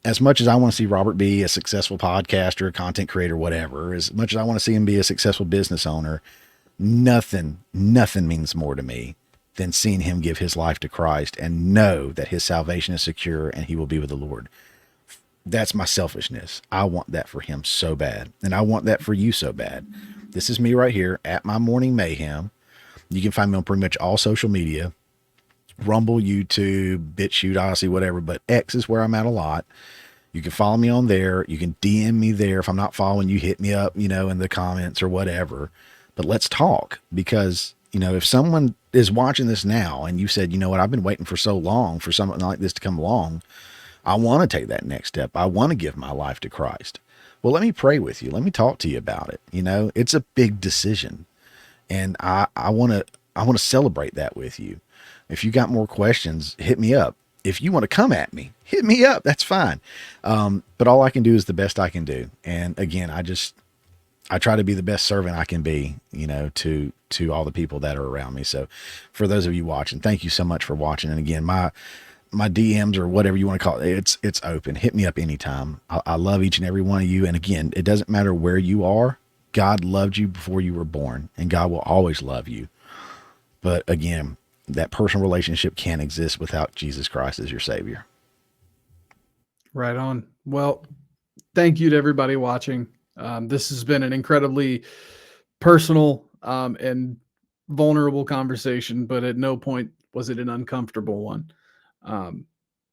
as much as I want to see Robert be a successful podcaster, a content creator, whatever, as much as I want to see him be a successful business owner, nothing means more to me than seeing him give his life to Christ and know that his salvation is secure and he will be with the Lord. That's my selfishness. I want that for him so bad. And I want that for you so bad. This is me right here at my morning mayhem. You can find me on pretty much all social media, Rumble, YouTube, BitChute, Odyssey, whatever, but X is where I'm at a lot. You can follow me on there. You can DM me there. If I'm not following you, hit me up, in the comments or whatever, but let's talk, because, if someone is watching this now and you said, I've been waiting for so long for something like this to come along. I want to take that next step. I want to give my life to Christ. Well, let me pray with you. Let me talk to you about it. It's a big decision, and I want to celebrate that with you. If you got more questions, hit me up. If you want to come at me, hit me up. That's fine. But all I can do is the best I can do. And again, I try to be the best servant I can be, to all the people that are around me. So for those of you watching, thank you so much for watching. And again, my DMs, or whatever you want to call it, it's open. Hit me up anytime. I love each and every one of you. And again, it doesn't matter where you are. God loved you before you were born, and God will always love you. But again, that personal relationship can't exist without Jesus Christ as your Savior. Right on. Well, thank you to everybody watching. This has been an incredibly personal and vulnerable conversation, but at no point was it an uncomfortable one.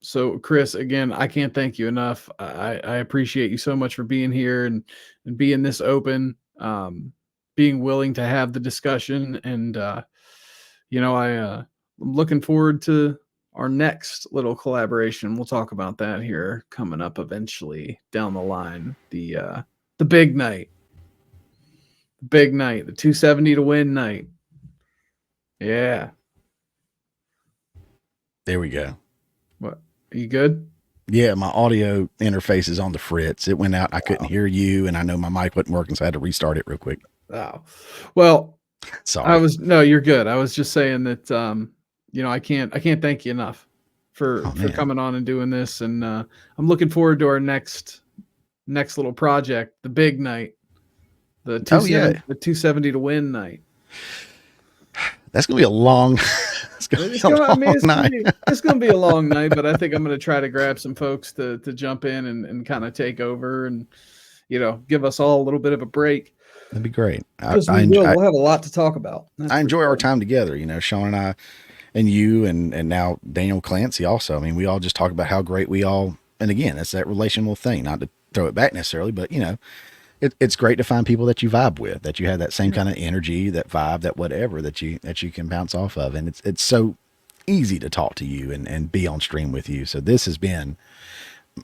So Chris, again, I can't thank you enough. I appreciate you so much for being here and being this open, being willing to have the discussion. And, I'm looking forward to our next little collaboration. We'll talk about that here coming up eventually down the line. The big night, the 270 to win night. Yeah. There we go. What? Are you good? Yeah, my audio interface is on the fritz. It went out. I couldn't hear you, and I know my mic wasn't working, so I had to restart it real quick. Oh, well, sorry. No, you're good. I was just saying that, I can't thank you enough for coming on and doing this. And I'm looking forward to our next little project, the big night, the 270 to win night. That's going to be a long It's gonna be a long night, but I think I'm gonna try to grab some folks to jump in and kind of take over and give us all a little bit of a break. That'd be great. We'll have a lot to talk about. I enjoy our time together. Sean and I, and you, and now Daniel Clancy also. I mean, we all just talk about how great we all. And again, it's that relational thing. Not to throw it back necessarily, but it's great to find people that you vibe with, that you have that same kind of energy, that vibe, that whatever that you can bounce off of. And it's so easy to talk to you and be on stream with you. So this has been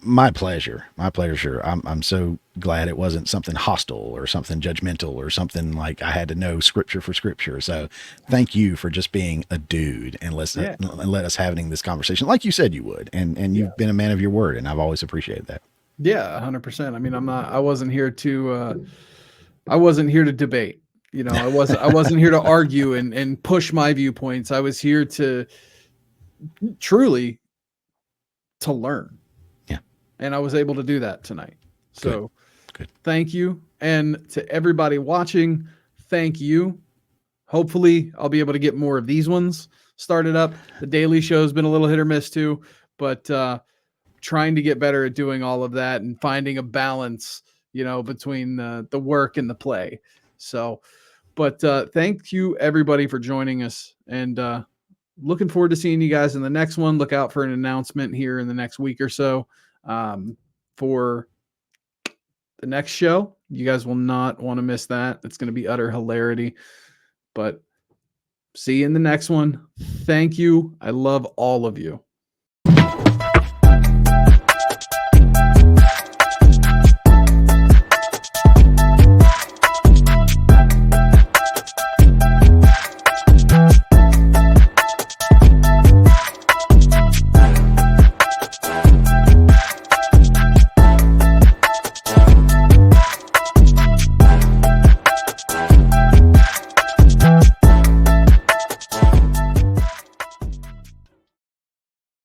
my pleasure. My pleasure. I'm so glad it wasn't something hostile or something judgmental or something like I had to know scripture for scripture. So thank you for just being a dude and let us having this conversation like you said you would. And you've been a man of your word, and I've always appreciated that. Yeah, 100%. I mean, I wasn't here to debate. I wasn't here to argue and push my viewpoints. I was here to truly to learn. Yeah. And I was able to do that tonight. So Good. Thank you. And to everybody watching, thank you. Hopefully I'll be able to get more of these ones started up. The daily show has been a little hit or miss too, but trying to get better at doing all of that and finding a balance, between the work and the play. So, but thank you everybody for joining us, and looking forward to seeing you guys in the next one. Look out for an announcement here in the next week or so for the next show. You guys will not want to miss that. It's going to be utter hilarity, but see you in the next one. Thank you. I love all of you.